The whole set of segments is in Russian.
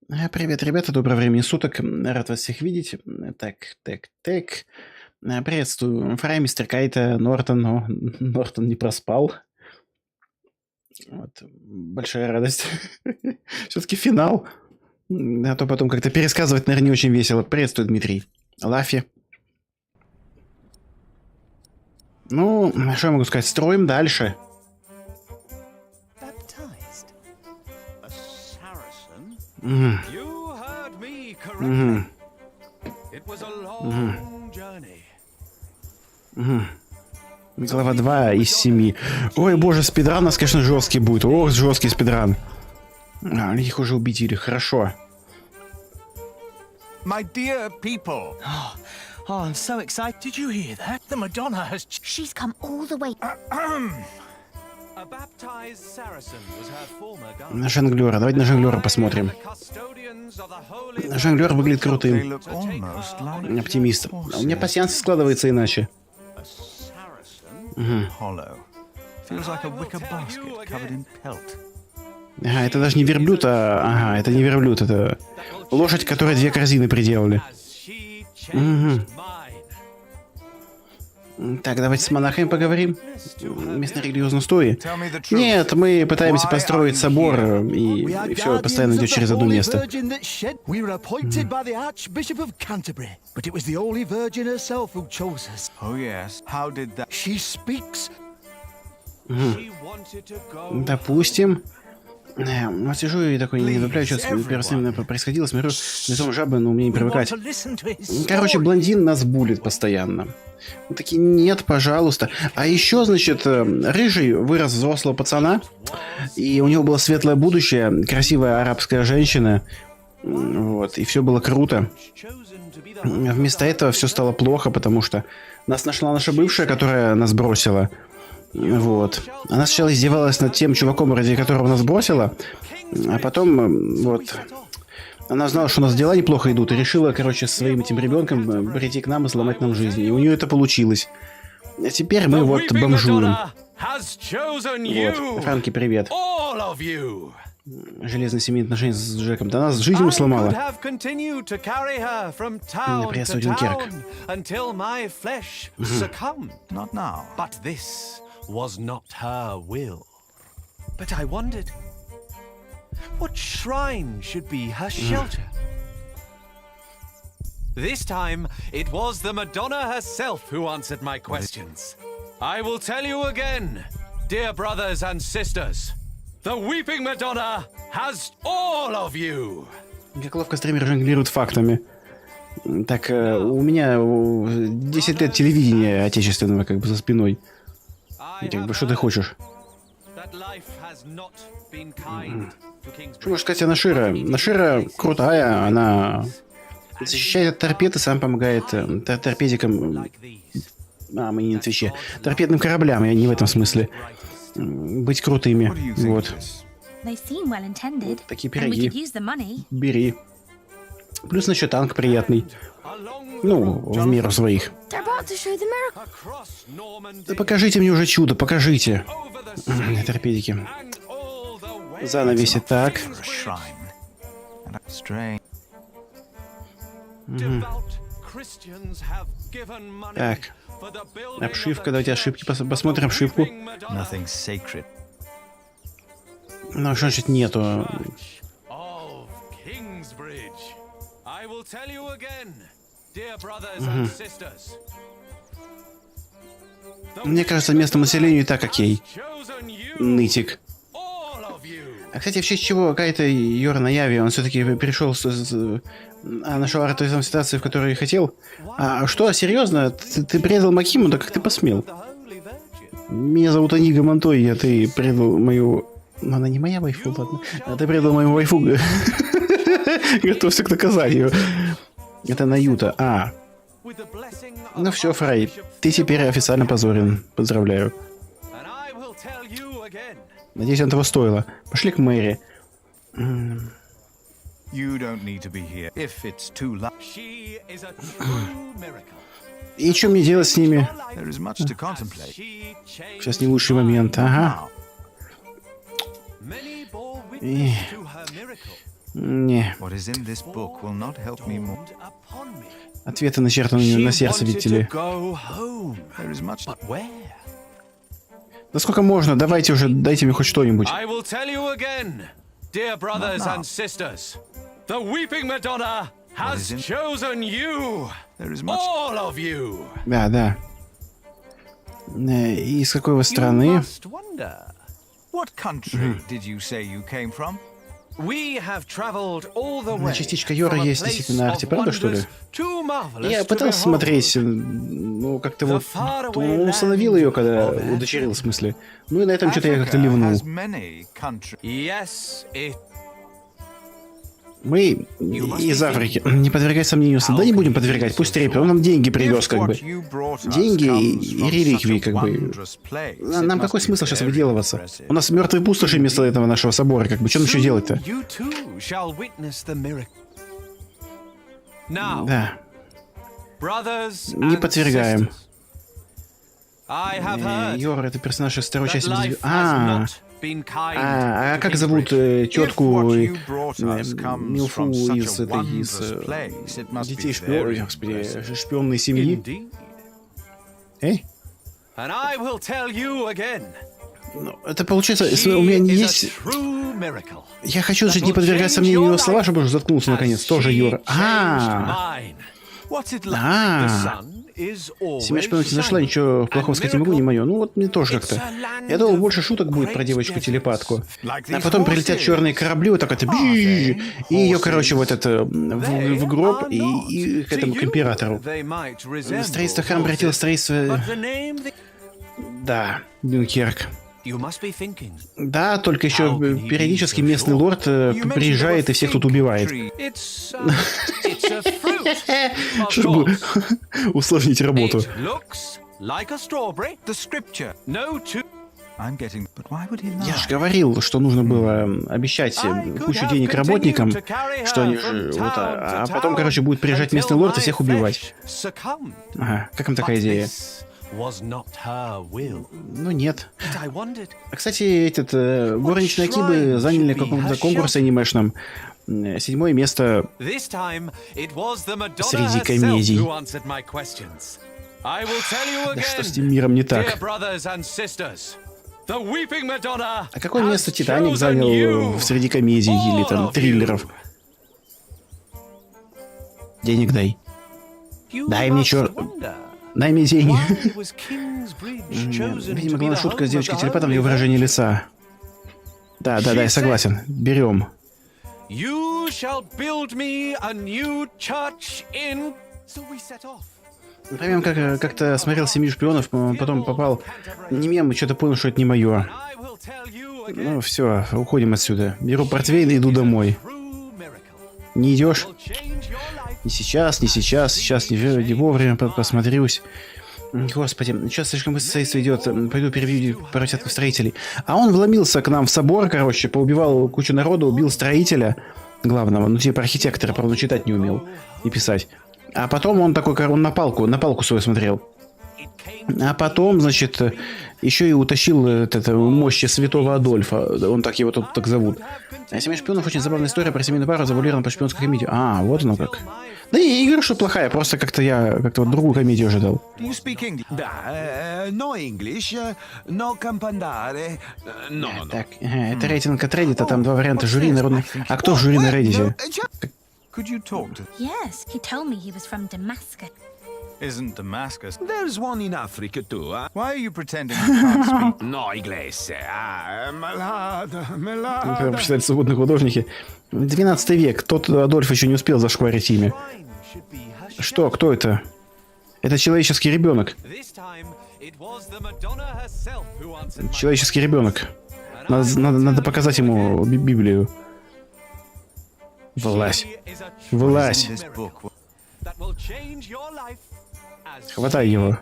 Привет, ребята, доброго времени суток. Рад вас всех видеть. Так. Приветствую. Фрай, мистер Кайта, Нортон. О, Нортон не проспал. Вот. Большая радость. Все-таки финал. А то потом как-то пересказывать, наверное, не очень весело. Приветствую, Дмитрий. Лафи. Ну, что я могу сказать? Строим дальше. Глава 2 из 7. Ой, боже, спидран у нас, конечно, жесткий будет. Ох, жесткий спидран. Их уже убедили, хорошо. My dear people. Oh, I'm so excited. Did you hear that? The Madonna has... She's come all the way. На жонглера. Давайте на жонглера посмотрим. Жонглер выглядит крутым. Оптимист. У меня пассианс складывается иначе. Ага, это даже не верблюд, Ага, это не верблюд, это лошадь, которой 2 корзины приделали. Так, давайте с монахами поговорим. Местные религиозные устои. Нет, мы пытаемся построить собор, и все постоянно идет через одно место. Допустим. Ну, сижу и такой не добавляю, что первоначально происходило, смотрю, лицом жабы, но мне не привыкать. Короче, блондин нас булит постоянно. Мы такие, нет, пожалуйста. А еще, значит, рыжий вырос взрослого пацана, и у него было светлое будущее, красивая арабская женщина, вот, и все было круто. Вместо этого все стало плохо, потому что нас нашла наша бывшая, которая нас бросила. Вот. Она сначала издевалась над тем чуваком, ради которого нас бросила, а потом, вот, она знала, что у нас дела неплохо идут, и решила, короче, с своим этим ребенком прийти к нам и сломать нам жизнь. И у нее это получилось. А теперь мы вот бомжуем. Вот. Франки, привет. Железные семейные отношения с Джеком. Да нас жизнь ему сломала. Приветствую, Дюнкерк. Was not her will. But I wondered, what shrine should be her shelter? This time, it was the Madonna herself who answered my questions. I will tell you again, dear brothers and sisters, the Weeping Madonna has all of you. Как ловко стример жонглирует фактами. Так, у меня 10 лет телевидения отечественного как бы за спиной. Как бы, что ты хочешь? Что можешь сказать о Нашира? Нашира крутая, она защищает от торпед и сам помогает торпедикам... мы не на Твиче. Торпедным кораблям, я не в этом смысле. Быть крутыми. Вот. Такие пироги. Бери. Плюс еще танк приятный. Ну, в меру своих. Да покажите мне уже чудо, покажите. Торпедики. Занавеси так. Так. Обшивка, давайте ошибки посмотрим обшивку. Ну, что значит нету? Мне кажется, местному населению и так окей. Нытик. А, кстати, в честь чего какая-то Йора на Яве, он все-таки перешел нашел арт той самой ситуации, в которой хотел. А что, серьезно? Ты предал Макиму? Да как ты посмел? Меня зовут Анига Монтойя, ты предал мою... Она не моя вайфу, ладно. А ты предал мою вайфу. Готовься к наказанию. Это Наюта. Ну все, Фрай, ты теперь официально позорен. Поздравляю. Надеюсь, он того стоило. Пошли к Мэри. И что мне делать с ними? Сейчас не лучший момент. Ага. Не. Ответы начертаны на сердце, видите ли. Да сколько можно? Давайте уже, дайте мне хоть что-нибудь. Да, да. И из какой вы страны? Частичка Йора есть действительно на арте, правда, что ли? Я пытался смотреть, ну, как-то вот установил ее, когда удочерил, в смысле. Ну и на этом что-то я как-то ливнул. Мы из Африки. Не подвергать сомнению. Да не будем подвергать, пусть трепет. Он нам деньги привез, как бы. Деньги и реликвии, как бы. Нам какой смысл сейчас выделываться? У нас мертвые пустоши вместо этого нашего собора, как бы. Что нам еще делать-то? Да. Не подвергаем. Йор, это персонаж из второй части. А как зовут тетку Милфу из детей шпионной семьи? Эй? Ну, это получается, если у меня не есть... Я хочу даже не подвергать сомнению его слова, чтобы уже заткнулся наконец. Тоже Йор. Семья шпионов не зашла, ничего плохого сказать не могу, не мое. Ну вот мне тоже как-то. Я думал, больше шуток будет про девочку-телепатку. А потом прилетят черные корабли, вот так это... И ее, короче, вот это... В гроб и к этому, к императору. Строительство храма обратило строительство... Да, Дюнкерк. Да, только еще периодически местный лорд приезжает и всех тут убивает. Чтобы усложнить работу. Я же говорил, что нужно было обещать кучу денег работникам, что они же... Вот, а потом, короче, будет приезжать местный лорд и всех убивать. Ага, как им такая идея? Ну нет. А, кстати, горничные Акибы заняли каком-то конкурсе анимешном 7-е место среди комедий. Да что с этим миром не так? А какое место Титаник занял среди комедий или там триллеров? Денег дай. Дай мне черт. Дай мне деньги. Видимо, главная шутка с девочкой-телепатом в ее выражении лица. Да, я согласен. Берем. Прям как-то смотрел «Семью шпионов», потом попал не мем, и что-то понял, что это не мое. Ну все, уходим отсюда. Беру портвейн и иду домой. Не идешь? Не сейчас, не вовремя посмотрюсь. Господи, сейчас слишком быстро строительство идет. Пойду переведу поросятку строителей. А он вломился к нам в собор, короче, поубивал кучу народу, убил строителя главного, ну типа архитектора, правда, читать не умел и писать. А потом он такой, он на палку свою смотрел. А потом, значит, еще и утащил мощи святого Адольфа. Он так его тут так зовут. А «Семья шпионов» очень забавная история про семейную пару, завуалированную по шпионской комедии. А, вот оно как. Да не говорю, что плохая, просто как-то я вот другую комедию ожидал. Так, это рейтинг от Reddit, а там два варианта жюри народных. А кто в жюри на Reddit? Isn't Damascus? There's one in Africa too. Why are you pretending you can't speak? No, inglese. Когда почитали свободные художники. 12 век. Тот Адольф еще не успел зашкварить имя. Что? Кто это? Это человеческий ребенок. Человеческий ребенок. Надо показать ему Библию. Вылазь. Вылазь. Хватай его.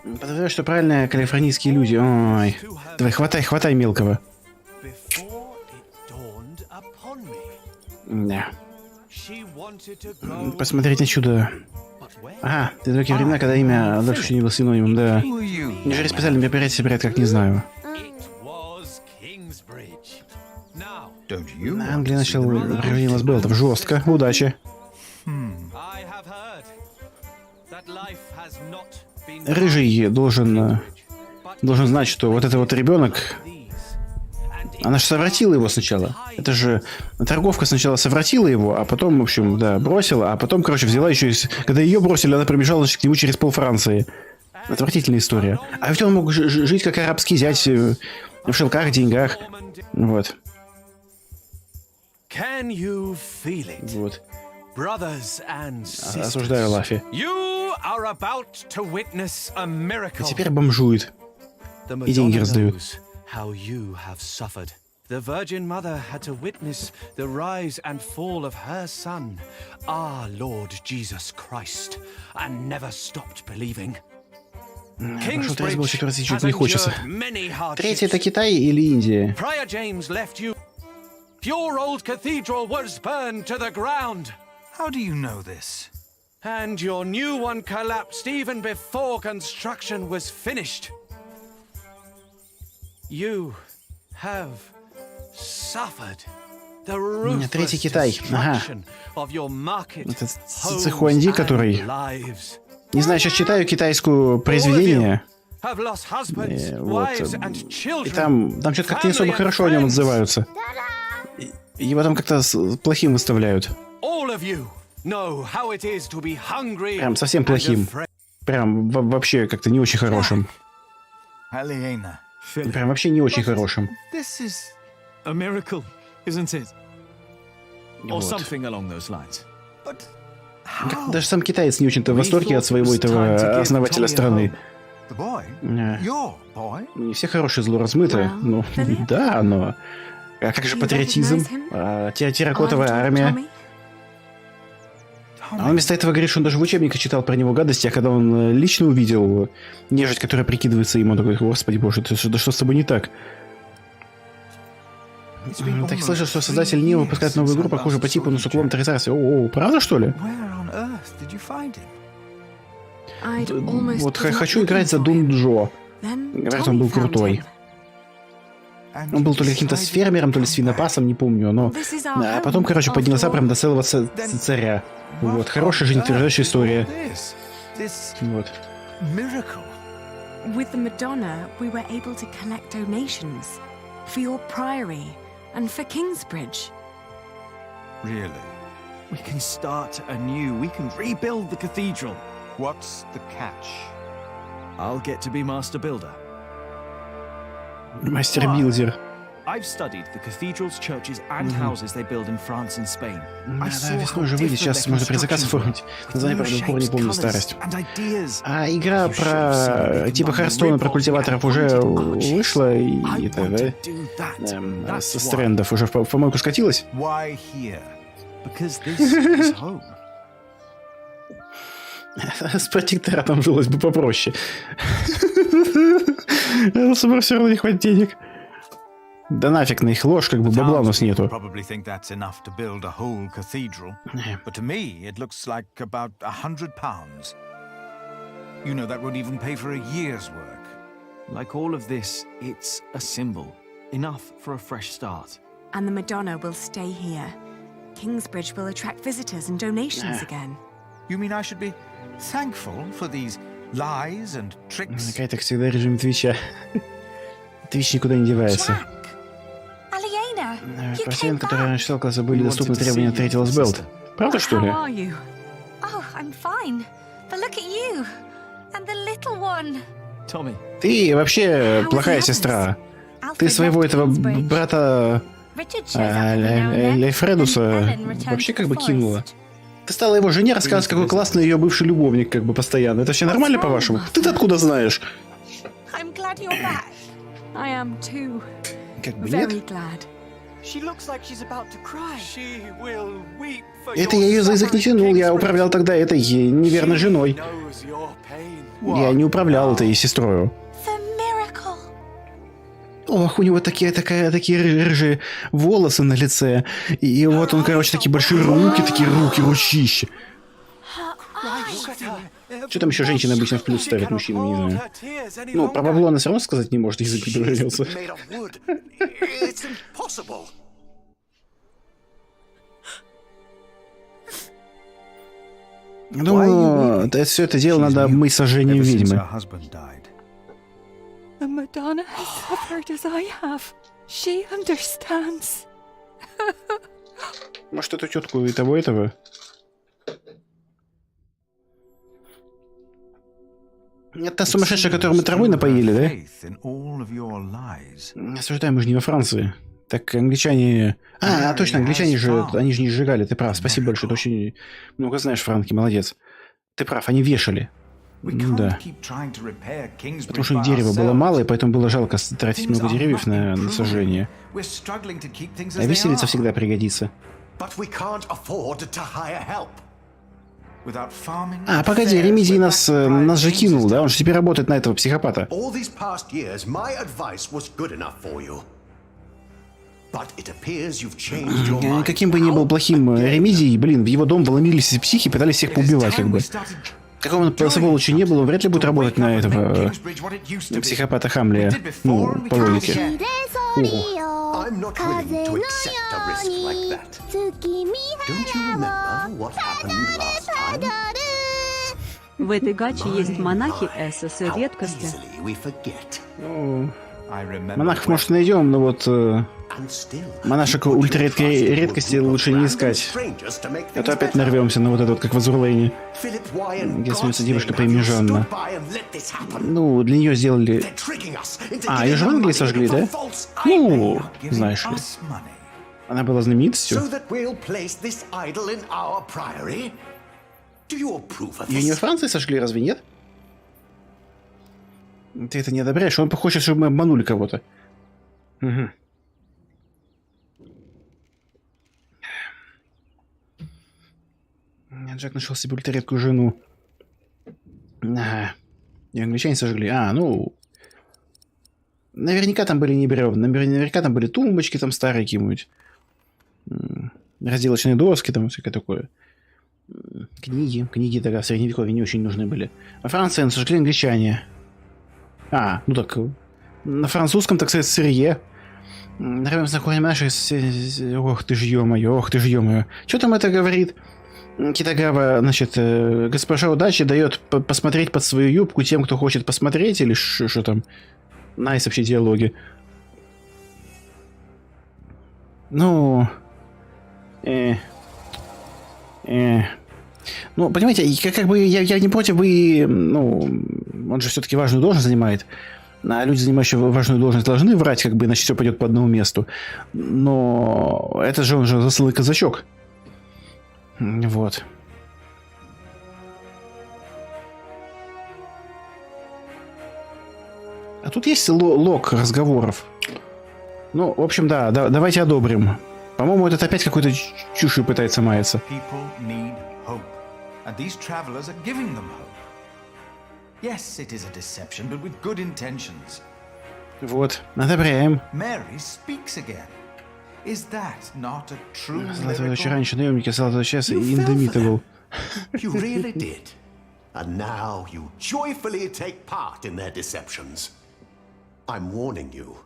Подозреваю, что правильно калифорнийские люди. Ой. Давай, хватай мелкого. Да. Посмотреть на чудо. Ага, ты далекие времена, когда имя Адольф еще не был синонимом, да. Неужели специально мероприятие собирают, как не знаю. Англия начала прохождение ласбелтов. Жестко. Удачи. Рыжий должен знать, что вот это вот ребенок... Она же совратила его сначала. Это же торговка сначала совратила его, а потом, в общем, да, бросила, а потом, короче, взяла еще и... Когда ее бросили, она пробежала, значит, к нему через пол Франции. Отвратительная история. А ведь он мог жить как арабский зять в шелках, деньгах. Вот. Вот. Осуждаю Лафи. А теперь бомжует. И деньги раздают. The Virgin Mother had to witness the rise and fall of her son, our Lord Jesus Christ, and never stopped believing. Пошел третий был, четвертый чуть не хочется. Третий это Китай или Индия? Prior James left you. Your old cathedral was burned to the ground. How do you know this? And your new one collapsed even before construction was finished. You have suffered the ruthless destruction of your market, это Цихуанди, который... Не знаю, сейчас читаю китайское произведение. Вот. И там что-то как-то не особо хорошо о нем отзываются. Его там как-то плохим выставляют. Прям совсем плохим. Прям вообще как-то не очень хорошим. Прям вообще не очень хорошим. Даже сам китаец не очень-то в восторге от своего этого основателя страны. Не все хорошие, зло размыто. Ну, да, но... А как же патриотизм? Терракотовая армия? А он вместо этого говорит, что он даже в учебниках читал про него гадости, а когда он лично увидел нежить, которая прикидывается ему, он такой: господи боже, да что с тобой не так? Так слышал, что создатель не выпускает новую игру, похожую по типу на уклоном Трицарстве. О, правда, что ли? Вот хочу играть за Дунджо. Говорят, он был крутой. Он был то ли каким-то с фермером, то ли с свинопасом, не помню, но... А потом, короче, поднялся прям до целого царя. Вот, хорошая жизнеутверждающая история. Вот. With the Madonna, we were able to collect donations for your priory and for Kingsbridge. Really? We can start anew. We can rebuild the cathedral. What's the catch? I'll get to be master builder. Мастер-билдер. I've studied the cathedrals, churches and houses they build in France and Spain. Да, весной уже выйдет, сейчас можно предзаказ оформить. Название, правда, упор не помню старость. А игра про типа Харстона, про культиваторов уже вышла, и это, да, с трендов уже в помойку скатилась? С протекторатом жилось бы попроще. Но все равно не хватит денег. Да нафиг на их ложь, как бы бабла у нас нету. Like all of this, it's a symbol. Enough for a fresh start. And the Madonna will stay here. Kingsbridge will attract visitors and donations again. You mean I should be thankful for these lies and tricks? Какая-то всегда режим Твича. Твич никуда не девается. Пациент, который раньше сталкивался, были доступны требования третьего сбелт. Правда, что ли? Ты вообще плохая сестра. Ты своего этого брата Лейфредуса вообще как бы кинула. Ты стала его жене рассказывать, какой классный ее бывший любовник, как бы постоянно. Это вообще нормально, по-вашему? Ты-то откуда знаешь? Как бы нет. Это я ее за язык не тянул, я управлял тогда этой неверной женой. Я не управлял этой сестрой. Ох, у него такие рыжие волосы на лице. И вот он, короче, такие большие руки, ручища. Что там еще женщины обычно в плюс ставят мужчинам, не знаю. Ну, про бабло она все равно сказать не может, язык не повернется. Думаю, все это дело надо обмыть сожжением ведьмы. The Madonna has suffered as I have. She understands. Может, эту тетку и того, этого? Это та сумасшедшая, которую мы травой напоили, да? Осуждаем, мы же не во Франции. Так англичане... точно, англичане же... Они же не сжигали, ты прав. Спасибо большое, ты очень много знаешь, Франки, молодец. Ты прав, они вешали. Ну да. Потому что дерева было мало, и поэтому было жалко тратить много деревьев на сожжение. А виселица всегда пригодится. Погоди, Ремедий нас же кинул, да? Он же теперь работает на этого психопата. Каким бы ни был плохим Ремедий, блин, в его дом вломились психи и пытались всех поубивать, как бы. Какого он сволочи не было, вряд ли будет работать на этого психопата Хамлия. Ну, по логике. В этой гаче есть монахи СС и редкости. Монахов, может, найдем, но вот монашек ультраредкой редкости лучше не искать. А то опять нарвемся на вот это вот, как в Азурлейне, где становится девушка по имени Жанна. Ну, для нее сделали... Ее же в Англии сожгли, да? Ну, знаешь ли. Она была знаменитостью. Ее не во Франции сожгли, разве нет? Ты это не одобряешь? Он хочет, чтобы мы обманули кого-то. Угу. Джек нашел себе ультраредкую жену. И англичане сожгли. Ну... Наверняка там были не бревна. Наверняка там были тумбочки там старые какие-нибудь. Разделочные доски там, всякое такое. Книги тогда в Средневековье не очень нужны были. Во Франции сожгли англичане. Ну так, на французском, так сказать, Серия. Нравимся на корень нашей... Ох ты ж ё-моё. Что там это говорит? Китагава, значит, госпожа удачи дает посмотреть под свою юбку тем, кто хочет посмотреть, или что там? Найс вообще диалоги. Ну... Ну, понимаете, как бы я не против бы... Ну, он же все-таки важную должность занимает. А люди, занимающие важную должность, должны врать, как бы, иначе все пойдет по одному месту. Но это же он же засланный казачок. Вот. А тут есть лог разговоров. Ну, в общем, да, давайте одобрим. По-моему, этот опять какой-то чушью пытается маяться. And these travelers are giving them hope. Yes, it is a deception, but with good intentions. Вот, одобряем. Mary speaks again. Is that not a true Золотой дочь раньше, наемники, золотой час и Indomitable. You really did. And now you joyfully take part in their deceptions. I'm warning you.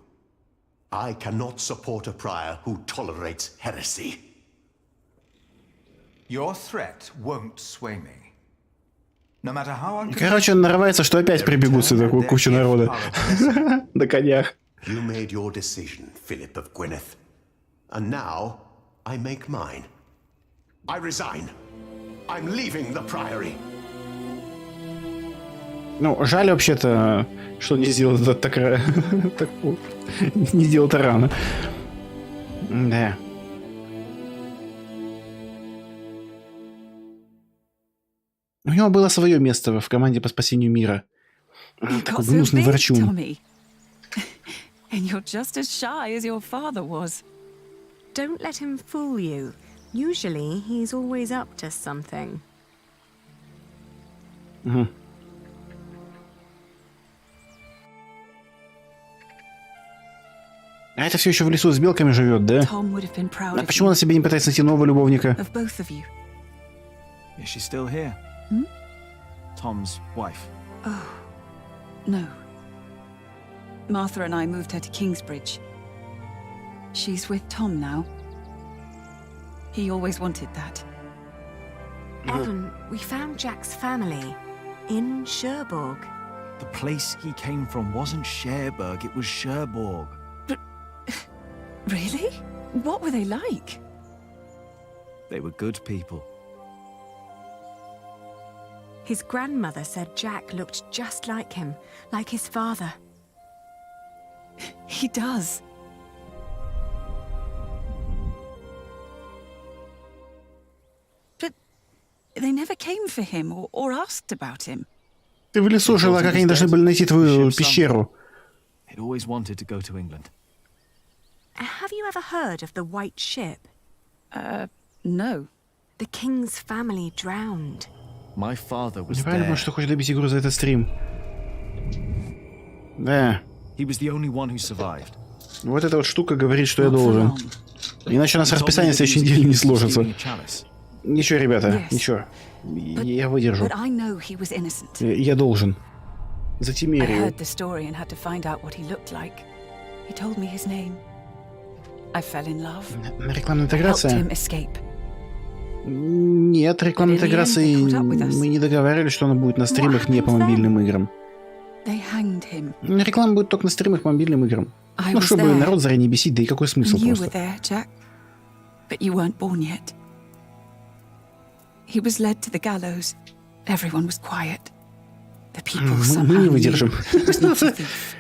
I cannot support a prior who tolerates heresy. Your threat won't sway me. No matter how Короче, он нарывается, что опять прибегут сюда куча народа. На конях. You made your decision, Philip of Gwynedd. And now I make mine. I resign. I'm leaving the priory. Ну, жаль вообще-то, что не сделал это так не сделал это рано. Да. У него было свое место в команде по спасению мира. Такой гнусный ворчун. And you're just as shy as your father was. Don't let him fool you. Usually, he's always up to something. Угу. А это все еще в лесу с белками живет, да? А почему она себе не пытается найти нового любовника? Is she still here? Tom's wife. Oh, no. Martha and I moved her to Kingsbridge. She's with Tom now. He always wanted that. Evan, we found Jack's family in Cherbourg. The place he came from wasn't Cherbourg, it was Cherbourg. Really? What were they like? They were good people. His grandmother said Jack looked just like him, like his father. He does. But they never came for him or asked about him. Ты в лесу жила, как они должны были найти твою пещеру? He'd always wanted to go to England. Have you ever heard of the White Ship? No. The king's family drowned. My father was Неправильно, there. потому что хочет добить игру за этот стрим. Да. He was the only one who survived. Вот эта вот штука говорит, что я должен. Иначе у нас расписание в следующей неделе не сложится. Ничего, ребята, ничего. Я выдержу. But I know he was innocent. Я должен. I Затимерию. heard the story and had to find out what he looked like. He told me his name. I fell in love. Рекламная Helped интеграция? him escape. Нет, рекламной интеграции мы не договаривались, что она будет на стримах не по мобильным играм. They hanged him. Реклама будет только на стримах по мобильным играм. I Ну, was чтобы there. народ заранее бесить, да и какой смысл And you were просто. there, Jack. But you weren't born yet. He was led to the gallows. Everyone was quiet. The people Мы somehow не knew выдержим. he was not a thief.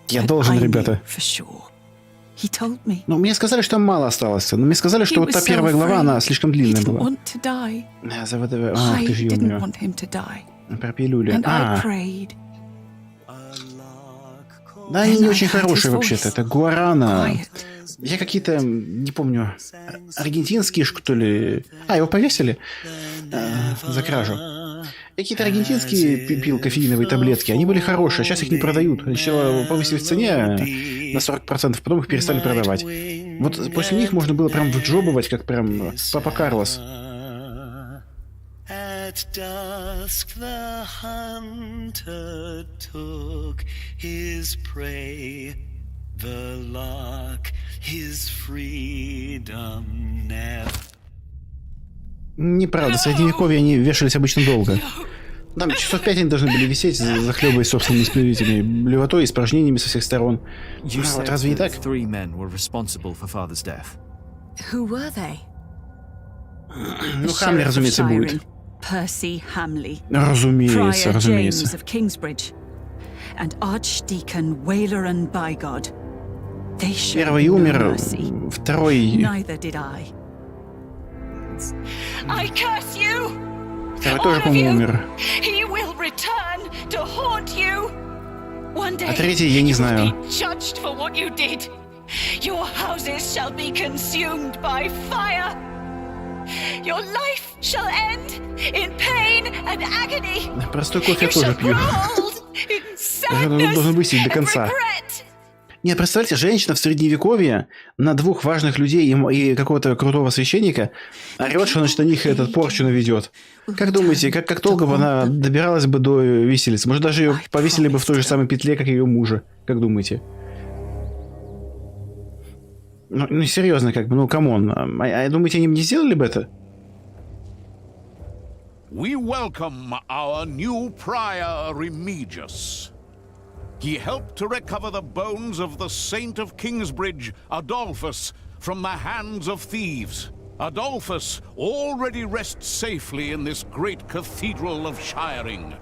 Я But должен, I knew ребята. for sure. He told me. Ну, мне сказали, что мало осталось. Но мне сказали, что He вот was та so первая глава, afraid. она слишком He длинная didn't была. want to die. Ах, ты же I didn't ёбаная. want him to die. Про пилюли. And I prayed. Да, они не And I очень heard his хорошие вообще-то. voice. Это гуарана. Quiet. Я какие-то, не помню, аргентинские, что ли... А, его повесили? За кражу. Какие-то аргентинские пил кофеиновые таблетки. Они были хорошие, а сейчас их не продают. Сначала повысили в цене на 40%, потом их перестали продавать. Вот после них можно было прям вджобывать, как прям Папа Карлос. At dusk the hunter took his prey, the lark his freedom never. Неправда, в Средневековье они вешались обычно долго. Там часов 5 они должны были висеть, захлебываясь собственными сплевителями, блевотой и испражнениями со всех сторон. You Вот said разве не так? that 3 men were responsible for father's death. Who were they? Ну, Хамли, разумеется, будет. Percy Hamley. Разумеется, Prior James разумеется. of Kingsbridge. And Archdeacon Waleran Bygod. They showed Первый no умер, mercy. второй... Neither did I. I curse you! Второй тоже, по-моему, умер. He will return to haunt you. One day, А третий я не знаю. be judged for what you did. Your houses shall be consumed by fire. Your life shall end in pain and agony. Простой кофе я You тоже shall пью. grow old in Должен sadness высидеть до and конца. regret. Нет, представьте, женщина в Средневековье на двух важных людей и какого-то крутого священника орет, что значит на них этот порчу наведет. Как думаете, как долго бы она добиралась бы до виселицы? Может, даже ее повесили бы в той же самой петле, как ее мужа? Как думаете? Ну серьезно, как бы, ну, камон. А думаете, они бы не сделали бы это? We welcome our new prior Remigius. He helped to recover the bones of the Saint of Kingsbridge, Adolphus, from the hands of thieves. Adolphus already rests safely in this great cathedral of Shiring.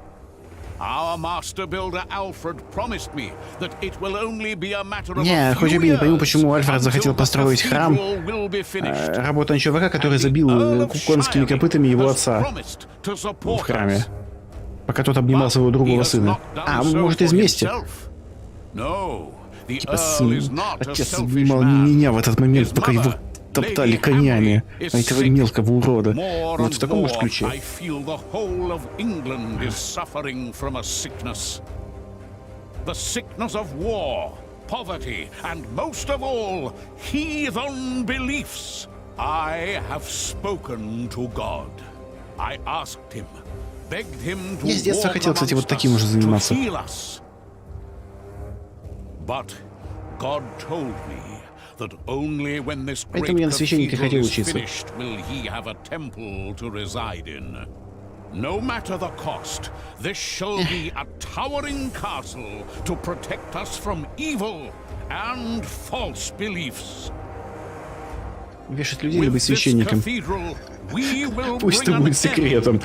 Our master builder Alfred promised me that it will only be a matter of Не, хоть я не пойму, почему Альфред захотел построить храм. Работа на чувака, который забил конскими копытами его отца в храме, пока тот обнимал своего другого сына. А, может, из мести? Типа отец обнимал не меня в этот момент, пока его топтали конями, а этого мелкого урода. Вот в таком, может, ключе. Poverty, and most of all, heathen beliefs. I have spoken to God. I asked him, begged him to Я с детства walk хотел, кстати, вот amongst таким us, уже заниматься. to heal us. But God told me, that only when this great Поэтому я на священника cathedral хотел is учиться. finished will he have a temple to reside in. No matter the cost, this shall be a towering castle to protect us from evil and false beliefs. Вешать людей или быть священником? Пусть это будет секретом.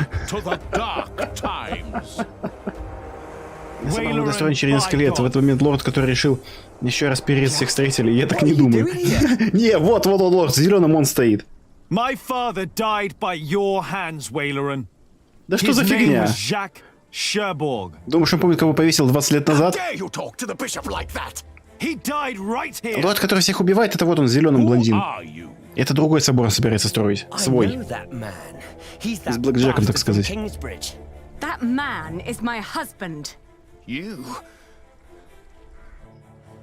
Я сам был настроен через несколько лет. В этот момент лорд, который решил еще раз перерезать всех строителей, я так не думаю. Не, вот он, лорд, в зеленом он стоит. My father died by your hands, Waileran. Да что за фигня? Думаешь, он помнит, кого повесил 20 лет назад? Лорд, который всех убивает, это вот он, зеленым блондин. Это другой собор он собирается строить. Свой. С блэкджеком, так сказать. That man is my husband. You?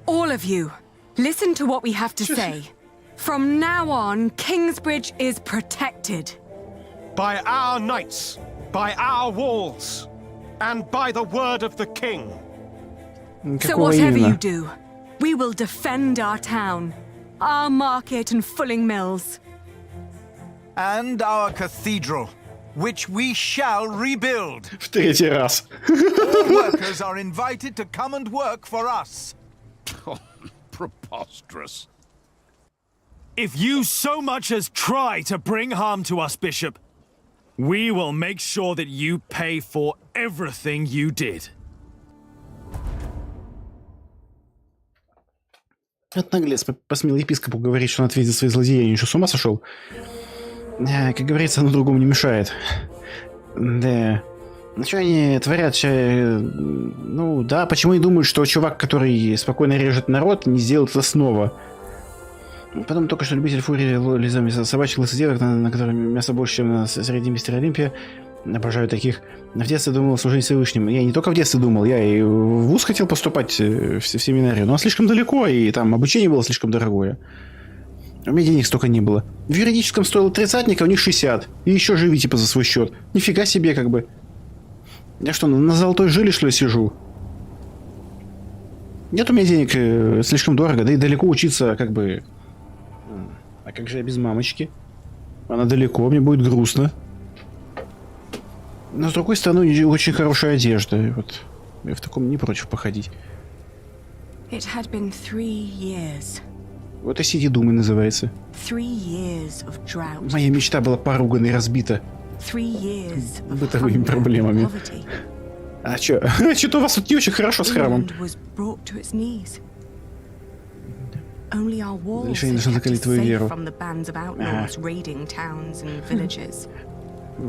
All of you, listen to what we have to say. From now on, Kingsbridge is protected. By our knights, by our walls, and by the word of the king. So whatever you do, we will defend our town, our market and fulling mills. And our cathedral, which we shall rebuild. В третий раз. All workers are invited to come and work for us. Oh, preposterous. If you so much as try to bring harm to us, Bishop, we will make sure that you pay for everything you did. Вот наглец посмел епископу говорить, что он ответит за свои злодеяния. Он что, с ума сошел? Как говорится, оно другому не мешает. Да. Ну что они творят? Ну да, почему они думают, что чувак, который спокойно режет народ, не сделает это снова? Потом только что любитель фурии лизами собачьих лысых на которых мясо больше, чем на среднем мистере Олимпия. Обожаю таких. В детстве думал служить Всевышнему. Я не только в детстве думал, я и в вуз хотел поступать в семинарию, но слишком далеко, и там обучение было слишком дорогое. У меня денег столько не было. В юридическом стоило 30, а у них 60. И еще живи типа за свой счет. Нифига себе как бы. Я что, на золотой жиле, что ли, сижу? Нет у меня денег, слишком дорого, да и далеко учиться как бы... А как же я без мамочки? Она далеко, мне будет грустно. Но с другой стороны, очень хорошая одежда. Вот. Я в таком не против походить. It had been 3 years. Вот и сиди думай называется. 3 years of drought. Моя мечта была поругана и разбита. 3 years of бытовыми проблемами. А чё? Что-то у вас тут не очень хорошо с храмом. Лишь нужно закалить твою веру.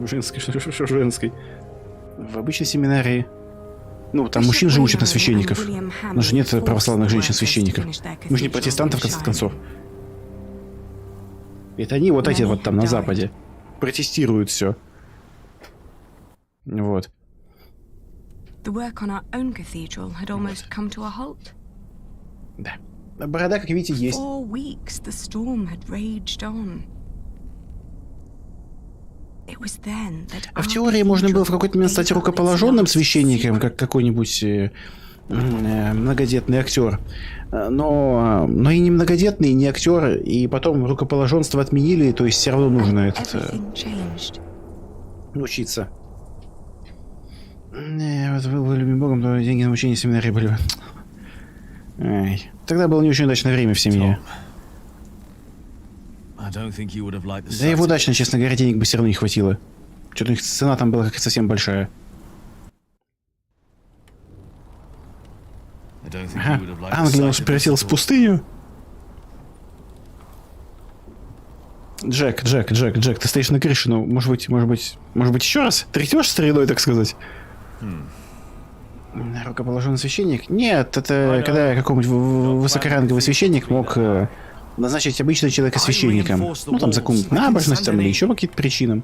Женской, что женской. В обычной семинарии. Ну, там мужчин же учат на священников. У нас же нет православных женщин-священников. Мы же не протестанты, в конце концов. Это они вот эти вот там на Западе. Протестируют все. Вот. Да. Борода, как видите, есть. А в теории можно было в какой-то момент стать рукоположенным священником, как какой-нибудь многодетный актер. Но и не многодетный, и не актер, и потом рукоположенство отменили, то есть все равно нужно учиться. Вот был бы любим богом, то деньги на учение семинарии были бы. Ай. Тогда было не очень удачное время в семье. Да и в удачно, честно говоря, денег бы все равно не хватило. Что-то у них цена там была как-то совсем большая. Ага. Англия уж превратилась в пустыню. Джек, ты стоишь на крыше, ну, может быть, еще раз? Ты растешь стариной, так сказать? Рукоположенный священник? Нет, это когда какой-нибудь высокоранговый священник мог назначить обычного человека священником. Ну, там, за какую-нибудь набожность, там, или еще по каким-то причинам.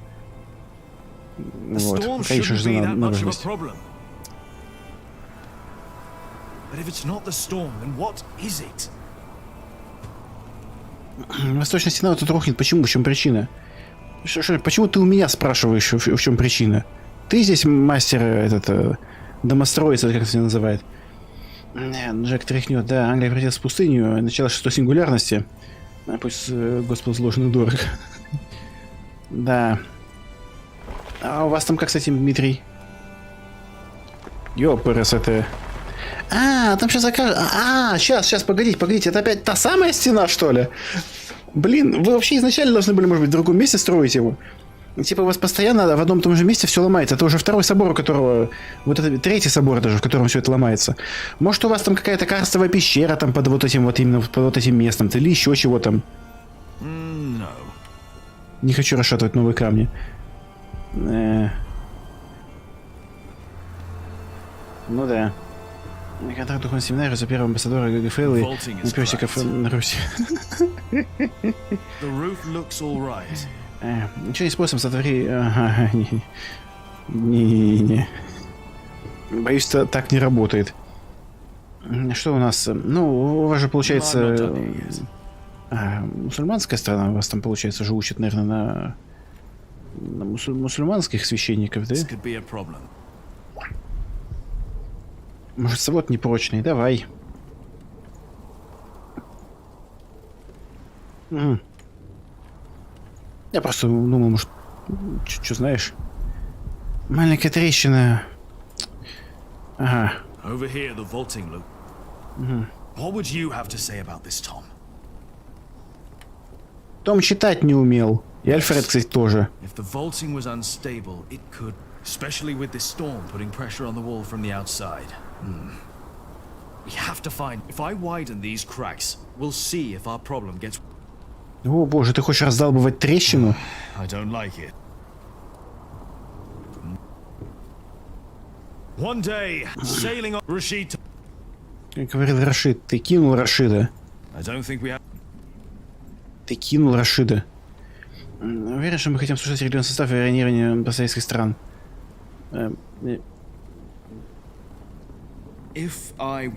Вот, конечно же, за набожность. Восточная стена вот тут рухнет. Почему? В чем причина? Почему ты у меня спрашиваешь, в чем причина? Ты здесь мастер, домостроец, как это называют. Джек тряхнет, да, Англия превратилась в пустыню, начало 6-й сингулярности. А пусть Господу сложно дорого. Да. А у вас там как с этим, Дмитрий? Ёпрс, это... там сейчас окажется... сейчас, погодите, это опять та самая стена, что ли? Блин, вы вообще изначально должны были, может быть, в другом месте строить его. Типа у вас постоянно в одном и том же месте все ломается. Это уже второй собор, у которого... Вот это третий собор даже, в котором все это ломается. Может, у вас там какая-то карстовая пещера там под вот этим вот именно под вот этим местом, или еще чего там. No. Не хочу расшатывать новые камни. Ну да. Контракт духовной семинарии за первого амбассадора ГГФЛ и пёсиков на Руси. Ничего не способ, сотвори... Ага, не. Боюсь, так не работает. Что у нас? Ну, у вас же получается... мусульманская страна, у вас там, получается, же учат, наверное, на мусульманских священников, да? Может, свод непрочный? Давай. Я просто думал, может, что знаешь? Маленькая трещина. Ага. Over here, the vaulting loop. What would you have to say about this, Tom? Том читать не умел. И Альфред, кстати, тоже. If the vaulting was unstable, it could, especially with this storm putting pressure on the wall from the outside. We have to find. If I widen these cracks, we'll see if our problem gets. О боже, ты хочешь раздалбывать трещину? I don't like it. One day, sailing on Rashid. Как говорил Рашид, ты кинул Рашида. I don't think we have. Ты кинул Рашида. Уверен, что мы хотим слушать региональный состав и ранирование постсоветских стран. If I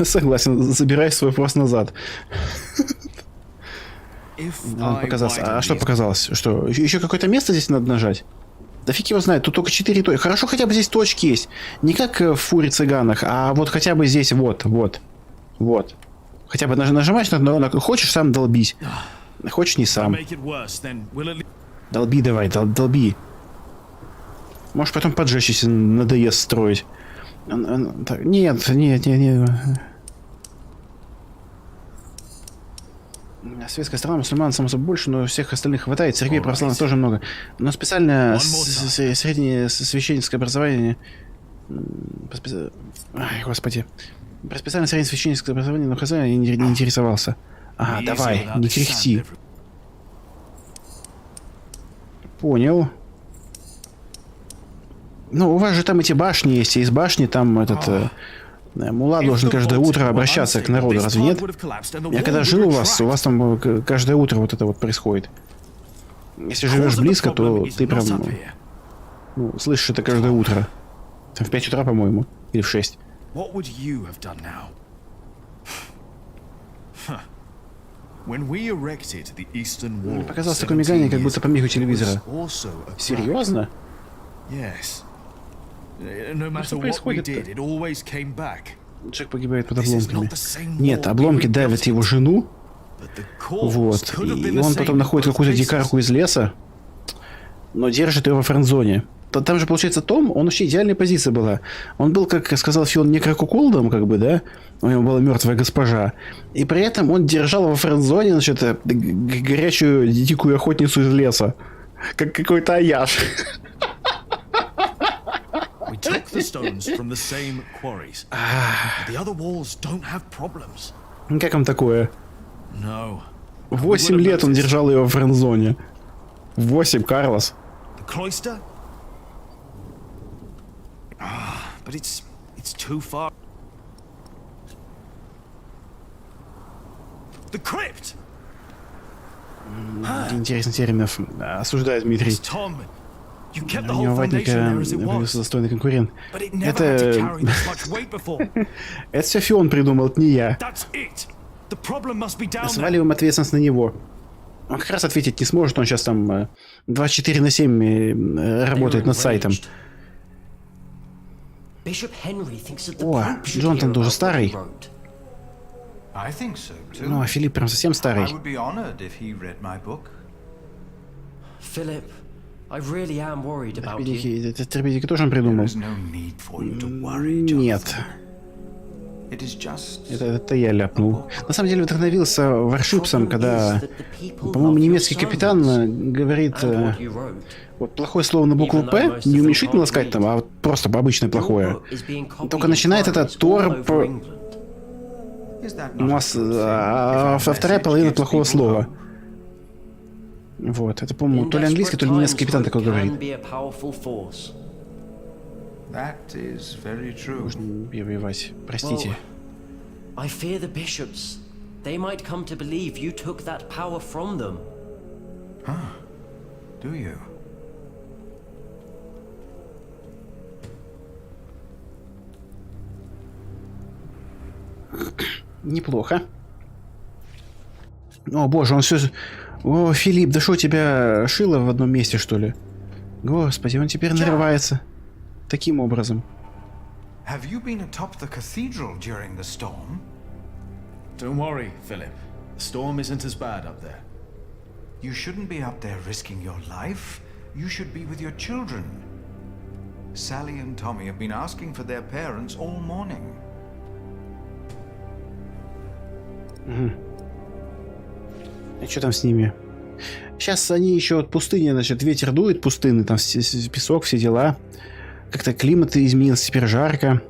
Согласен, забирай свой вопрос назад. Показалось. А что показалось? Что, еще какое-то место здесь надо нажать? Да фиг его знает, тут только 4 точки. Хорошо, хотя бы здесь точки есть. Не как в фуре цыганах, а вот хотя бы здесь вот. Хотя бы нажимаешь на хочешь сам долбись. Хочешь не сам. Долби давай, долби. Можешь потом поджечь, если надоест строить. Нет. Светская страна, мусульман, само собой, больше, но всех остальных хватает. Церквей православных тоже много. Но специальное среднее священническое образование... Ай, господи. Про специальное среднее священническое образование, но хозяин я не интересовался. Давай, не кряхти. Понял. Ну, у вас же там эти башни есть, и из башни там этот... Мула должен каждое утро обращаться к народу, разве нет? Я когда жил у вас там каждое утро вот это вот происходит. Если живешь близко, то ты прям... слышишь это каждое утро. Там в 5 утра, по-моему, или в 6. Показалось такое мигание, как будто помех у телевизора. Серьезно? Что происходит? Джек погибает под обломками. Нет, обломки давят его жену. Вот. И он потом находит какую-то дикарку из леса, но держит ее во френдзоне. Там же, получается, Том, он вообще идеальная позиция была. Он был, как сказал Фион, некрокуколдом, как бы, да? У него была мертвая госпожа. И при этом он держал во френдзоне, значит, горячую дикую охотницу из леса. Как какой-то аяш. Как вам такое? 8 лет он держал ее в френдзоне. 8, Карлос. Интересный терминов. Осуждает Дмитрий. У него ватника появился достойный конкурент. Это... Это все Фион придумал, это не я. Сваливаем ответственность на него. Он как раз ответить не сможет, он сейчас там 24/7 работает над сайтом. О, Джонатан тоже старый. Ну, а Филипп прям совсем старый. Терпедики тоже он придумал? Нет. Это я ляпнул. На самом деле вдохновился Варшипсом, когда, по-моему, немецкий капитан говорит... Вот плохое слово на букву «П», не уменьшительно ласкать там, а вот просто обычное плохое. Только начинает это торп... а вторая половина плохого слова. Вот, это, по-моему, то ли английский, то ли немецкий капитан такой говорит. Можно перебивать, простите. Неплохо. О, боже, он все... О, Филипп, да что у тебя шило в одном месте, что ли? Господи, он теперь нарывается. Таким образом. Have you been atop the cathedral during the storm? Don't worry, Philip. The storm isn't as bad up there. You shouldn't be up there risking your life. You should be with your children. Sally and Tommy have been asking for their parents all morning. А что там с ними? Сейчас они еще от пустыни, значит, ветер дует пустынный, там песок, все дела. Как-то климат изменился, теперь жарко.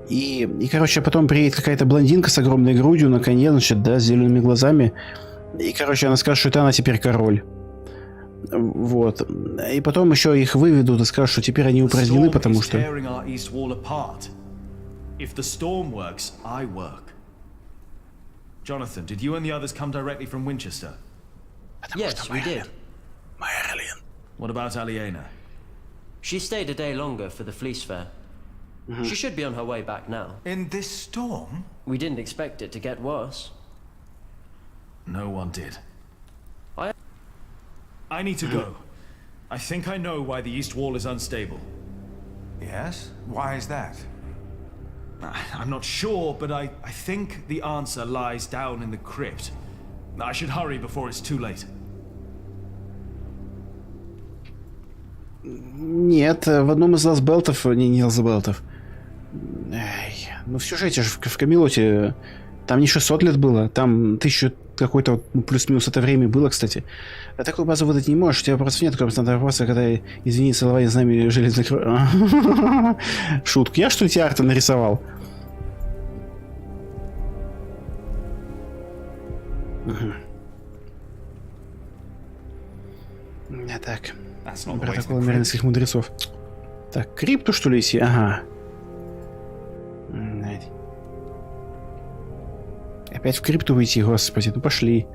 И, короче, потом приедет какая-то блондинка с огромной грудью на коне, значит, да, с зелеными глазами. И, короче, она скажет, что это она теперь король. Вот. И потом еще их выведут и скажут, что теперь они упразднены, потому что... Jonathan, did you and the others come directly from Winchester? Yes, we did. What about Aliena? She stayed a day longer for the fleece fair. She should be on her way back now. In this storm? We didn't expect it to get worse. No one did. I need to go. I think I know why the east wall is unstable. Yes? Why is that? I'm not sure, but I think the answer lies down in the crypt. I should hurry before it's too late. Нет, в одном из лазбелтов, не лазбелтов. Ну в сюжете же, в Камелоте, там не 600 лет было, там 1000 какой-то, ну, плюс-минус это время было, кстати. А такую базу выдать не можешь, у тебя просто нет такого вопроса, когда, извини, целование с нами железных... Шутку. Я что ли тебе арта нарисовал? А так. Протокол американских мудрецов. Так, крипту что ли идти? Ага. Опять в крипту выйти, господи, ну пошли.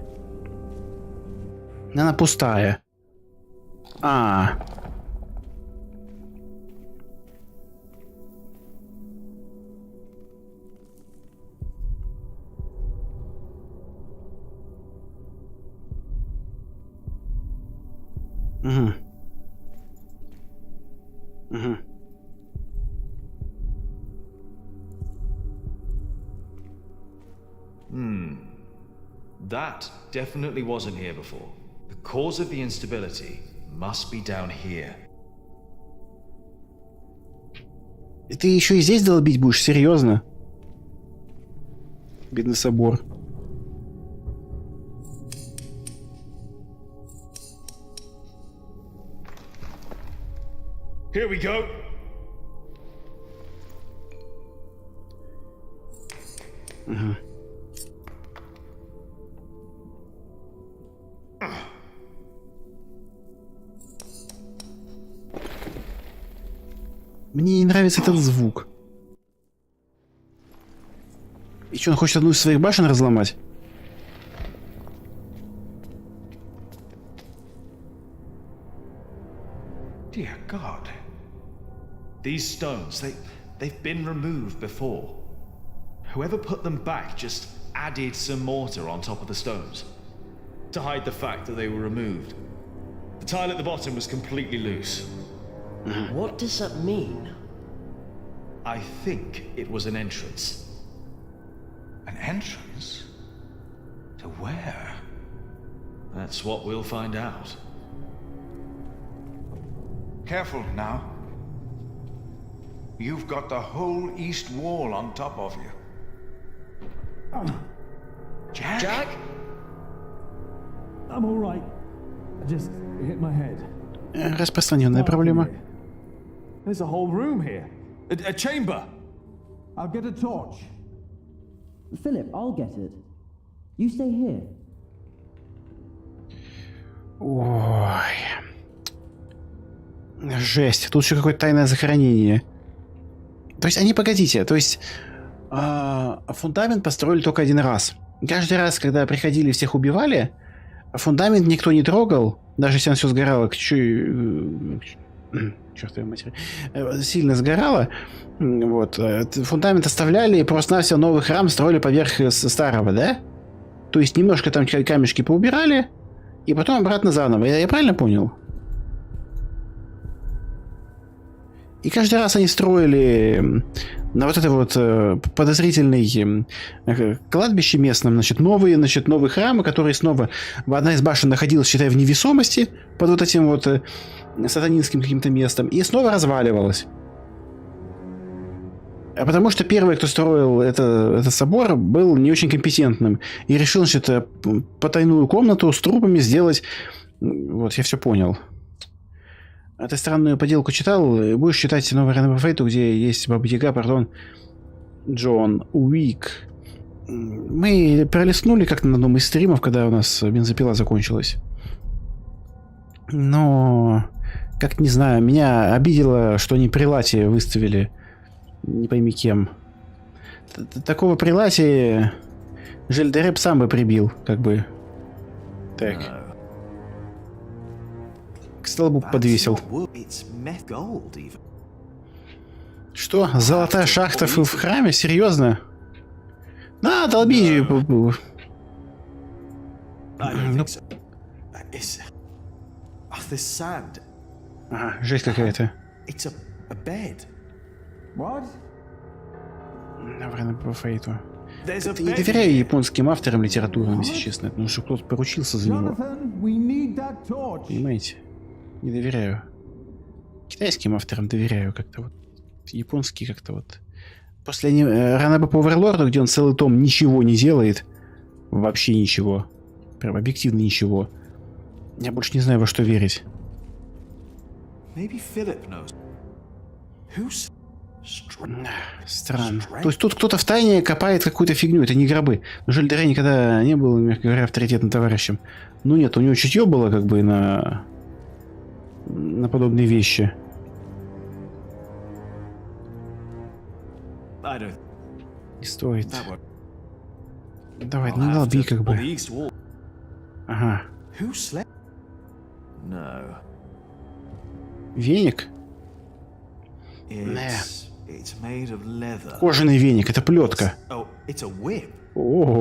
Она пустая. Угу. Угу. That definitely wasn't here before. The cause of the instability must be down here. И ты еще и здесь долбить будешь? Серьезно? Бедный собор. Here we go. Ага. Мне не нравится этот звук. И что, он хочет одну из своих башен разломать? Dear God. These stones, they've been removed before. Whoever put them back just added some mortar on top of the stones to hide the fact that they were removed. The tile at the bottom was completely loose. What does that mean? I think it was an entrance. An entrance? To where? That's what we'll find out. Careful now. You've got the whole east wall on top of you. Jack? Jack? I'm all right. I just hit my head. Распространенная проблема. There's a whole room here. A chamber. I'll get a torch. Philip, I'll get it. You stay here. Ой. Жесть. Тут еще какое-то тайное захоронение. То есть, погодите, то есть фундамент построили только один раз. Каждый раз, когда приходили, всех убивали, фундамент никто не трогал, даже если он все сгорало, чёртовой матери, сильно сгорало. Вот. Фундамент оставляли и просто-навсего новый храм строили поверх старого, да? То есть немножко там камешки поубирали, и потом обратно заново. Я правильно понял? И каждый раз они строили на вот это вот подозрительное кладбище местном, значит, новые храмы, которые снова... Одна из башен находилась, считай, в невесомости под вот этим вот сатанинским каким-то местом, и снова разваливалась. А потому что первый, кто строил этот собор, был не очень компетентным. И решил, значит, потайную комнату с трупами сделать... Вот, я все понял. А ты странную поделку читал? Будешь читать новый Райден по Фейту, где есть Баба Яга, пардон, Джон Уик. Мы пролистнули как-то на одном из стримов, когда у нас бензопила закончилась. Но... Как не знаю, меня обидело, что они прилати выставили. Не пойми кем. Такого прилати Жельдереп сам бы прибил, как бы. Так. К столбу подвесил. Что? Золотая шахта в храме? Серьезно? На, долби. Ага, жесть какая-то. Наверное, по Фейту. Я не доверяю японским авторам литературным, если честно. Потому что кто-то поручился за него. Понимаете? Не доверяю. Китайским авторам доверяю как-то вот. Японские как-то вот. После Ранэба по Оверлорду, где он целый том ничего не делает. Вообще ничего. Прям объективно ничего. Я больше не знаю, во что верить. Странно. То есть тут кто-то втайне копает какую-то фигню, это не гробы. Но Жильдере никогда не был, мягко говоря, авторитетным товарищем. Ну нет, у него чутье было как бы на подобные вещи. Не стоит. Давай, не долби как бы. Ага. Веник? Кожаный веник, это плетка. О-о-о-о-о-о.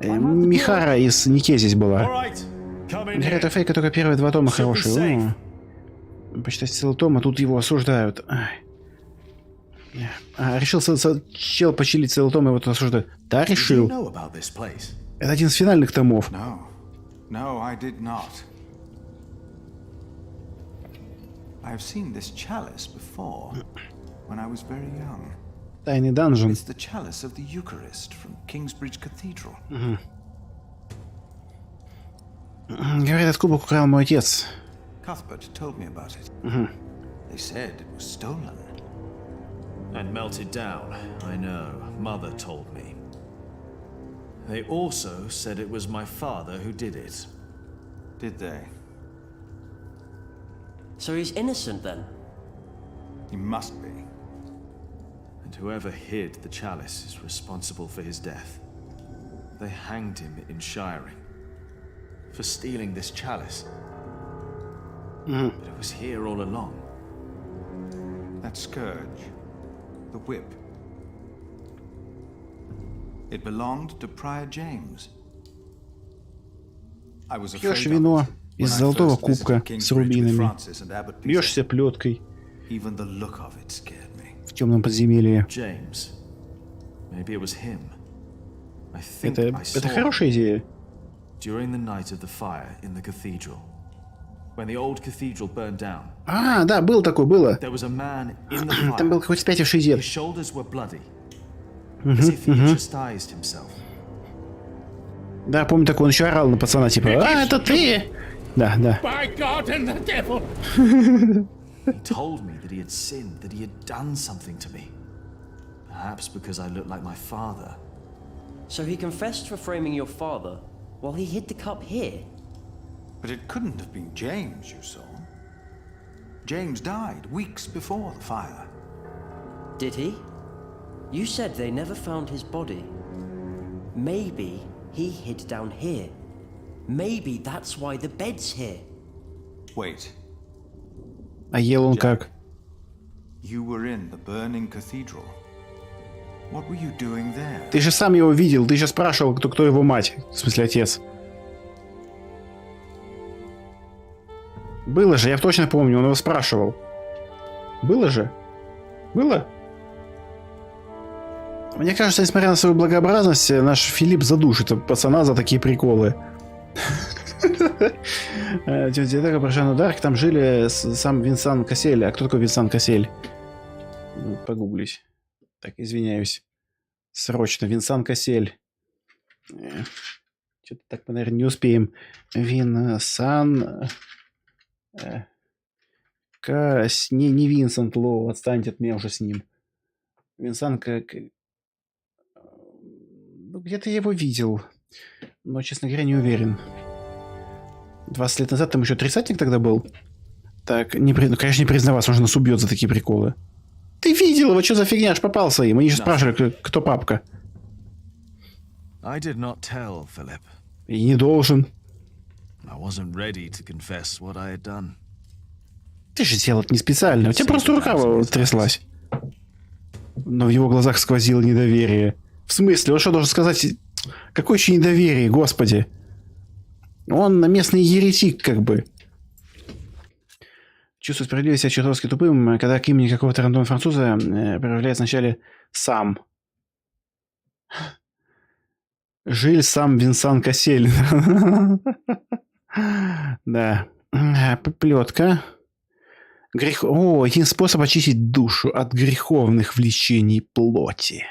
Михара из Нике здесь была. Говорят, Фейка только первые 2 тома хорошие. Почитать целый том, а тут его осуждают. Решил чел почилить целый том, и его тут осуждают. Да, решил. Это один из финальных томов. No, I did not. I've seen this chalice before, when I was very young. Тайный данжен. It's the chalice of the Eucharist from Kingsbridge Cathedral. Говорят, этот кубок украл мой отец. Cuthbert told me about it. They said it was stolen. And melted down, I know. Mother told me. They also said it was my father who did it. Did they? So he's innocent then? He must be. And whoever hid the chalice is responsible for his death. They hanged him in Shiring for stealing this chalice. But it was here all along. That scourge, the whip. It belonged to Prior James. I was afraid Пьешь вино Из золотого кубка с рубинами. Бьешься плеткой в темном подземелье. Это хорошая идея. А, да, был такой, было. Там был какой-то спятивший дед. Да, помню такой, он еще орал на пацана, типа, а, это ты! Да, да. He told me that he had sinned, that he had done something to me. Perhaps because I looked like my father. So he confessed for framing your father while he hid the cup here? But it couldn't have been James you saw. James died weeks before the fire. Did he? You said they never found his body. Maybe he hid down here. Maybe that's why the bed's here. Wait. А ел он как? You were in the burning cathedral. What were you doing there? Ты же сам его видел, ты же спрашивал, кто его мать, в смысле отец. Было же, я точно помню, он его спрашивал. Было же? Было? Мне кажется, несмотря на свою благообразность, наш Филипп задушит пацана за такие приколы. Тетя Прохождение Дарк, там жили сам Винсан Кассель. А кто такой Винсан Кассель? Погуглить. Так, извиняюсь. Срочно. Винсан Кассель. Что-то так мы, наверное, не успеем. Винсан... Не Винсент Лоу. Отстаньте от меня уже с ним. Винсан как... Ну, где-то я его видел. Но, честно говоря, не уверен. 20 лет назад там еще тридцатник тогда был. Так, конечно, не признаваться, он же нас убьет за такие приколы. Ты видел его, что за фигня, аж попался им. Они же спрашивали, кто папка. I did not tell Philip. И не должен. I wasn't ready to confess what I had done. Ты же делал это не специально. У тебя просто рука тряслась. Но в его глазах сквозило недоверие. В смысле? Он что должен сказать? Какое еще недоверие, господи? Он местный еретик, как бы. Чувство справедливости чертовски тупым, когда к имени какого-то рандомного француза проявляется вначале сам. Жиль сам Винсан Кассель. Да. Плетка. О, один способ очистить душу от греховных влечений плоти.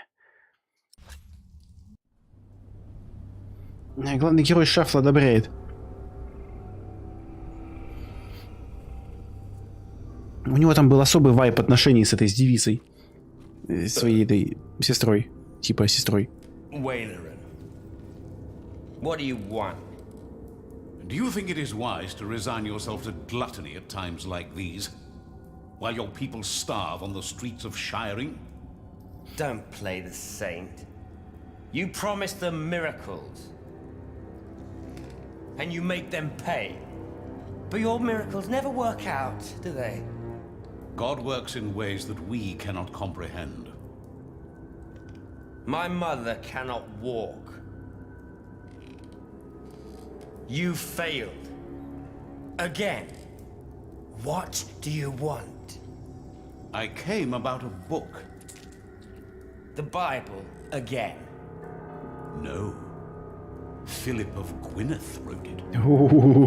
Главный герой Шафла одобряет. У него там был особый вайб отношений с этой девицей. Своей этой сестрой. Типа сестрой. What do you want? Do you think it is wise to resign yourself to gluttony at times like these? While your people starve on the streets of Shiring? Don't play the saint. You promise them miracles. And you make them pay. But your miracles never work out, do they? God works in ways that we cannot comprehend. My mother cannot walk. You failed. Again. What do you want? I came about a book. The Bible again. No. Philip of Gwynedd wrote it.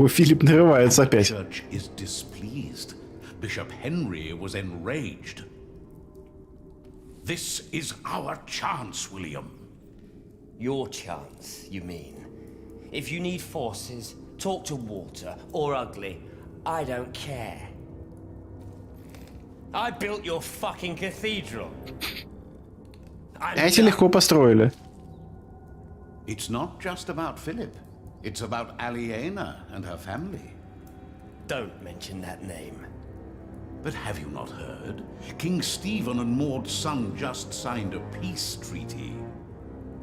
Филипп нарывается опять. The church is displeased. Bishop Henry was enraged. This is our chance, William. Your chance, you mean? If you need forces, talk to Walter or Ugly. I don't care. I built your fucking cathedral. Эти легко построили. It's not just about Philip. It's about Aliena and her family. Don't mention that name. But have you not heard? King Stephen and Maud's son just signed a peace treaty.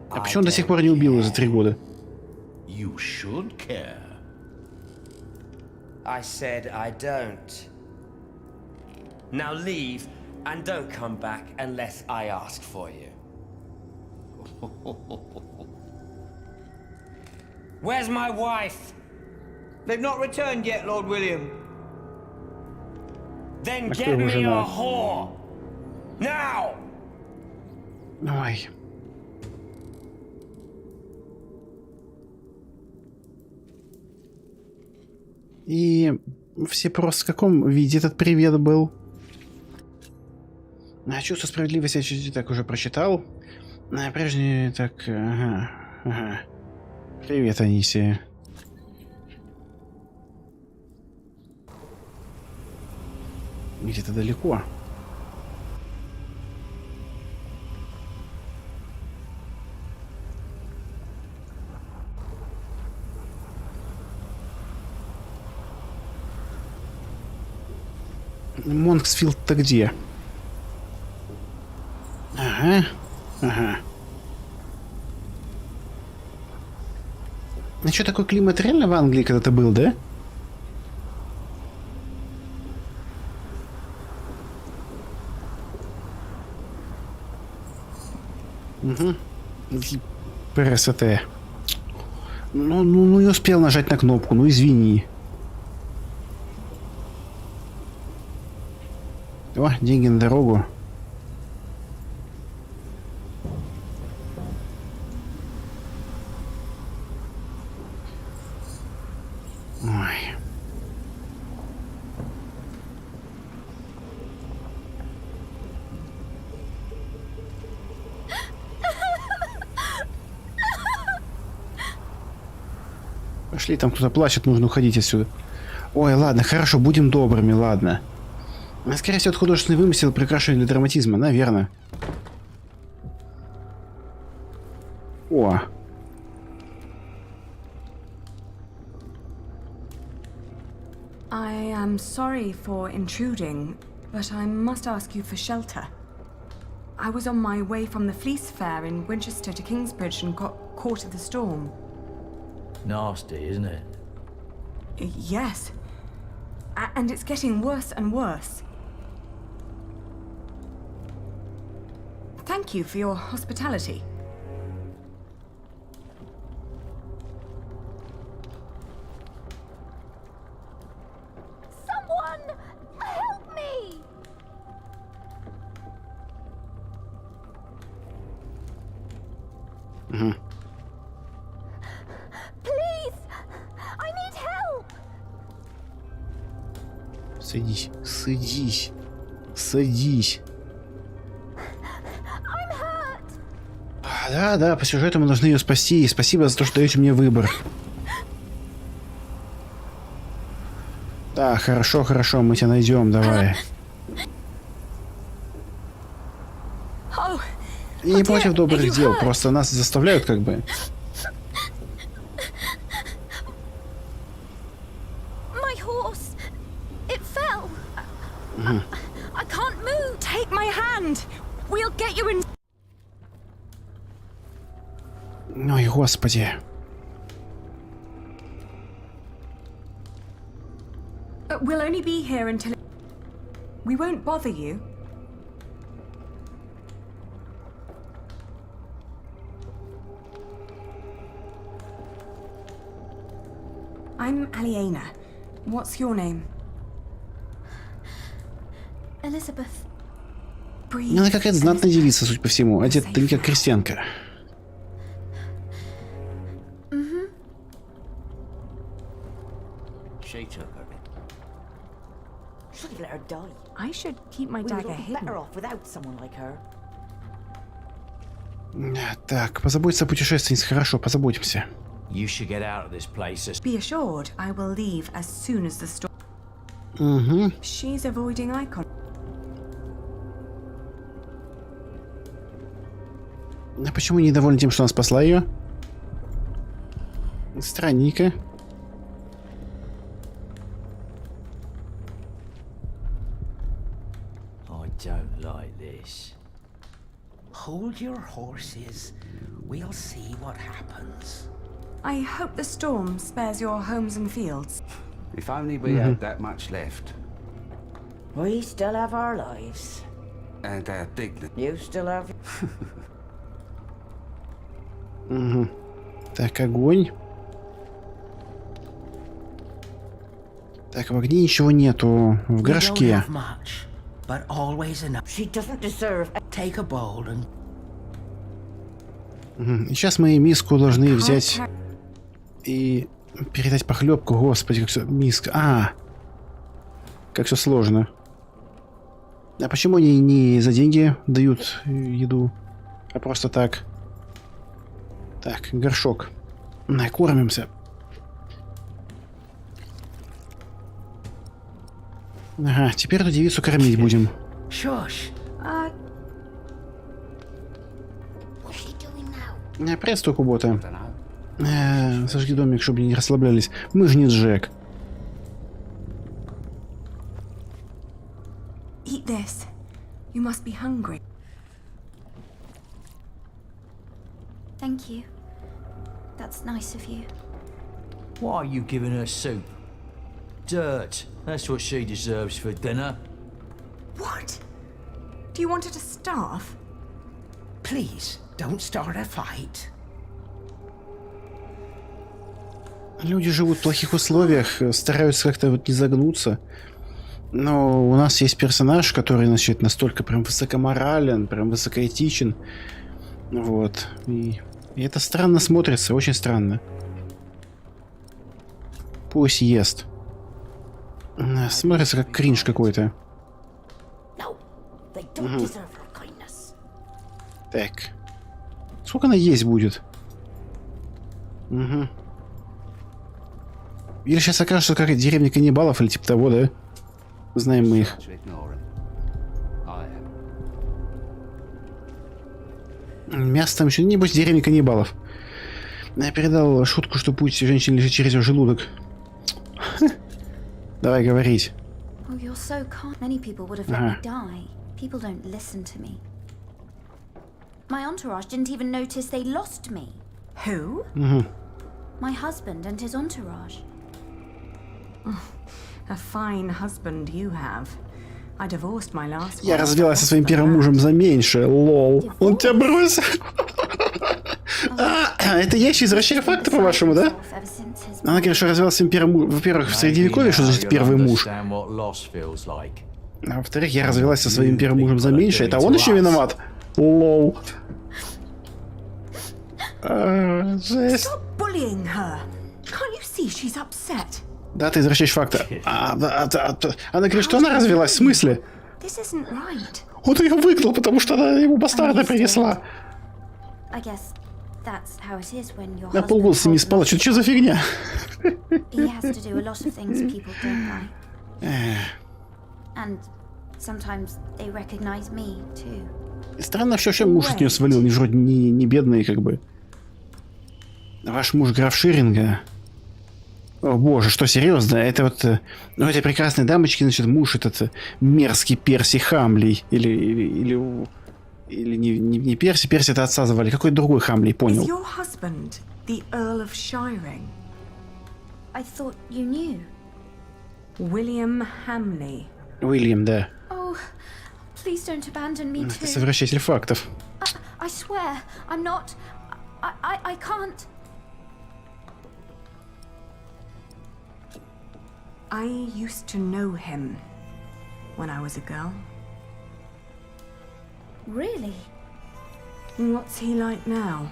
А почему он до сих пор не убил ее за 3 года? You should care. I said I don't. Now leave and don't come back unless I ask for you. Where's my wife? They've not returned yet, Lord William. Then А кто get его me a жена? whore. Now! Ой. И все просто в каком виде этот привет был? Чувство справедливости я чуть-чуть так уже прочитал. Прежде так... Ага. Привет, Анисия. Где-то далеко. Монксфилд-то где? Ага. А что, такой климат реально в Англии когда-то был, да? Угу. Красота. Ну, не успел нажать на кнопку, ну извини. О, деньги на дорогу. Ой. Пошли, там кто-то плачет, нужно уходить отсюда. Ой, ладно, хорошо, будем добрыми, ладно. Скорее всего, это художественный вымысел, прикрашенный для драматизма, наверное. О. I am sorry for intruding, but I must ask you for shelter. I was on my way from the Fleece Fair in Winchester to Kingsbridge and got caught in the storm. Nasty, isn't it? Yes. And it's getting worse and worse. Thank you for your hospitality. Someone help me! Please! I need help! Садись, садись, садись. Да, по сюжету мы должны ее спасти. И спасибо за то, что даете мне выбор. Да, хорошо, мы тебя найдем, давай. Я не против добрых дел, просто нас заставляют как бы. I can't move. Take my hand. We'll get you in. Ой, господи. We'll only be here until... We won't bother you. I'm Aliena. What's your name? Elizabeth. Она какая-то знатная девица, судя по всему. Одета не как крестьянка. She took her. Should have let her die. I should keep my We would dagger all be hidden. better off without someone like her. Так, позаботиться о путешественнице. Хорошо, позаботимся. You should get out of this place. Be assured, I will leave as soon as the storm... Угу. She's avoiding eye contact. А почему недовольна тем, что она спасла ее? Странненько. I don't like this. Hold your horses. We'll see what happens. I hope the storm spares your homes and fields. If only we had that much left. We still have our lives. And our dignity. You still have... Угу. Так, огонь. Так, в огне ничего нету. В горшке. But always enough. She doesn't deserve. Take a bowl and... И сейчас мы миску должны взять и передать похлебку. Господи, как все... Миска. Как все сложно. А почему они не за деньги дают еду, а просто так? Так, горшок. Накормимся. Ага, теперь эту девицу кормить будем. Приветствую, Кубота. Сожги домик, чтобы не расслаблялись. Мы же не Джек. Eat this. You must be hungry. Thank you. That's nice of you. Why are you giving her soup? Dirt. That's what she deserves for dinner. What? Do you want her to starve? Please, don't start a fight. Люди живут в плохих условиях, стараются как-то вот не загнуться. Но у нас есть персонаж, который, значит, настолько прям высокоморален, прям высокоэтичен. Вот. И это странно смотрится, очень странно. Пусть ест. Смотрится как кринж какой-то. Так. Сколько она есть будет? Угу. Или сейчас окажется как деревня каннибалов или типа того, да? Знаем мы их. Мясо там еще, небось, деревня каннибалов. Я передал шутку, что путь женщины лежит через ее желудок. Давай говорить. My entourage didn't even notice they lost me. Who? My husband and his entourage. A fine husband you have. I divorced my last. Я развелась со своим первым мужем за меньше. Лол. Он тебя бросил. Это я еще извращаю факты, по-вашему, да? Она говорит, что развелась со своим первым мужем. Во-первых, в Средневековье, что значит первый муж? А во-вторых, я развелась со своим первым мужем за меньше. Это он еще виноват? Лол. Жесть. Да, ты извращаешь факты. Она говорит, что она развелась. В смысле? Он ее выгнал, потому что она ему бастарда принесла. Я полгода не спала. Что за фигня? Странно, что вообще муж от нее свалил. Они же вроде не бедные, как бы. Ваш муж граф Ширинга. О боже, что, серьезно? Это вот... Ну, этой прекрасной дамочки, значит, муж этот мерзкий Перси Хамлей. Или не Перси. Перси это отца звали. Какой другой Хамлей, понял. Уильям Хамлей. Уильям, да. Please don't abandon me too. Это совращатель фактов. I swear, I'm not. I can't. I used to know him when I was a girl. Really? What's he like now?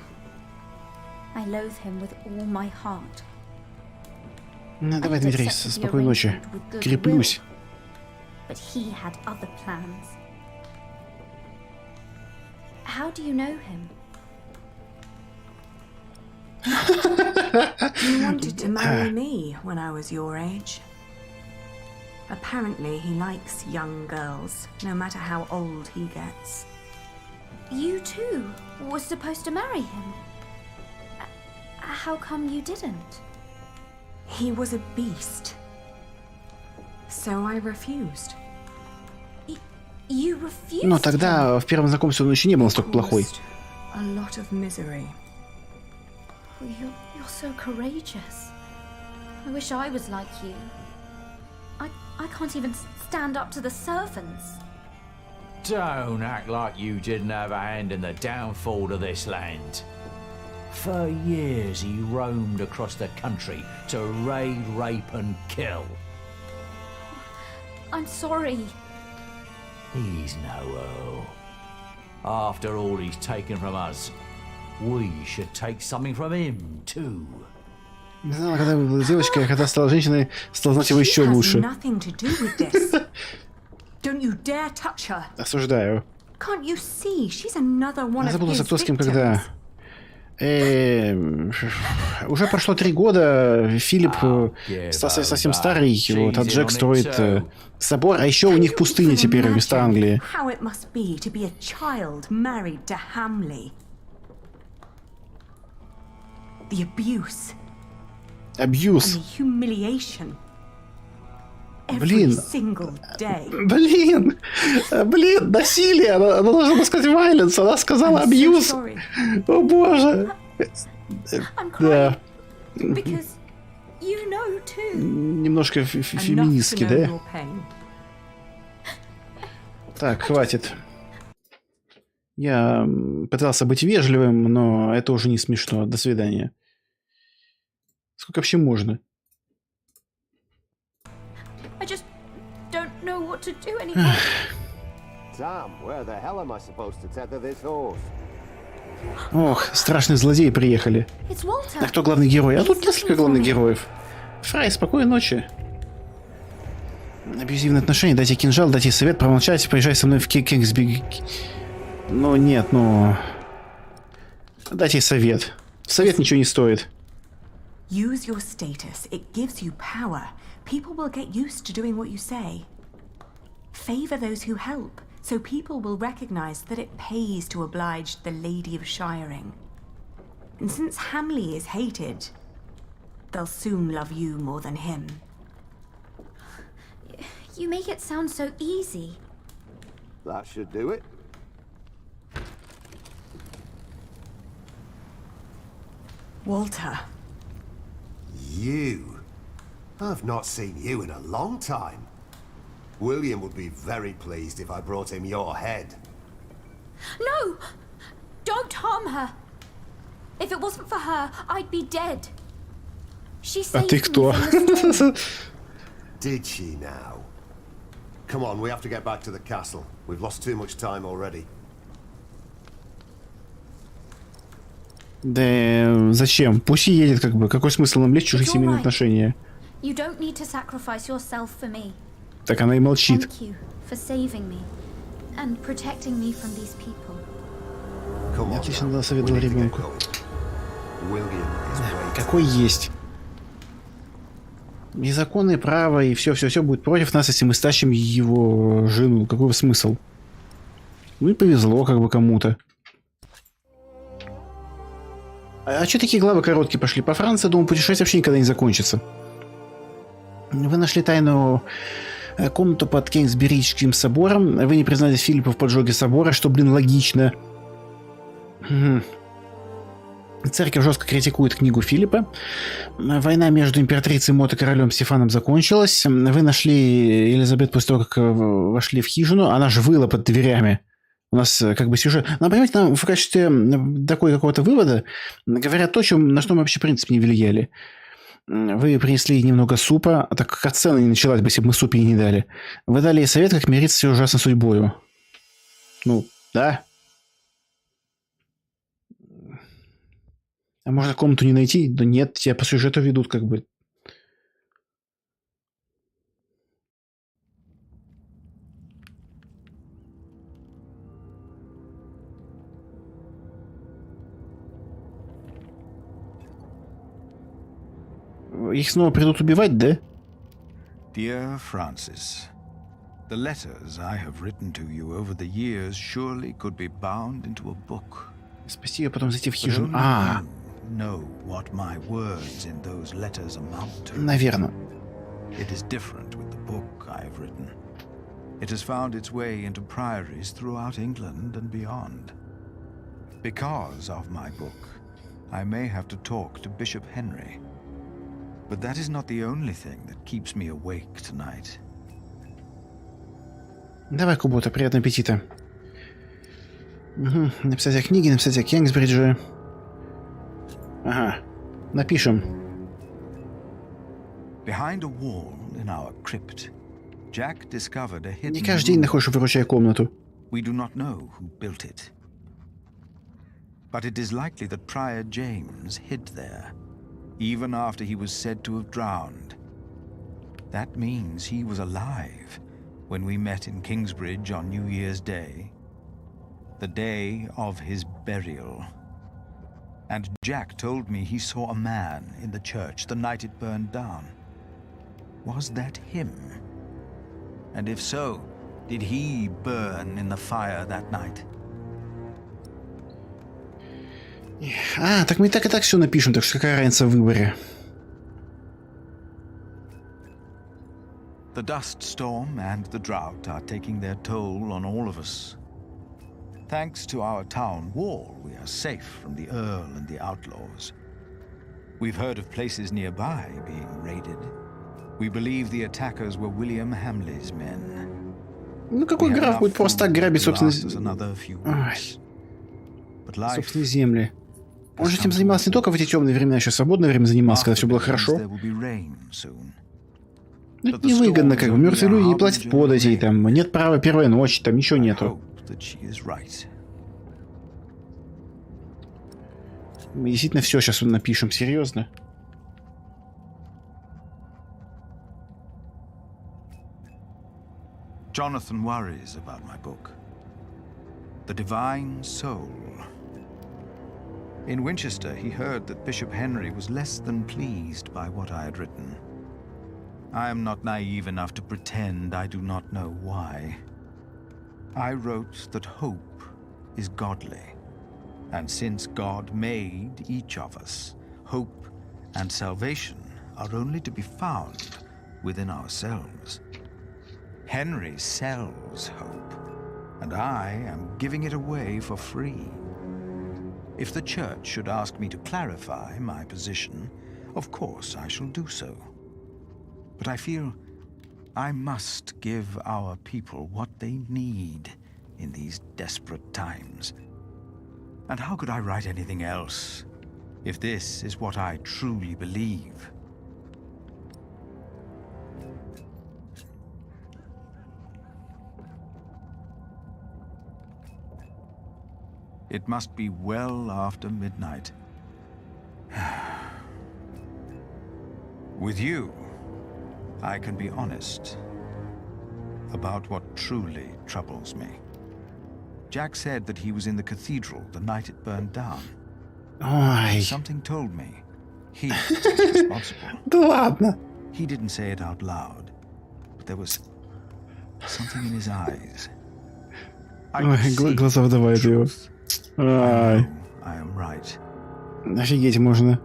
I loathe him with all my heart. Ну, давай, Дмитрий, спокойной ночи. Креплюсь. But he had other plans. How do you know him? He wanted to marry me when I was your age. Apparently, he likes young girls, no matter how old he gets. You too were supposed to marry him. How come you didn't? He was a beast. So I refused. You refused? Но тогда в первом знакомстве он еще не был настолько плохой. A lot of misery. You're so courageous. I wish I was like you. I can't even stand up to the servants. Don't act like you didn't have a hand in the downfall of this land. For years he roamed across the country to raid, rape and kill. I'm sorry. He's no earl. After all he's taken from us, we should take something from him too. Не знала, когда была девочкой, а когда стала женщиной, стала знать его еще лучше. Осуждаю. Я забыла, кто с кем когда. Уже прошло 3 года, Филипп стал совсем старый, вот, а Джек строит собор, а еще у них пустыня теперь вместо Англии. Абьюз. Блин. Блин, насилие. Она должна была сказать violence, она сказала абьюз. О боже. Да. Немножко феминистски, да? Так, хватит. Я пытался быть вежливым, но это уже не смешно. До свидания. Сколько вообще можно? Ох, страшные злодеи приехали. А кто главный герой? А тут несколько главных героев. Фрай, спокойной ночи. Абьюзивные отношения, дайте кинжал, дайте совет, промолчать, поезжай со мной в Кингсби. Ну нет, ну... Дайте совет. Совет ничего не стоит. Use your status. It gives you power. People will get used to doing what you say. Favor those who help, so people will recognize that it pays to oblige the Lady of Shiring. And since Hamley is hated, they'll soon love you more than him. You make it sound so easy. That should do it. Walter. You? I've not seen you in a long time. William would be very pleased if I brought him your head. No! Don't harm her! If it wasn't for her, I'd be dead. She saved me from the storm. Did she now? Come on, we have to get back to the castle. We've lost too much time already. Да зачем? Пусть едет, как бы. Какой смысл нам лезть в чужие семейные отношения? You don't need to sacrifice yourself for me. Так она и молчит. Thank you for saving me and protecting me from these people. Я отлично дал совет для ребенку. Какой есть? И законы, и право, и все будет против нас, если мы стащим его жену. Какой смысл? Ну и повезло как бы кому-то. А что такие главы короткие пошли? По Франции, думаю, путешествие вообще никогда не закончится. Вы нашли тайную комнату под Кингсберийским собором. Вы не признались Филиппу в поджоге собора, что, блин, логично. Церковь жестко критикует книгу Филиппа. Война между императрицей Мот и королем Стефаном закончилась. Вы нашли Елизабет после того, как вошли в хижину. Она же выла под дверями. У нас как бы сюжет... Но, понимаете, нам в качестве такой какого-то вывода говорят то, на что мы вообще в принципе не влияли. Вы принесли немного супа, а так как сцена не началась бы, если бы мы суп ей не дали. Вы дали ей совет, как мириться с ее ужасной судьбою. Ну, да. А можно комнату не найти? Да нет, тебя по сюжету ведут как бы. Их снова придут убивать, да? Dear Francis, the letters I have written to you over the years surely could be bound into a book. Спасти ее, потом зайти в хижину. Know what my words in those letters amount to. Наверное. It is different with the book I have written. It has found its way into priories throughout England and beyond. Because of my book, I may have to talk to Bishop Henry. But that is not the only thing that keeps me awake tonight. Давай, Кубота, приятного аппетита. Угу. Написать о книге, написать о Кингсбридже. Ага. Напишем. Behind a wall in our crypt, Jack discovered a hidden Не каждый день находишь, выручая комнату. We do not know who built it. But it is likely that Prior James hid there, even after he was said to have drowned. That means he was alive when we met in Kingsbridge on New Year's Day, the day of his burial. And Jack told me he saw a man in the church the night it burned down. Was that him? And if so, did he burn in the fire that night? А, так мы и так все напишем, так что какая разница в выборе? The dust storm and the drought are taking their toll on all of us. Thanks to our town wall, we are safe from the Earl and the outlaws. We've heard of places nearby being raided. We believe the attackers were William Hamley's men. Ну какой граф будет просто так грабить собственные земли? Он же этим занимался не только в эти темные времена, еще в свободное время занимался, когда все было хорошо. Ну, это невыгодно, как бы. Мертвые люди не платят податей, там нет права первой ночи, там ничего нету. Мы действительно все сейчас напишем, серьезно. Jonathan worries about my book, The Divine Soul. In Winchester, he heard that Bishop Henry was less than pleased by what I had written. I am not naive enough to pretend I do not know why. I wrote that hope is godly, and since God made each of us, hope and salvation are only to be found within ourselves. Henry sells hope, and I am giving it away for free. If the church should ask me to clarify my position, of course I shall do so. But I feel I must give our people what they need in these desperate times. And how could I write anything else if this is what I truly believe? It must be well after midnight. With you, I can be honest about what truly troubles me. Jack said that he was in the cathedral the night it burned down. Ой. Something told me he was responsible. Да ладно. He didn't say it out loud, but there was something in his eyes. Ой, глаза выдавают его. Ай. I am right. Офигеть можно.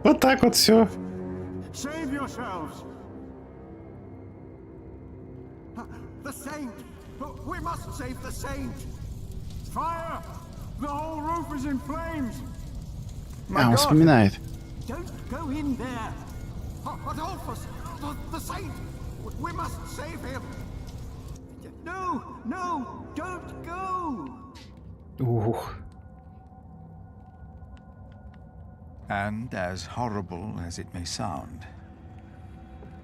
Вот так вот все. Save yourselves! The saint! We must save the saint! Fire! The whole roof is in flames! А, он вспоминает. Don't go in there! Adolphus! The saint! We must save him! No! No! Don't go! Ух. And as horrible as it may sound,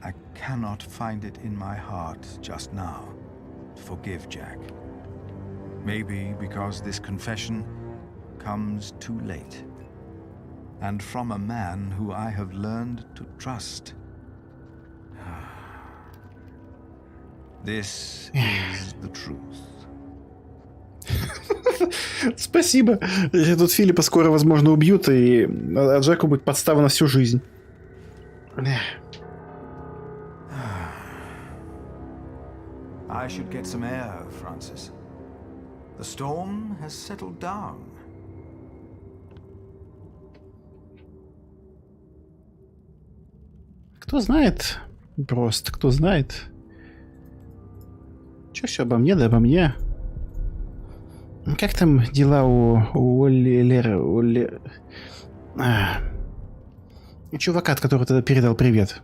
I cannot find it in my heart just now to forgive Jack. Maybe because this confession comes too late, and from a man who I have learned to trust. This is the truth. Спасибо. Тут Филиппа скоро, возможно, убьют, и Джеку будет подстава на всю жизнь. I should get some air, Francis. The storm has settled down. Кто знает? Просто кто знает? Че все обо мне, да обо мне? Как там дела у Алерты? Чувака, от которого тогда передал привет.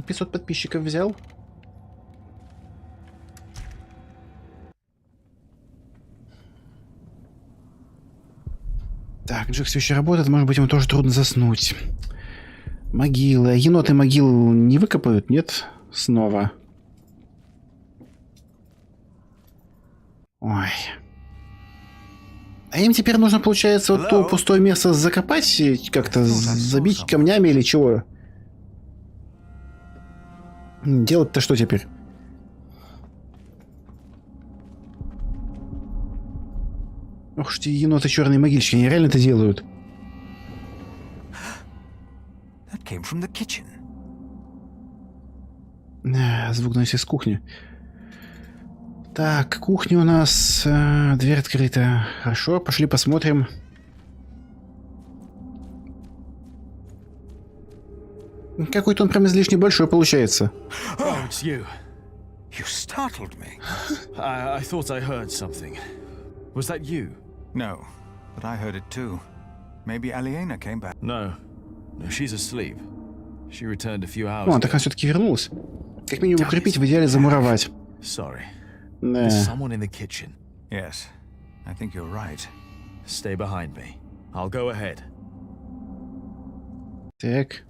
500 подписчиков взял. Так, Джек все еще работает, может быть, ему тоже трудно заснуть. Могилы. Еноты могил не выкопают, нет? Снова. Ой. А им теперь нужно, получается, вот то пустое место закопать, как-то забить камнями или чего? Делать-то что теперь? Ох уж эти еноты черные могильщики, они реально это делают. Звук доносится из кухни. Так, кухня у нас... дверь открыта. Хорошо, пошли посмотрим. Какой-то он прям излишне большой получается. Oh, it's you. You startled me. I thought I heard something. Was that you? No, but I heard it too. Maybe Aliena came back. No, she's asleep. She returned a few hours О, так она все-таки вернулась. Как минимум укрепить, в идеале замуровать. Sorry. Да. There's someone in the kitchen. Yes, I think you're right. Stay behind me. I'll go ahead. Так.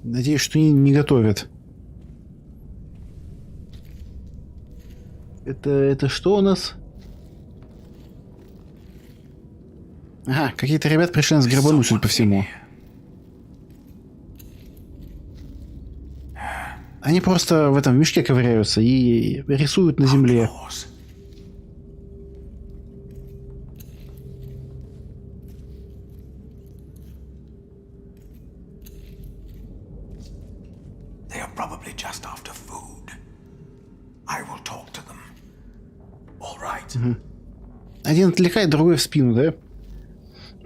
Надеюсь, что не готовят. Это что у нас? Ага, какие-то ребята пришли нас грабануть, судя по всему. Они просто в этом мешке ковыряются и рисуют на земле. Один отвлекает, другой в спину, да?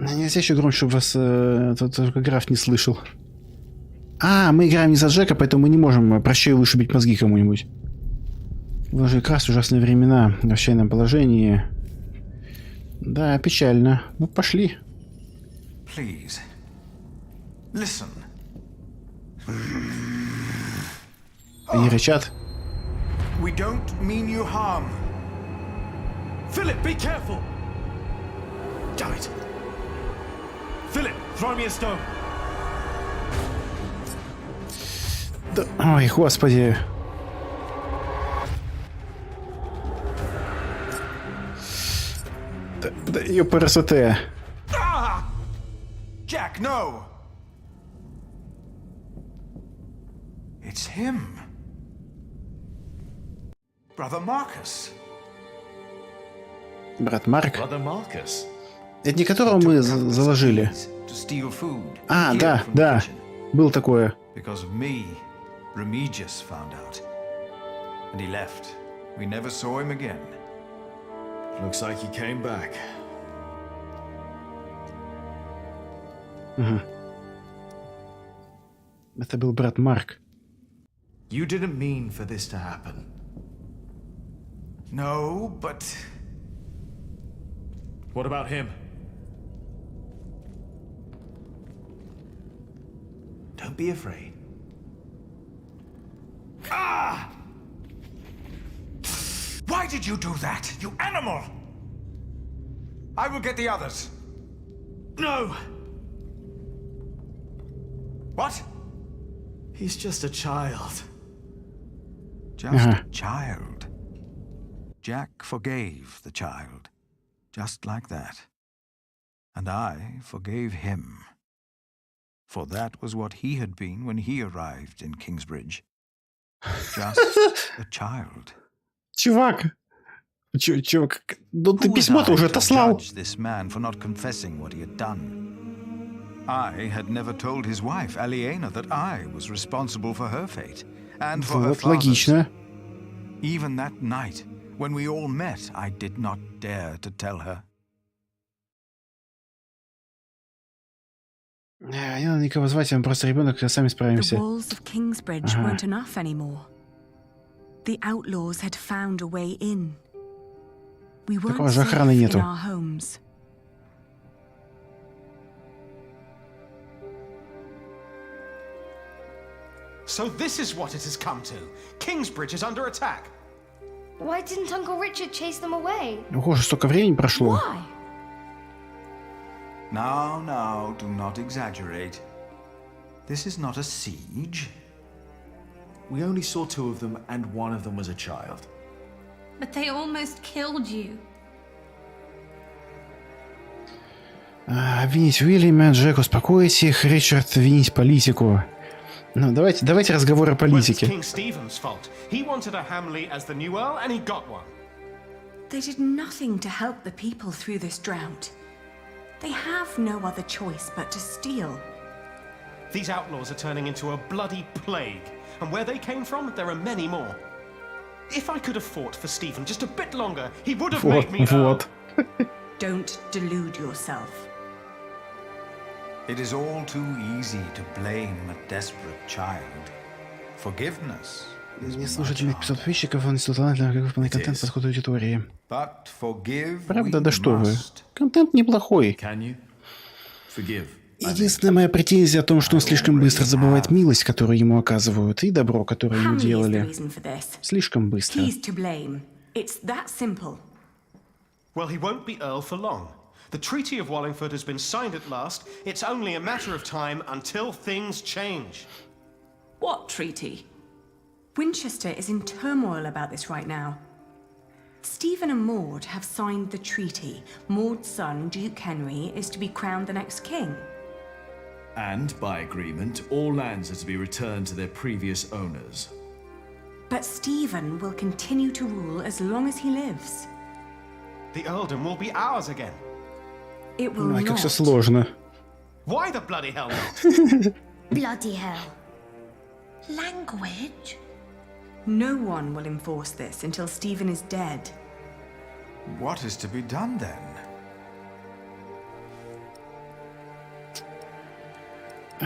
Нельзя еще громче, чтобы вас только граф не слышал. А, мы играем не за Джека, поэтому мы не можем прощай вышибить мозги кому-нибудь. Уже как раз ужасные времена в отчаянном положении. Да, печально. Ну, пошли. Please. Listen. Они рычат. We don't mean you harm. Philip, be careful! Damn it! Philip, throw me a stone! Да, ой, господи. Да ёпарасоте. Jack, no! It's him. Brother Marcus. Брат Марк. Brother Marcus. Это не которого мы заложили? А, да, да. Было такое. Because of me, Remigius found out. And he left. We never saw him again. Looks like he came back. Угу. Это был брат Марк. You didn't mean for this to happen. No, but... What about him? Don't be afraid. Ah! Why did you do that, you animal? I will get the others. No! What? He's just a child. Just a child. Jack forgave the child. Just like that. And I forgave him. For that was what he had been when he arrived in Kingsbridge. Just a child. Чувак! Чувак, ну ты письмо-то уже отослал. This man for not confessing what he had done. I had never told his wife, Aliena, that I was responsible for her fate. And for her father's. Логично. Even that night, when we all met, I did not dare to tell her. Не надо никого звать, он просто ребенок, сами справимся. The walls of Kingsbridge weren't enough anymore. The outlaws had found a way in. We weren't safe in our homes. So this is what it has come to. Kingsbridge is under attack. Why didn't Uncle Richard chase them away? Ого, столько времени прошло. Why? Now, do not exaggerate. This is not a siege. We only saw 2 of them, and one of them was a child. But they almost killed you. Обвинить Уильяма, Джек, успокоить их, Ричард, винить политику. Ну, давайте разговор о политике. King Stephen's fault. He wanted a Hamley as the new Earl, and he got one. They did nothing to help the people through this drought. They have no other choice but to steal. These outlaws are turning into a bloody plague, and where they came from, there are many more. If I could have fought for Stephen just a bit longer, he would have made me Earl. Don't delude yourself. It is all too easy to blame a desperate child. Forgiveness is Не слушайте 500 подписчиков, он не талантлив, как выполнять контент по ходу аудитории. But forgive Правда, да что вы. Контент неплохой. Can you? Forgive. Единственная моя претензия о том, что он слишком быстро забывает милость, которую ему оказывают, и добро, которое ему делали. Слишком быстро. He's to blame. It's that simple. Well, he won't be Earl for long. The Treaty of Wallingford has been signed at last. It's only a matter of time until things change. What treaty? Winchester is in turmoil about this right now. Stephen and Maud have signed the treaty. Maud's son, Duke Henry, is to be crowned the next king. And, by agreement, all lands are to be returned to their previous owners. But Stephen will continue to rule as long as he lives. The earldom will be ours again. It will Ой, как not. все сложно. Why the bloody hell not? Bloody hell. Language? No one will enforce this until Stephen is dead. What is to be done then?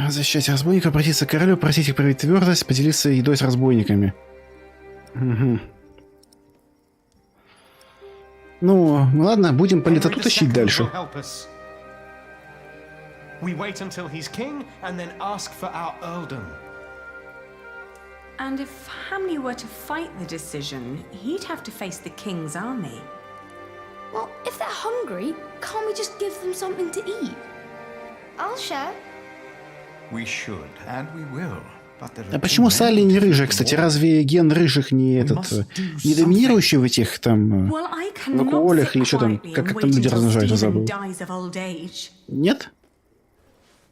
Защищать разбойников, обратиться к королю, просить их проявить твердость, поделиться едой с разбойниками. Угу. Ну, ладно, будем политоту тащить дальше. We wait until he's king and then ask for our earldom. And if Hamley were to fight the decision, he'd have to face the king's army. Well, if they're hungry, can't we just give them something to eat? I'll share. We should, and we will. А почему Салли не рыжая, кстати? Разве ген рыжих не не доминирующий в этих там вакуолях или что там, как там люди размножаются, забыл? Нет?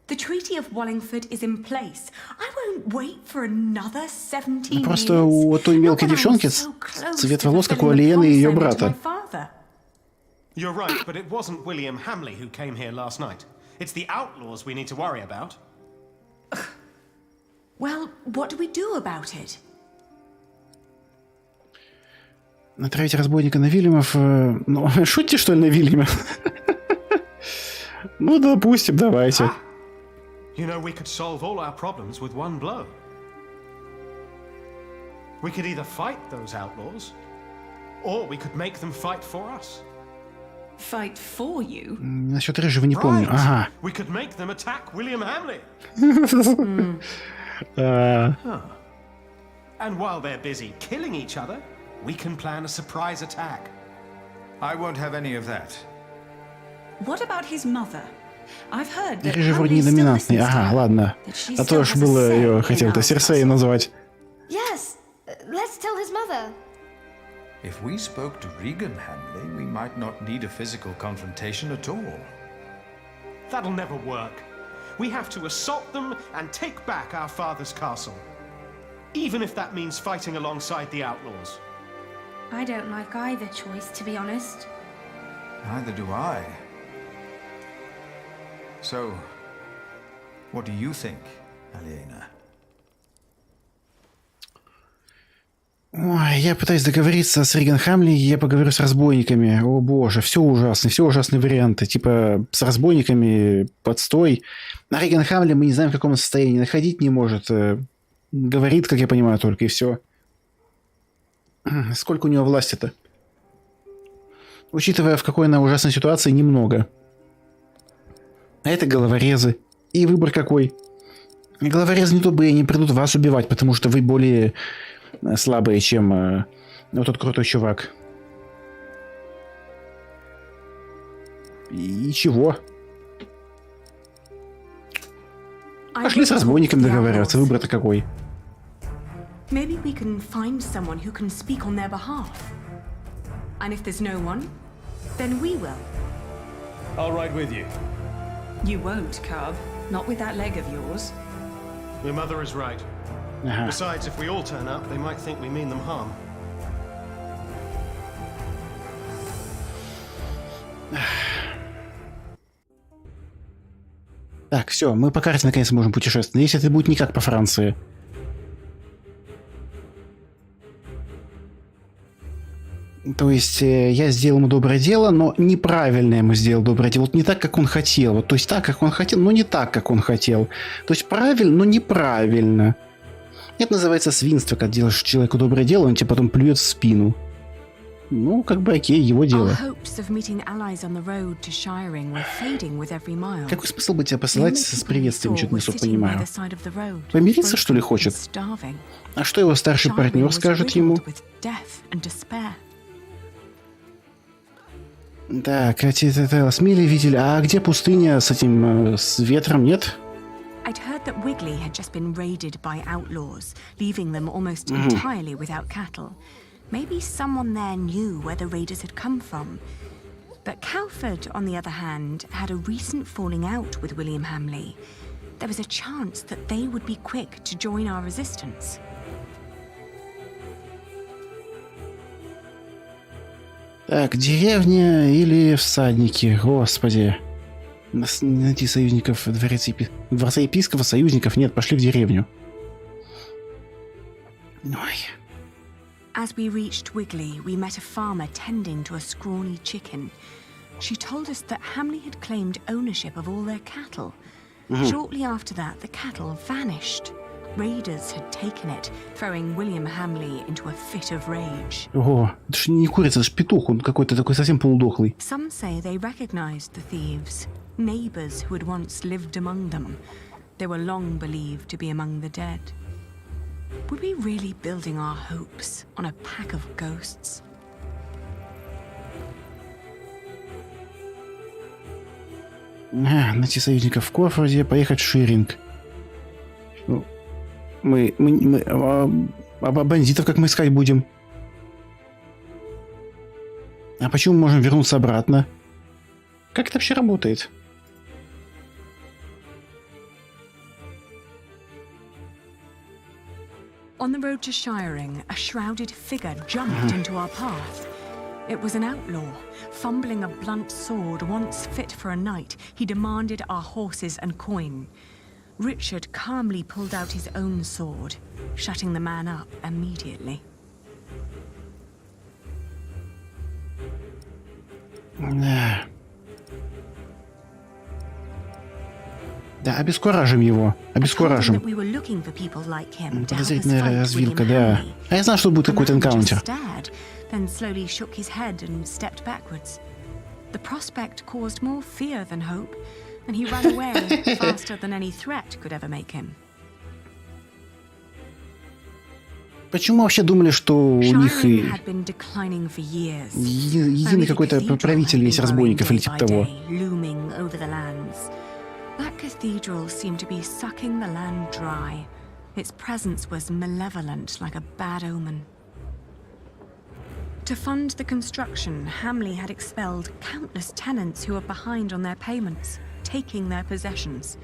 The Treaty of Wallingford is in place. I won't wait for another 17 years. Просто у той мелкой девчонки цвет волос, как у Алиены и ее брата. You're right, but it wasn't William Hamley who came here last night. It's the outlaws we need to worry about. Well, what do we do about it? Натравить разбойника на Вильямов... Ну, шутите, что ли, на Вильяма? Ну, допустим, давайте. You know, we could solve all our problems with one blow. We could either fight those outlaws, or we could make them fight for us. Fight for you? Насчет рыжего не помню. Ага. We could make them attack William Hamley. And while they're busy killing each other, we can plan a surprise attack. I won't have any of that. What about his mother? I've heard that Рыжий вроде не доминантный. Ага, ладно. А то ж было ее, хотел-то Серсеей назвать. Yes, let's tell his mother. If we spoke to Regan Hamley, we might not need a physical confrontation at all. That'll never work. We have to assault them and take back our father's castle. Even if that means fighting alongside the outlaws. I don't like either choice, to be honest. Neither do I. So, what do you think, Alena? Ой, я пытаюсь договориться с Риган Хамли, я поговорю с разбойниками. О боже, все ужасные варианты. Типа с разбойниками подстой. А Риган Хамли мы не знаем, в каком состоянии. Находить не может. Говорит, как я понимаю, только и все. Сколько у него власти-то? Учитывая, в какой она ужасной ситуации, немного. А это головорезы. И выбор какой? Головорезы не тупые, они придут вас убивать, потому что вы более слабые, чем вот тот крутой чувак. И чего? Пошли с разбойником договариваться, выбор-то какой. Maybe we can find someone who can speak on their behalf. And if there's no one, then we will. I'll ride with you. You won't, Cub. Not with that leg of yours. Your mother is right. Besides, if we all turn up, they might think we mean them harm. Так, все, мы по карте наконец можем путешествовать. Если это будет не как по Франции. То есть я сделал ему доброе дело, но неправильно ему сделал доброе дело. Вот не так, как он хотел. Вот, то есть так, как он хотел, но не так, как он хотел. То есть правильно, но неправильно. Это называется свинство, когда делаешь человеку доброе дело, он тебе потом плюет в спину. Ну, как бы окей, его дело. Какой смысл бы тебя посылать с приветствием, что-то не особо понимаю. Помириться, что ли, хочет? А что его старший партнер скажет ему? Так, это Смели видели. А где пустыня с этим, с ветром, нет? I'd heard that Wiggly had just been raided by outlaws, leaving them almost entirely without cattle. Maybe someone there knew where the raiders had come from. But Calford, on the other hand, had a recent falling out with William Hamley. There was a chance that they would be quick to join our resistance. Так, деревня или всадники? Господи. Найти союзников в дворце епископа, союзников нет, пошли в деревню. Ой. As we reached Wiggly, we met a farmer tending to a scrawny chicken. She told us that Hamley had claimed ownership of all their cattle. Shortly after that, the cattle vanished. Raiders had taken it, throwing William Hamley into a fit of rage. Ого, это ж не курица, это ж петух, он какой-то такой совсем полудохлый. Some say they recognized the thieves, neighbors who had once lived among them. They were long believed to be among the dead. Were we really building our hopes on a pack of ghosts? Найти союзников в Корфорде, поехать в Ширинг. А бандитов как мы искать будем? А почему мы можем вернуться обратно? Как это вообще работает? On the road to Shiring, a shrouded figure jumped into our path. It was an outlaw, fumbling a blunt sword once fit for a knight. He demanded our horses and coin. Richard calmly pulled out his own sword, shutting the man up immediately. Да, обескуражим его. Обескуражим. Подозрительная развилка, да. А я знал, что будет какой-то энкаунтер. Then slowly shook his head and stepped backwards. The prospect caused more fear than hope, and he ran away faster than any threat could ever make him. Почему вообще думали, что у них и единый какой-то правитель есть разбойников или типа того? That cathedral seemed to be sucking the land dry. Its presence was malevolent, like a bad omen. To fund the construction, Hamley had expelled countless tenants who were behind on their payments, taking their possessions.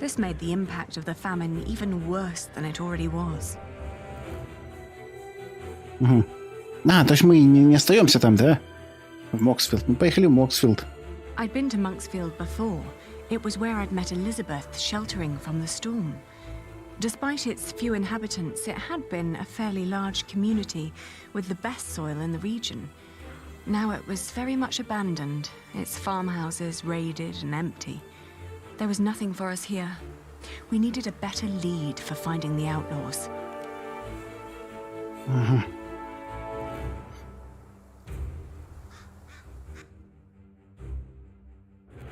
This made the impact of the famine even worse than it already was. То есть мы не остаемся там, да? В Моксфилд. Мы поехали в Моксфилд. I'd been to Monksfield before. It was where I'd met Elizabeth sheltering from the storm. Despite its few inhabitants, it had been a fairly large community with the best soil in the region. Now it was very much abandoned, its farmhouses raided and empty. There was nothing for us here. We needed a better lead for finding the outlaws.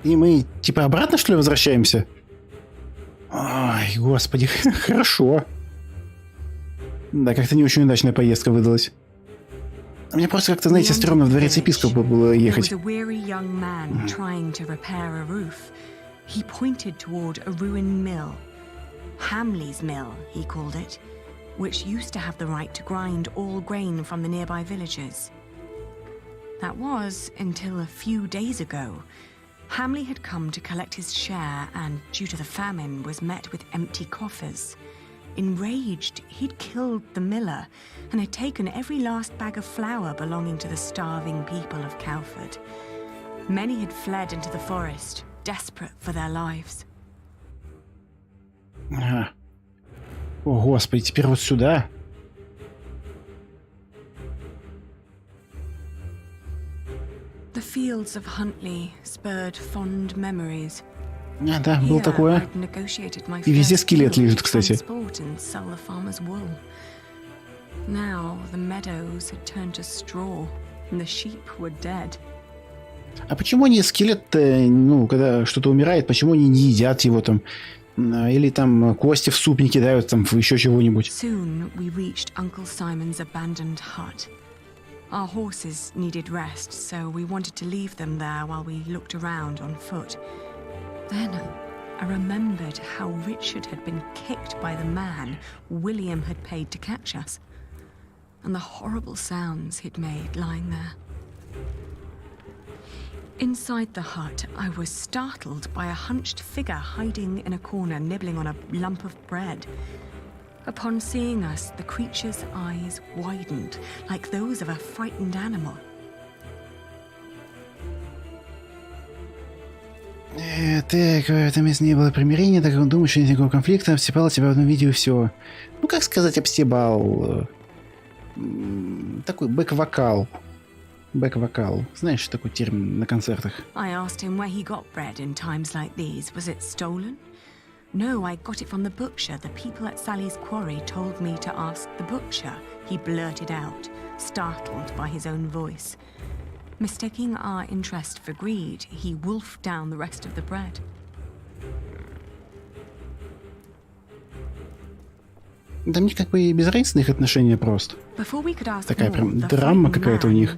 И мы типа обратно, что ли, возвращаемся? Ой, господи, хорошо. Да, как-то не очень удачная поездка выдалась. Мне просто как-то, знаете, стрёмно в дворец епископа было ехать. Hamley's Mill, he called it, which used to have the right to grind all grain from the nearby villages. That was until a few days ago. Hamley had come to collect his share and, due to the famine, was met with empty coffers. Enraged, he'd killed the miller and had taken every last bag of flour belonging to the starving people of Cowford. Many had fled into the forest, desperate for their lives. Ага. О, Господи, теперь вот сюда. The fields of Huntley spurred fond memories. А, да, было такое. И везде скелет лежит, кстати. Now the meadows had turned to straw, and the sheep were dead. А почему они скелет, ну, когда что-то умирает, почему они не едят его там? Или там кости в суп не кидают, там еще чего-нибудь? Soon we reached Uncle Simon's abandoned hut. Our horses needed rest, so we wanted to leave them there while we looked around on foot. Then I remembered how Richard had been kicked by the man William had paid to catch us, and the horrible sounds he'd made lying there. Inside the hut, I was startled by a hunched figure hiding in a corner, nibbling on a lump of bread. Upon seeing us, the creature's eyes widened, like those of a frightened animal. Так, в этом месте не было примирения, так он думает, что нет никакого конфликта, обстебал тебя в одном видео и все. Ну, как сказать, обстебал? Такой бэк-вокал. Бэк-вокал. Знаешь, такой термин на концертах. I asked him where he got bread in times like these. Was it stolen? No, I got it from the butcher. The people at Sally's quarry told me to ask the butcher. He blurted out, startled by his own voice. Mistaking our interest for greed, he wolfed down the rest of the bread. Да мне как бы и без разницы их отношения просто. Такая прям драма какая-то у них.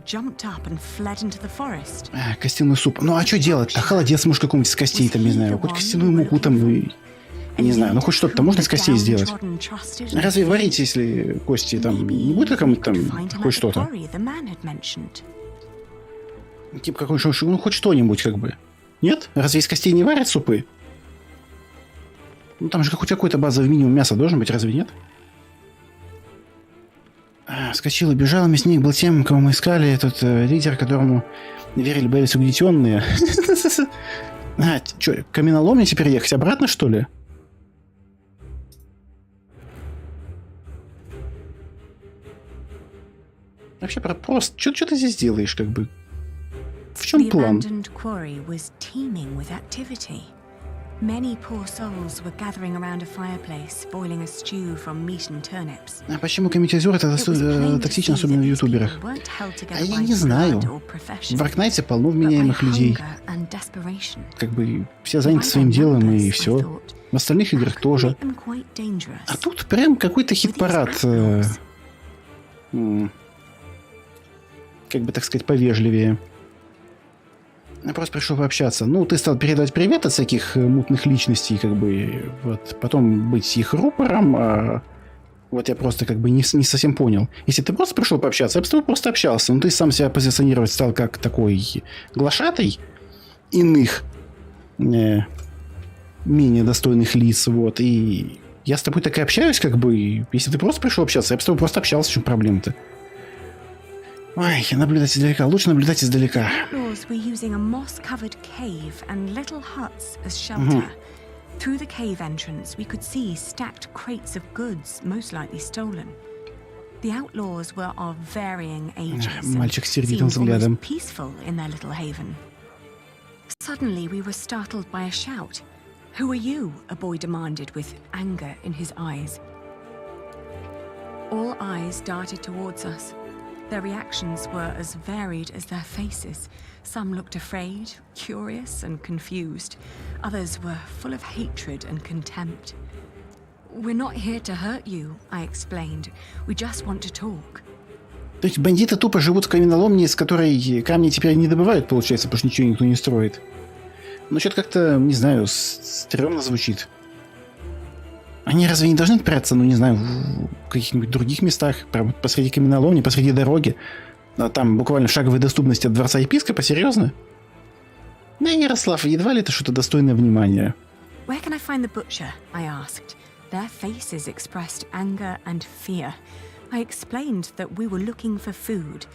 Костяной суп. Ну а что делать? А холодец может какой-нибудь из костей там, не знаю, хоть костяную муку там, и... не знаю, ну хоть что-то можно из костей сделать. Разве варить, если кости там не будет какому-то там хоть что-то? Типа какой-нибудь, ну хоть что-нибудь как бы. Нет? Разве из костей не варят супы? Ну там же хоть какой-то базовый минимум мяса должен быть, разве нет? Вскочил и бежал. Мясник был тем, кого мы искали. Тот лидер, которому верили, боялись угнетенные. А, что, к каменоломне теперь ехать обратно, что ли? Вообще просто, что ты здесь делаешь, как бы? В чем план? Many poor souls were gathering around a fireplace, boiling a stew from meat and turnips. А почему комедиозер это токсично, особенно в ютуберах? А я не знаю. В Аркнайте полно вменяемых людей. Как бы все заняты своим делом и все. В остальных играх тоже. А тут прям какой-то хит-парад. Как бы, так сказать, повежливее. Я просто пришел пообщаться. Ну, ты стал передавать привет от всяких мутных личностей, как бы, вот, потом быть их рупором, а вот я просто как бы не совсем понял. Если ты просто пришел пообщаться, я бы с тобой просто общался, но ты сам себя позиционировать стал как такой глашатай иных менее достойных лиц, вот, и я с тобой так и общаюсь, как бы, если ты просто пришел общаться, я бы с тобой просто общался, в чем проблема-то? Ой, наблюдать издалека. Лучше наблюдать издалека. Through the cave entrance, we could see stacked crates of goods, most likely stolen. The outlaws were of varying ages Мальчик с сердитым взглядом. Peaceful in their little haven. Suddenly, we were startled by a shout. "Who are you?" a boy demanded with anger in his eyes. All eyes darted towards us. Their reactions were as varied as their faces. Some looked afraid, curious, and confused. Others were full of hatred and contempt. "We're not here to hurt you," I explained. "We just want to talk." То есть бандиты тупо живут в каменоломне, с которой камни теперь не добывают, получается, потому что ничего никто не строит. Ну, что-то как-то, не знаю, стрёмно звучит. Они разве не должны прятаться, ну не знаю, в каких-нибудь других местах, прямо посреди каменоломни, посреди дороги? А там буквально в шаговой доступности от дворца епископа, серьезно? Да, Ярослав, едва ли это что-то достойное внимания. Where can I find the butcher? I asked. Their faces expressed anger and fear. I explained that we were looking for food.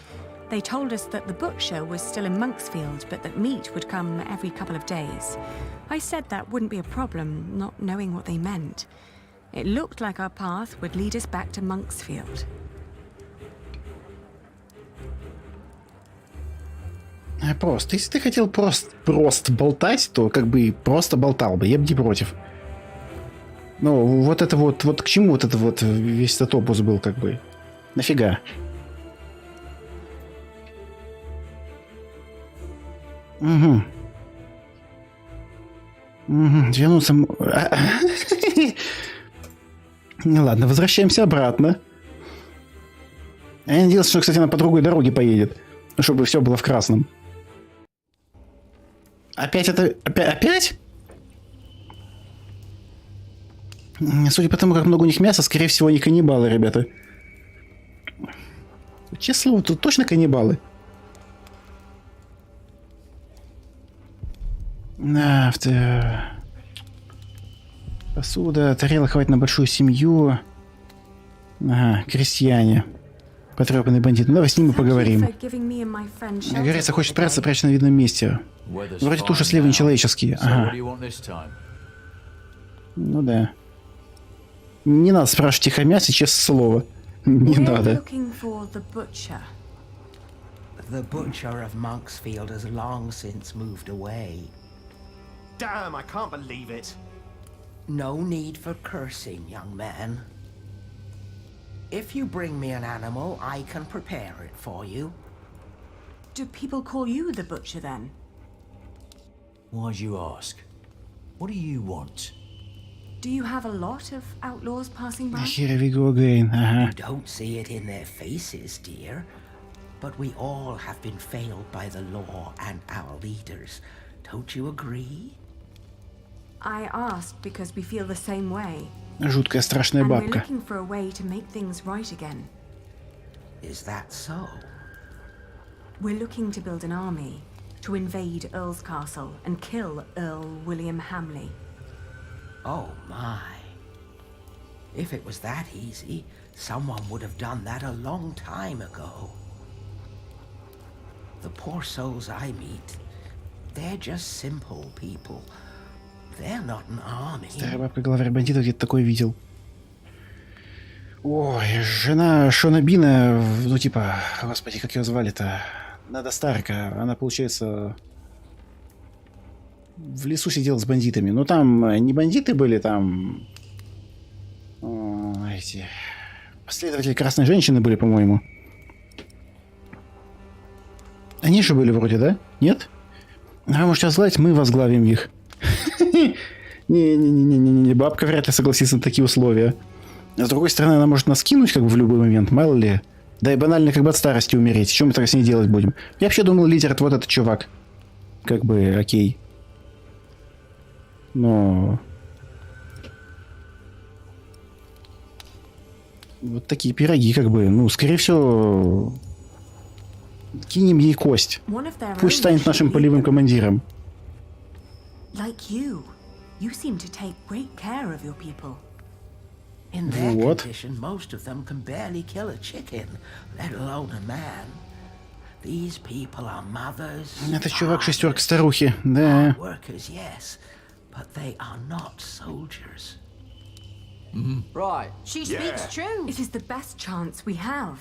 They told us that the butcher was still in Monksfield, but that meat would come every couple of days. I said that wouldn't be a problem, not knowing what they meant. It looked like our path would lead us back to Monksfield. Просто. Если ты хотел просто болтать, то как бы просто болтал бы, я бы не против. Но вот это вот к чему вот это вот весь этот опус был, как бы? Нафига? Угу. Вернуться... Ну ладно, возвращаемся обратно. Я надеялся, что, кстати, она по другой дороге поедет, чтобы все было в красном. Опять это... Опять? Судя по тому, как много у них мяса, скорее всего, они каннибалы, ребята. Честное слово, тут точно каннибалы? Посуда, тарелок хватит на большую семью. Ага, крестьяне. Потрепанный бандит. Ну, давай с ним и поговорим. Говорится, хочет прятаться, прячь на видном месте. Вроде туши слева нечеловеческие. Ага. Ну да. Не надо спрашивать их о мясе, честное слово. Не надо. The butcher of Monksfield has long since moved away. Damn, I can't believe it. No need for cursing, young man. If you bring me an animal, I can prepare it for you. Do people call you the butcher then? Why'd you ask? What do you want? Do you have a lot of outlaws passing by? Here we go again. You don't see it in their faces, dear. But we all have been failed by the law and our leaders. Don't you agree? I asked because we feel the same way. Жуткая страшная And we're бабка. looking for a way to make things right again. Is that so? We're looking to build an army to invade Earl's Castle and kill Earl William Hamley. Oh my. If it was that easy, someone would have done that a long time ago. The poor souls I meet, they're just simple people. They're not an army. Старая бабка, главарь бандитов, где-то такое видел. Ой, жена Шона Бина, ну типа, господи, как ее звали-то? Неда Старка. Она, получается, в лесу сидела с бандитами. Но там не бандиты были, там... эти... Последователи Красной Женщины были, по-моему. Они же были вроде, да? Нет? А можете возглавить, мы возглавим их. Не-не-не-не-не, бабка вряд ли согласится на такие условия. А с другой стороны, она может нас кинуть как бы в любой момент, мало ли. Да и банально как бы от старости умереть. Что мы так с ней делать будем? Я вообще думал, лидер это вот этот чувак. Как бы, окей. Но... Вот такие пироги, как бы. Ну, скорее всего... Кинем ей кость. Пусть станет нашим полевым командиром. Like you seem to take great care of your people. In their condition, most of them can barely kill a chicken, let alone a man. These people are mothers. Это чувак шестерка старухи, да. Workers, yes, but they are not soldiers. Right. She speaks true. It is the best chance we have.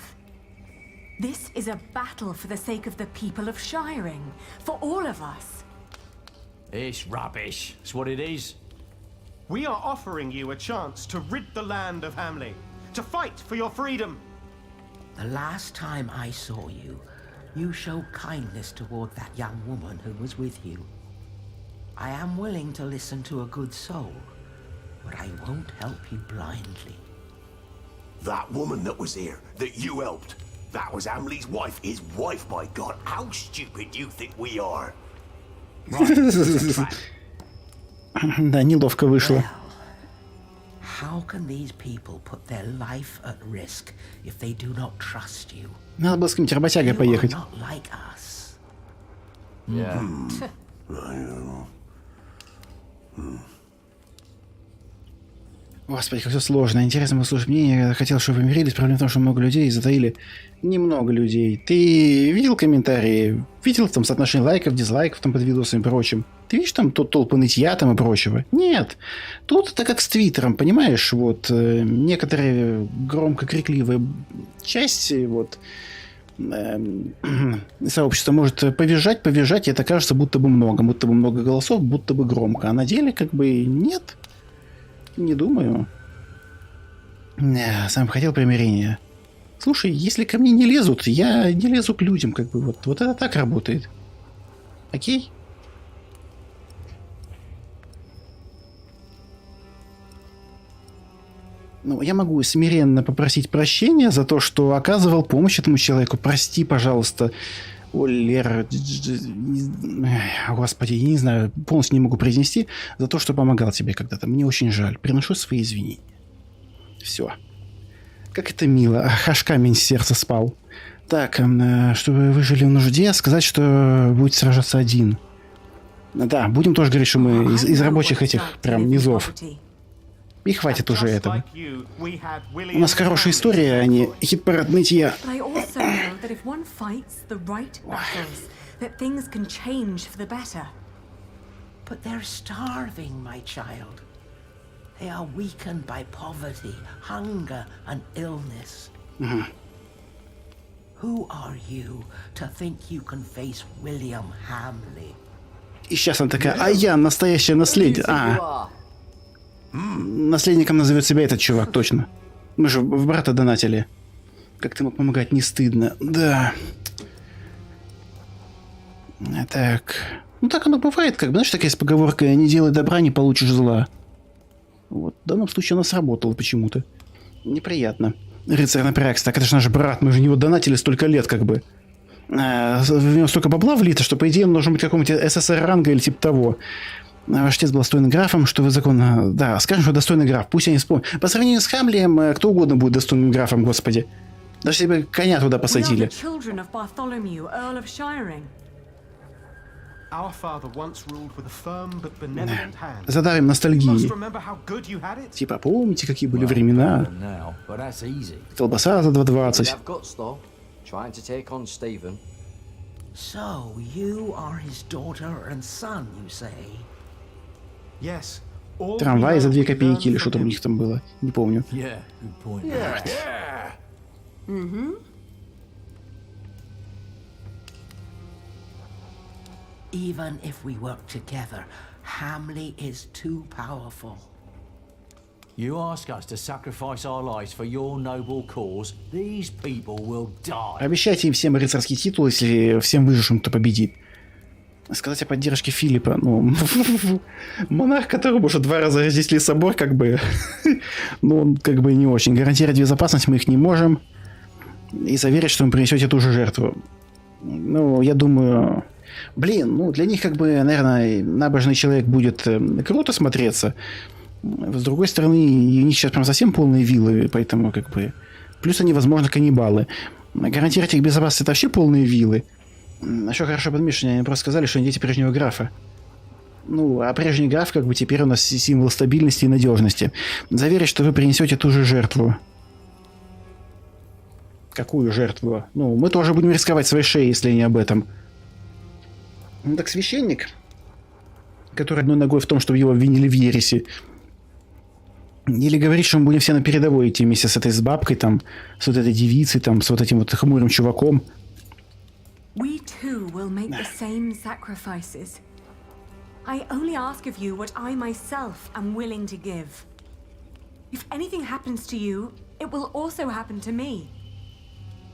This is a battle for the sake of the people of Shiring, for all of us. It's rubbish. It's what it is. We are offering you a chance to rid the land of Hamley, to fight for your freedom. The last time I saw you, you showed kindness toward that young woman who was with you. I am willing to listen to a good soul, but I won't help you blindly. That woman that was here, that you helped, that was Hamley's wife. His wife, my God. How stupid do you think we are? Да, неловко вышло. How can these people put their life at risk if they do not trust you? Надо было с каким-нибудь работягой поехать. Not like us. Yeah. Господи, как все сложно. Интересно было слушать мнение. Я хотел, чтобы вы мирились. Проблема в том, что много людей затаили. Немного людей. Ты видел комментарии? Видел там соотношение лайков, дизлайков там под видосами и прочим? Ты видишь там толпы нытья там и прочего? Нет. Тут это как с Твиттером, понимаешь? Вот некоторые громко-крикливые части вот сообщество может повизжать, и это кажется будто бы много голосов, будто бы громко. А на деле как бы нет. Не думаю. Сам хотел примирения. Слушай, если ко мне не лезут, я не лезу к людям, как бы вот это так работает. Окей? Ну, я могу смиренно попросить прощения за то, что оказывал помощь этому человеку. Прости, пожалуйста. Олер... Господи, я не знаю, полностью не могу произнести за то, что помогал тебе когда-то. Мне очень жаль. Приношу свои извинения. Все. Как это мило. Аж камень с сердца спал. Так, чтобы вы жили в нужде, сказать, что будете сражаться один. Да, будем тоже говорить, что мы из рабочих этих прям низов. И хватит уже этого. У нас хорошая история, а не хит-парад нытья. But they're starving, my child. They are weakened by poverty, hunger, and illness. Who are you to think you can face William Hamley? И сейчас она такая, а я настоящая наследница. Наследником назовет себя этот чувак, точно. Мы же в брата донатили. Как ты мог помогать, не стыдно. Да. Так. Ну так оно бывает, как бы. Знаешь, такая есть поговорка: не делай добра, не получишь зла. Вот. В данном случае она сработала почему-то. Неприятно. Рыцарь напрягся. Так это же наш брат, мы же него донатили столько лет, как бы. В него столько бабла влито, что, по идее, он должен быть какого-нибудь СССР ранга или типа того. Ваш отец был достойным графом, что вы законно... Да, скажем, что достойный граф. Пусть я не вспомню. По сравнению с Хамлием, кто угодно будет достойным графом, господи. Даже если бы коня туда посадили. Задавим ностальгии. Типа, помните, какие были времена? Колбаса за 2.20. So, you are his daughter and son, you say? Yes. Трамвай за 2 копейки или что там у них там было. Не помню. Yeah, good point. Yeah. Even if we work together, Hamley is too powerful. You ask us to sacrifice our lives for your noble cause, these people will die. Обещайте им всем рыцарский титул, если всем выжившим, кто победит. Сказать о поддержке Филиппа, ну, монарх, которому уже 2 раза разнесли собор, как бы, ну, он как бы не очень. Гарантировать безопасность мы их не можем. И заверить, что вы принесете ту же жертву. Ну, я думаю... Блин, ну, для них, как бы, наверное, набожный человек будет круто смотреться. С другой стороны, у них сейчас прям совсем полные виллы, поэтому, как бы... Плюс они, возможно, каннибалы. Гарантировать их безопасность — это вообще полные виллы. А еще хорошо подмешано, они просто сказали, что они дети прежнего графа. Ну, а прежний граф, как бы, теперь у нас символ стабильности и надежности. Заверить, что вы принесете ту же жертву. Какую жертву? Ну, мы тоже будем рисковать своей шеей, если не об этом. Ну, так священник, который одной ногой в том, чтобы его обвинили в ереси. Или говорит, что мы будем все на передовой идти вместе с этой с бабкой, там, с вот этой девицей, там, с вот этим вот хмурым чуваком. We too will make the same sacrifices. I only ask of you what I myself am willing to give. If anything happens to you, it will also happen to me.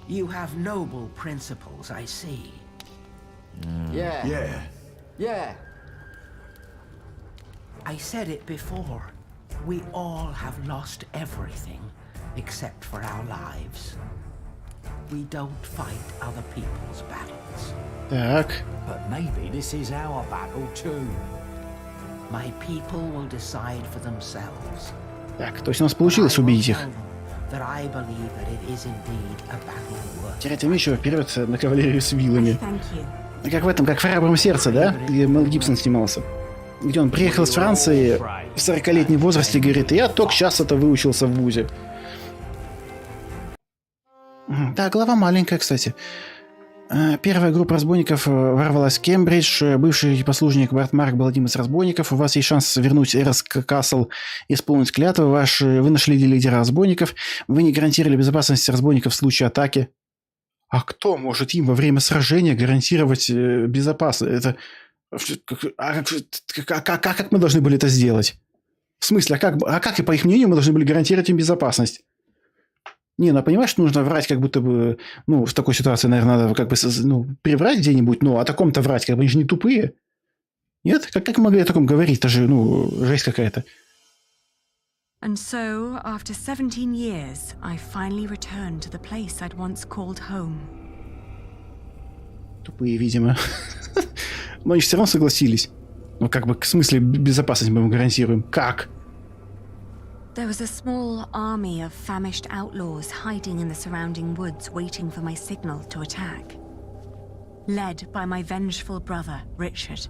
You have noble principles, I see. Yeah. Yeah. Yeah. I said it before. We all have lost everything except for our lives. We don't fight other people's battles. Так. But maybe this is our battle too. My people will decide for themselves. Так, то есть у нас получилось убить их. That I believe that it is indeed a battle worth. Терять нечего, вперед на кавалерию с вилами. Thank you. Как в этом, как в «Храбром сердце», да? Где Мел Гибсон снимался. Где он приехал из Франции в 40-летнем возрасте и говорит: я только сейчас это выучился в вузе. Да, голова маленькая, кстати. Первая группа разбойников ворвалась в Кембридж. Бывший послужник Барт Марк был одним из разбойников. У вас есть шанс вернуть Эрск Касл и исполнить клятву. Вы нашли лидера разбойников. Вы не гарантировали безопасность разбойников в случае атаки. А кто может им во время сражения гарантировать безопасность? Это... как мы должны были это сделать? В смысле, а как, и по их мнению, мы должны были гарантировать им безопасность? Не, ну, понимаешь, что нужно врать, как будто бы... Ну, в такой ситуации, наверное, надо как бы, ну, приврать где-нибудь, ну, о таком-то врать, как бы они же не тупые. Нет? Как могли о таком говорить? Это же, ну, жесть какая-то. And so, after 17 years, I finally returned to the place I'd once called home. Тупые, видимо. Но они все равно согласились. Ну, как бы, в смысле, безопасность мы им гарантируем. Как? There was a small army of famished outlaws hiding in the surrounding woods, waiting for my signal to attack. Led by my vengeful brother, Richard.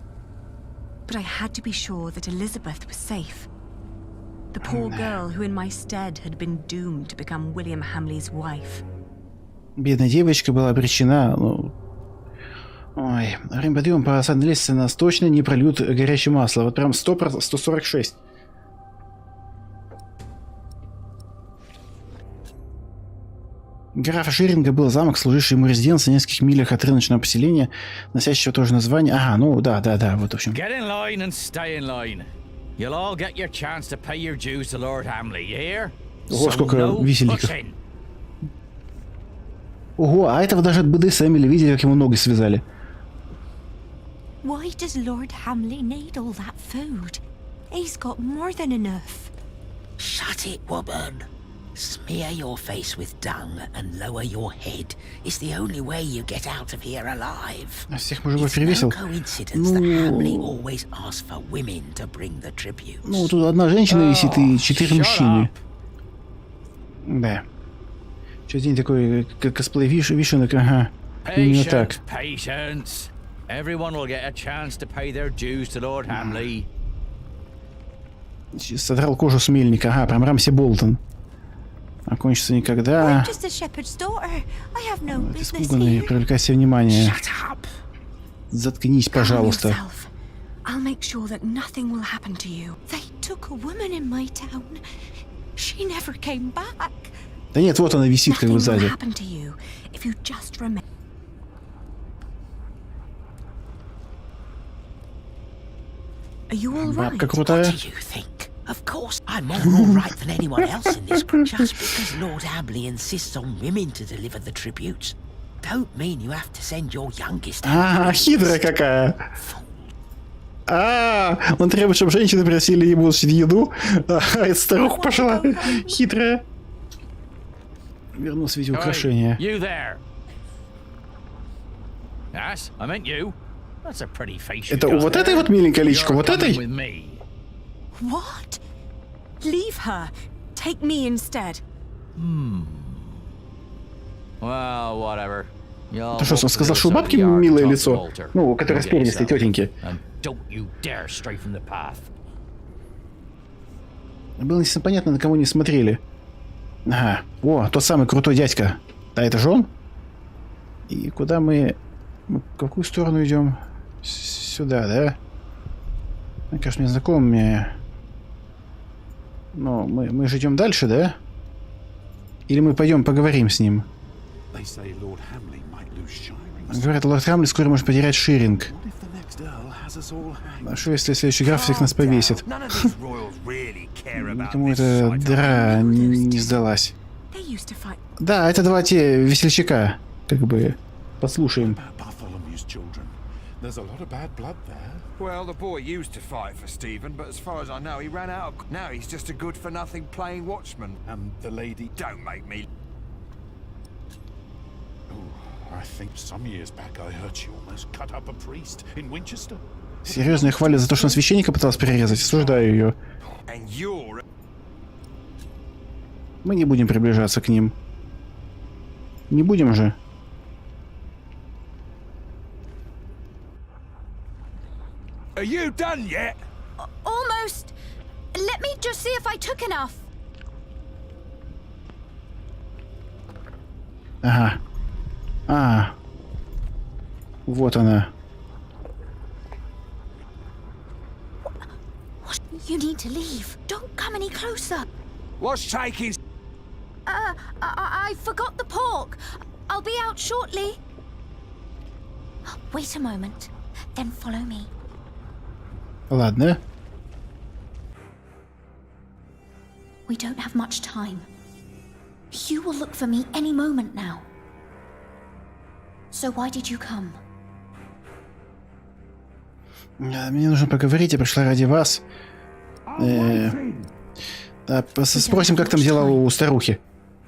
But I had to be sure that Elizabeth was safe. The poor girl who in my stead had been doomed to become William Hamley's wife. Бедная девочка была обречена, ну... Ой, время подъема по осадной лестнице нас точно не прольют горячее масло. Вот прям 146. Графа Ширинга был замок, служивший ему резиденцией в нескольких милях от рыночного поселения, носящего тоже название... Ага, ну да, вот в общем. Get in line and stay in line. You'll all get your chance to pay your dues to Lord Hamley, you hear? Ого, сколько висельников. Ого, а этого даже от БДСМ или видели, как ему ноги связали. Why does Lord Hamley need all that food? He's got more than enough. Shut it, woman. Smear your face with dung and lower your head. It's the only way you get out of here alive. Всех мужиков перевесил. Ну, тут одна женщина висит и 4 мужчины. Да. Что день такой косплей вишенок, ага. Именно так. Содрал кожу с мельника, ага, прям Рамси Болтон. Окончится никогда. Ты испуганный, привлекай себе внимание. Заткнись, пожалуйста. Да нет, вот она висит как бы сзади. Бабка крутая. Of course, I'm more all right than anyone else in this group. Just because Lord Hamley insists on women to deliver the tributes, don't mean you have to send your youngest. А, хитрая какая. Он требует, чтобы женщины приносили ему еду. Это старуха пошла. Хитрая. Вернулся в виде украшения. Это у вот этой вот миленькой личка, вот этой? What? Leave her. Take me instead. Well, whatever. Ты что, он сказал, что у бабки милое лицо? Ну, у которой спереди стоит тетеньки. Было непонятно, на кого не смотрели. Ага. О, тот самый крутой дядька. Да, это же он? И куда мы... В какую сторону идем? Сюда, да? Мне кажется, мне знакомые. Но мы же идем дальше, да? Или мы пойдем поговорим с ним? Говорят, лорд Хамли скоро может потерять Ширинг. А что, если следующий граф всех нас повесит? Никому эта дыра не сдалась. Да, это два те весельчака. Как бы послушаем. Well, the boy used to fight for Stephen, but as far as I know, he ran out. Now he's just a good-for-nothing playing watchman. And the lady... Don't make me... I think some years back I heard she almost cut up a priest in Winchester. Серьезно, я хвалю за то, что он священника пытался перерезать. Осуждаю ее. Мы не будем приближаться к ним. Не будем же. Are you done yet? Almost. Let me just see if I took enough. Ага. А. Вот она. You need to leave. Don't come any closer. What's taking? I forgot the pork. I'll be out shortly. Wait a moment. Then follow me. Ладно. We don't have much time. You will look for me any moment now. So why did you come? Мне нужно поговорить, я пришла ради вас. Спросим, как там дела у старухи.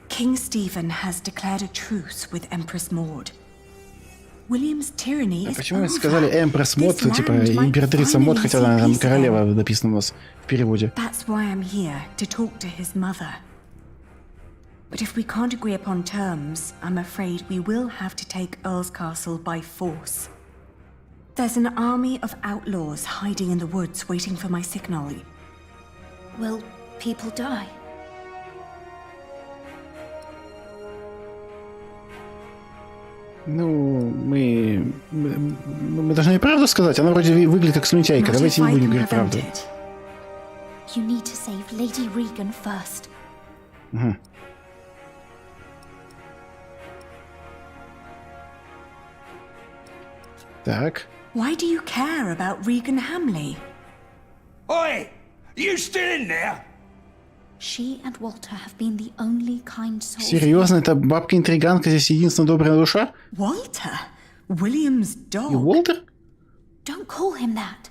King Stephen has declared a truce with Empress Maud. William's tyranny is Почему вы сказали Empress Maud, типа императрица Мод, хотя она там королева написана у нас в переводе. That's why I'm here, to talk to his mother. But if we can't agree upon terms, I'm afraid we will have to take Earl's Castle by force. There's an army of outlaws hiding in the woods waiting for my signal. Will people die? Ну, мы должны правду сказать. Она вроде выглядит как слюнтяйка. Давайте не будем говорить правду. You need to save Lady Regan first. Угу. Так. Why do you care about Regan Hamley? Oi! You still in there? She and Walter have been the only kind souls. Серьезно, эта бабка-интриганка здесь единственная добрая душа? Walter? William's dog? И Уолтер? Don't call him that.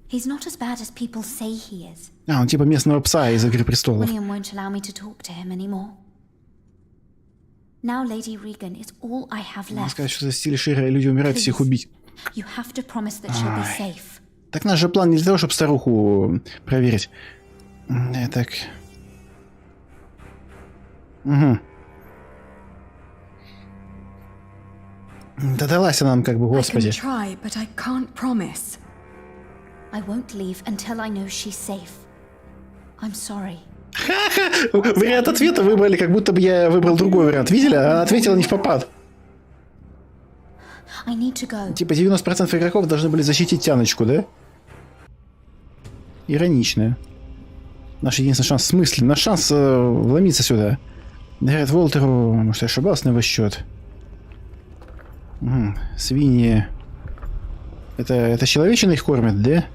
He's not as bad as people say he is. Он типа местного пса из «Игры престолов». William won't allow me to talk to him anymore. Now Lady Regan is all I have left. Сказать, что за стиль Шира люди умирают, всех убить. You have to promise that she'll be safe. Так наш же план не для того, чтобы старуху проверить. Так. Угу. Да далась она нам как бы, господи. I won't leave until I know she's safe. I'm sorry. Ха-ха! Вариант ответа выбрали, как будто бы я выбрал другой вариант. Видели? Она ответила не впопад. I need to go. Типа 90% игроков должны были защитить тяночку, да? Иронично. Наш единственный шанс, в смысле? Наш шанс вломиться сюда. Говорят Волтеру, может, я ошибался на его счет. Угу. Свиньи. Это человечины их кормят, да?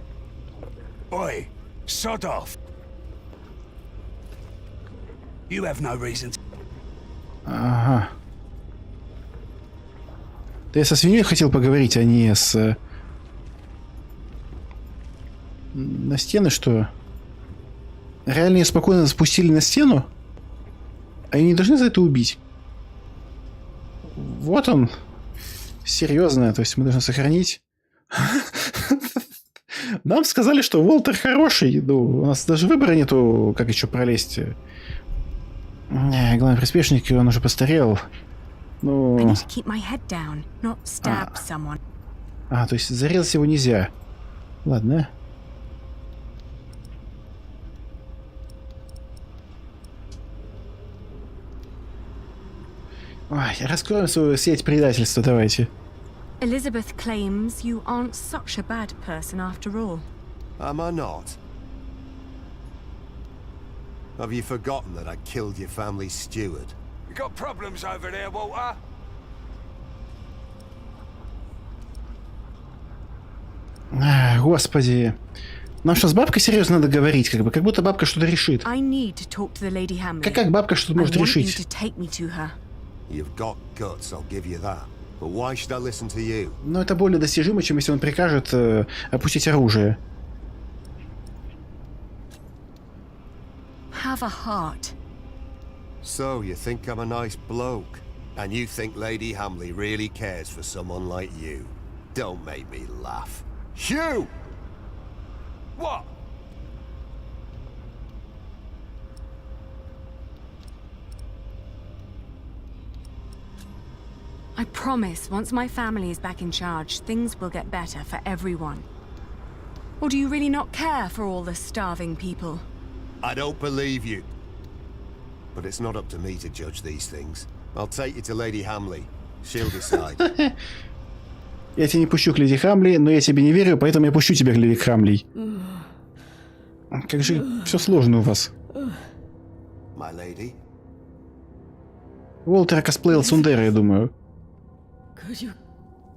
Oi, sod off. You have no reason to... Ага. Да я со свиньей хотел поговорить, а не с... На стены, что? Реально ее спокойно спустили на стену? А ее не должны за это убить? Вот он. Серьезно, то есть мы должны сохранить... Нам сказали, что Уолтер хороший. Ну, у нас даже выбора нету, как еще пролезть. Главный приспешник, он уже постарел. Ну... то есть зарезать его нельзя. Ладно. Ой, раскроем свою сеть предательства, давайте. Elizabeth claims you aren't such a bad person after all. Am I not? Have you forgotten that I killed your family's steward? You got problems over there, Walter? Господи. Нам что, с бабкой серьезно надо говорить, как бы? Как будто бабка что-то решит. Как бабка что-то может решить? You've got guts, I'll give you that. But why should I listen to you? Но это более достижимо, чем если он прикажет опустить оружие. Have a heart. So you think I'm a nice bloke, and you think Lady Hamley really cares for someone like you? Don't make me laugh. Hugh! What? I promise, once my family is back in charge, things will get better for everyone. Or do you really not care for all the starving people? I don't believe you. But it's not up to me to judge these things. I'll take you to Lady Hamley. She'll decide. Я тебя не пущу к леди Хамли, но я тебе не верю, поэтому я пущу тебя к леди Хамли. Как же все сложно у вас. My lady. Уолтер косплеил Сундера, я думаю. Could you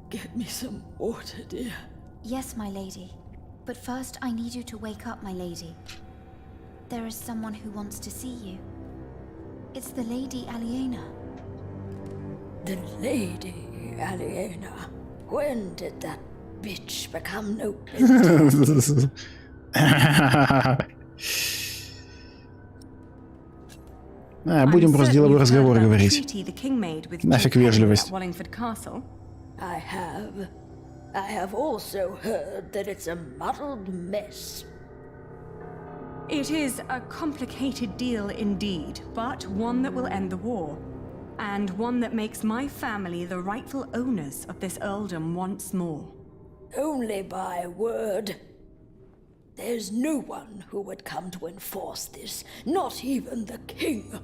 get me some water, dear? Yes, my lady. But first I need you to wake up, my lady. There is someone who wants to see you. It's the Lady Aliena. The Lady Aliena? When did that bitch become noble? Будем просто деловой разговор говорить. Нафиг вежливость. I have also heard that it's a muddled mess. It is a complicated deal indeed, but one that will end the war. And one that makes my family the rightful owners of this earldom once more. Only by word. There's no one who would come to enforce this, not even the king.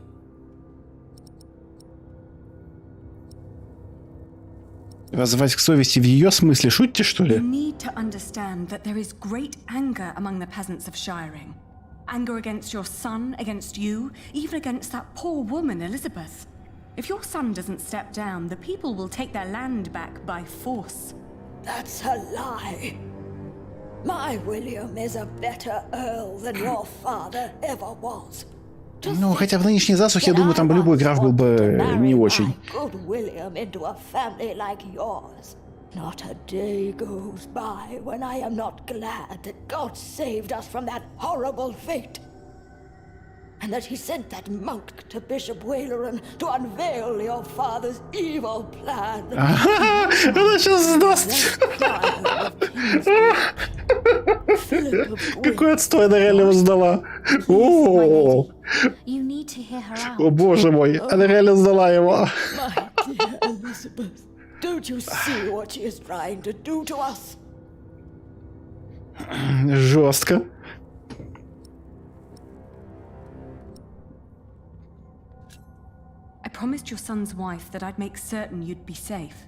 Воззвать к совести в ее смысле, шутите, что ли? You need to understand that there is great anger among the peasants of Shiring. Anger against your son, against you, even against that poor woman, Elizabeth. If your son doesn't step down, the people will take their land back by force. That's a lie. My William is a better earl than your father ever was. Ну, хотя в нынешней засухе, я думаю, там бы любой граф был бы не очень. Good William into a family like yours. Not a day goes by when I am not glad that God saved us from that horrible fate. And that he sent that monk to Bishop Waleran to unveil your father's evil plan. Она сейчас сдаст. Какой отстой она реально сдала. О, боже мой, она реально сдала его. Don't you see what she is trying to do to us? Жестко. I promised your son's wife that I'd make certain you'd be safe.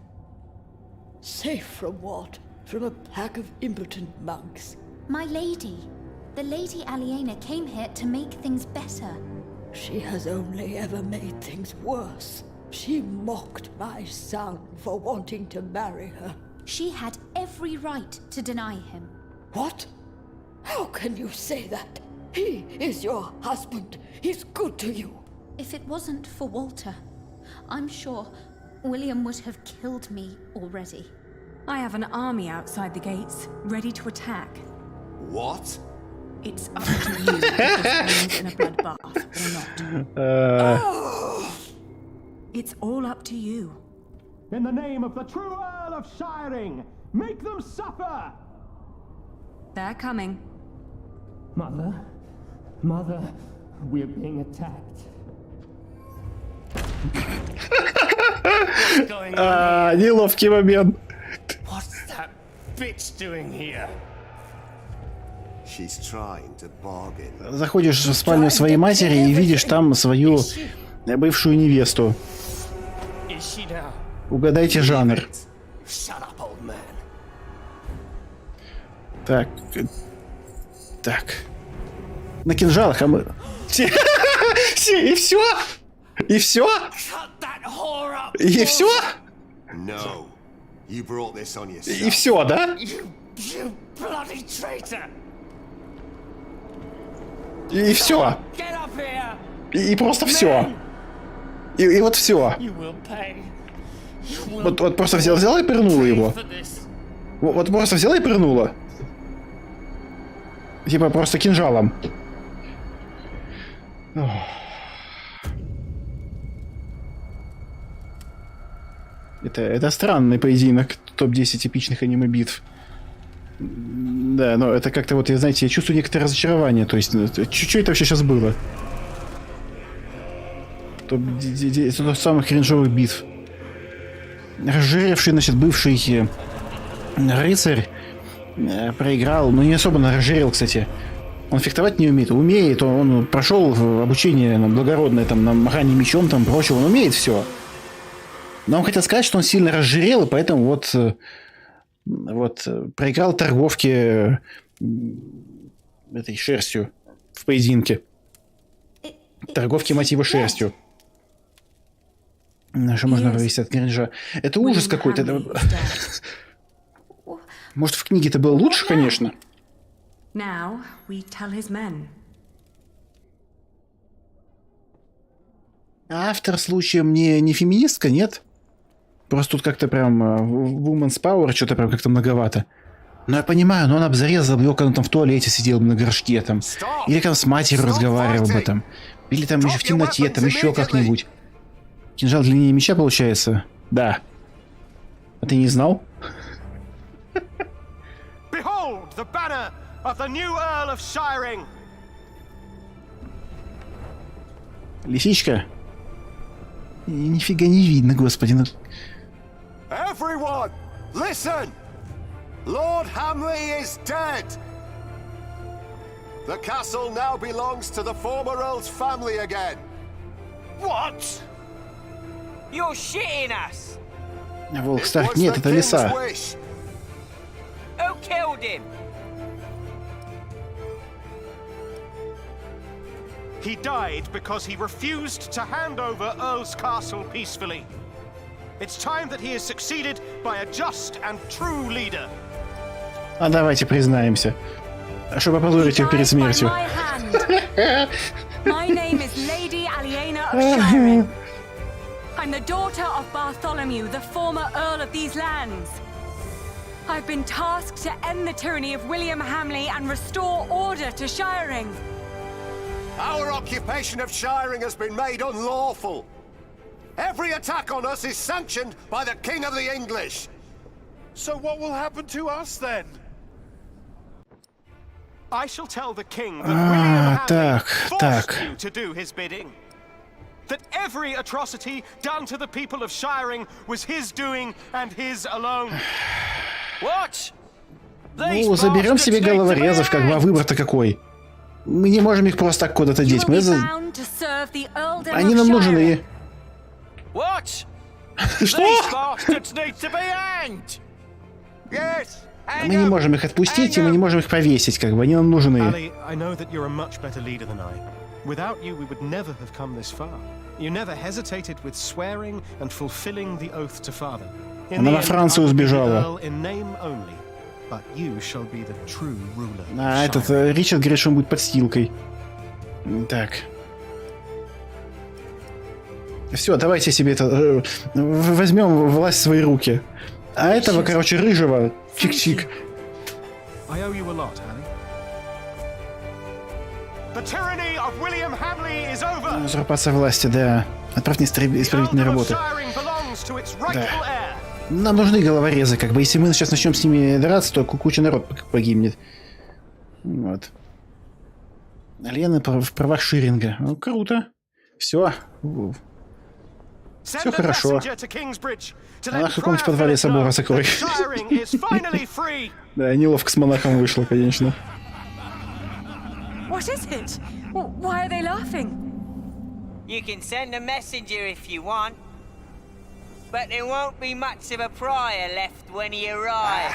Safe from what? From a pack of impotent monks? My lady. The Lady Aliena came here to make things better. She has only ever made things worse. She mocked my son for wanting to marry her. She had every right to deny him. What? How can you say that? He is your husband. He's good to you. If it wasn't for Walter, I'm sure William would have killed me already. I have an army outside the gates, ready to attack. What? It's up to you if this ends in a bloodbath or not. It's all up to you. In the name of the true Earl of Shiring, make them suffer! They're coming. Mother, we're being attacked. What's going on here? Неловкий момент. What's that bitch doing here? She's trying to bargain. Заходишь в спальню своей матери и видишь там свою бывшую невесту. Угадайте жанр. Так. На кинжалах, а мы... И все? И все? И все? No. You brought this on yourself. И все, да? You bloody traitor! И все. Get up here! И просто все. И вот все. You will pay. Вот просто взяла и пырнула его. Вот просто взяла и пырнула. Типа просто кинжалом. Это странный поединок. Топ-10 эпичных аниме-битв. Да, но это как-то вот, знаете, я чувствую некоторое разочарование. То есть, что это вообще сейчас было? Топ-10 самых кринжовых битв. разжиревший, значит, бывший рыцарь проиграл. Ну, не особо разжирел, кстати. Он фехтовать не умеет. Умеет, он прошел обучение благородное, там, на махание мечом, там, прочего. Он умеет все. Но он хотел сказать, что он сильно разжирел, и поэтому вот проиграл торговке этой шерстью в поединке. Торговки, мать его, шерстью. Что можно вывести от кринжа? Это ужас какой-то. Может, в книге это было лучше, конечно. Автор случаем не феминистка, нет? Просто тут как-то прям woman's power что-то прям как-то многовато. Ну, я понимаю, но он обзарезал его, когда он там в туалете сидел на горшке там. Или там с матерью разговаривал об этом. Или там еще в темноте, там еще как-нибудь. Кинжал длиннее меча получается? Да. А ты не знал? Behold the banner of the new Earl of Shiring. Лисичка? Нифига не видно, господи. Ну... Everyone, listen! Lord Hamley is dead! The castle now belongs to the former Earl's family again. What? You're shitting us! Волк Старк, нет, это лиса. Who killed him? He died because he refused to hand over Earl's Castle peacefully. It's time that he is succeeded by a just and true leader. А давайте признаемся, чтобы опозорить его перед смертью. My name is Lady Aliena of Shiring. I'm the daughter of Bartholomew, the former Earl of these lands. I've been tasked to end the tyranny of William Hamley and restore order to Shiring. Our occupation of Shiring has been made unlawful. Every attack on us is sanctioned by the King of the English. So what will happen to us then? I shall tell the king that William Hamley forced you to do his bidding. That every atrocity done to the people of Shiring was his doing and his alone. What? Ну, заберем себе головорезов, как бы, а выбор-то какой? Мы не можем их просто так куда-то деть. Мы Они нам нужны. What? Что? Мы не можем их отпустить, и мы не можем их повесить, как бы. Они нам нужны. Without you, we would never have come this far. You never hesitated with swearing and fulfilling the oath to father. Она во Францию сбежала. А этот Ричард говорит, что он будет подстилкой. Так. Все, давайте себе это... возьмем власть в свои руки. А этого, короче, рыжего, чик-чик. Узурпация власти, да. Отправь мне исправительные работы. Да. Нам нужны головорезы, как бы. Если мы сейчас начнем с ними драться, то куча народ погибнет. Вот. Алена в правах Ширинга. Ну, круто. Все. Все хорошо. Она в каком-нибудь подвале собора закрой. Да, неловко с монахом вышло, конечно. What is it? Why are they laughing? You can send a messenger if you want, but there won't be much of a prior left when he arrives.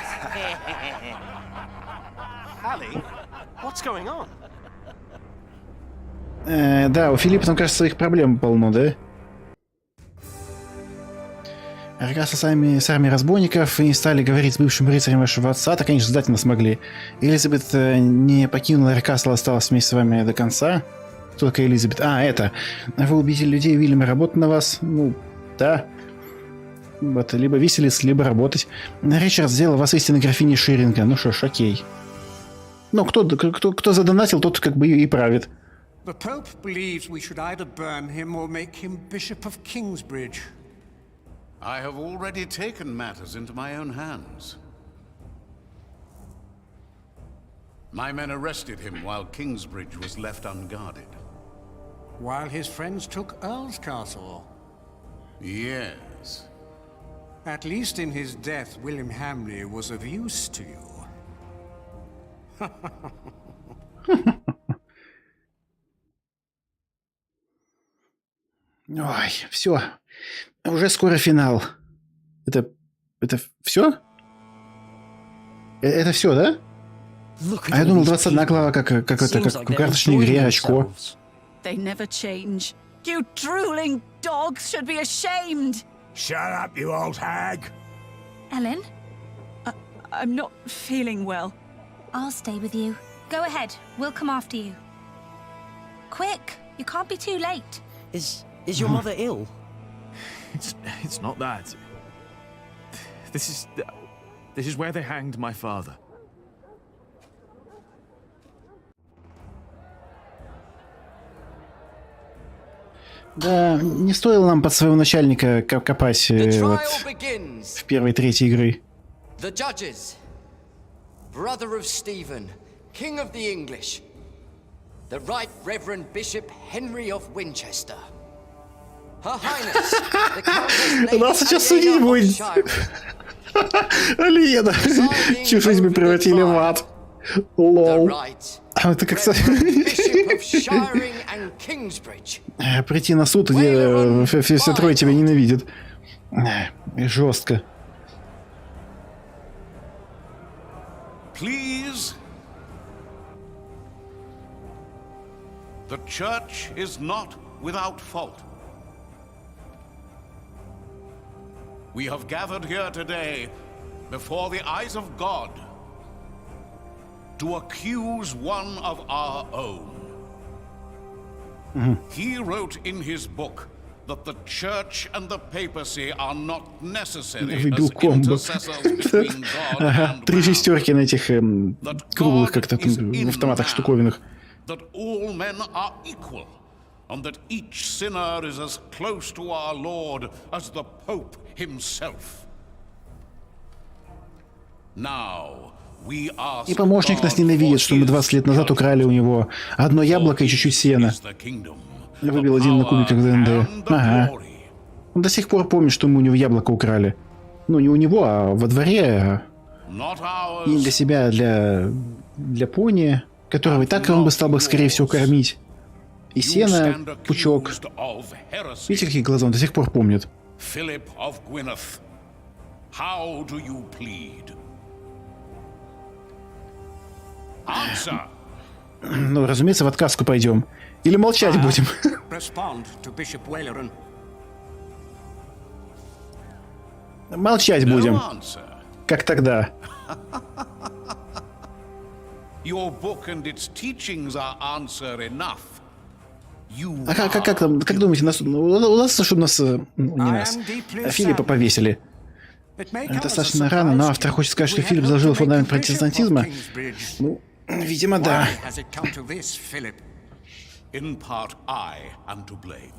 Ali, what's going on? Да, у Филиппа там, кажется, своих проблем полно, да? Раз с армией разбойников и не стали говорить с бывшим рыцарем вашего отца, так, конечно, сдательно смогли. Элизабет не покинула Рекасл, осталась вместе с вами до конца. Только Элизабет. А, это. Вы убедили людей Уильяма работать на вас. Ну, да. Вот, либо виселиц, либо работать. Ричард сделал вас истинной графиней Ширинга. Ну что ж, окей. Ну, кто задонатил, тот как бы и правит. The Pope believes we should either burn him or make him Bishop of Kingsbridge. I have already taken matters into my own hands. My men arrested him while Kingsbridge was left unguarded. While his friends took Earl's Castle? Yes. At least in his death, William Hamley was of use to you. Ой, все. Уже скоро финал. Это все? Это все, да? А я думал, 21 глава, как в карточной игре, очко. They never change. You drooling dogs should be ashamed. Shut up, you old hag. Ellen? I'm not feeling well. I'll stay with you. Go ahead. We'll come after you. Quick! You can't be too late. Is your mother ill? It's not that. This is where they hanged my father. Да, не стоило нам под своего начальника копать вот, в первой трети игры. The judges, brother of Stephen, king of the English, the Right Reverend Bishop Henry of Winchester. Her Highness, the Countess Нас сейчас судить будет. Алиена. Чью жизнь мы превратили в ад. Лол. Это как прийти на суд, где все трое тебя ненавидят. Жестко. Please. The church is not without fault. We have gathered here today before the eyes of God to accuse one of our own. He wrote in his book that the church and the papacy are not necessary as intercessors between God and Три шестерки на этих круглых как-то в автоматах штуковинах. That all men are equal, and that each sinner is as close to our Lord as the Pope himself. Now, we are. И помощник нас ненавидит, что мы 20 лет назад украли у него одно яблоко и чуть-чуть сена. Я выбил один на кубиках ДНД. Ага. Он до сих пор помнит, что мы у него яблоко украли. Ну, не у него, а во дворе. И для себя, для пони, которого и так он бы стал бы, скорее всего, кормить. И сено, пучок. Видите, какие глаза он до сих пор помнит. Philip of Gwyneth, how do you plead? Answer. Ну, разумеется, в отказку пойдем. Или молчать будем. Respond to Bishop Waleran. Молчать будем. Как тогда. Your book and its teachings are answer enough. А как думаете, удастся, чтобы нас, не нас, Филиппа повесили? Это достаточно рано, но автор хочет сказать, что Филипп заложил фундамент протестантизма. Ну, видимо, да. In part, I am to blame.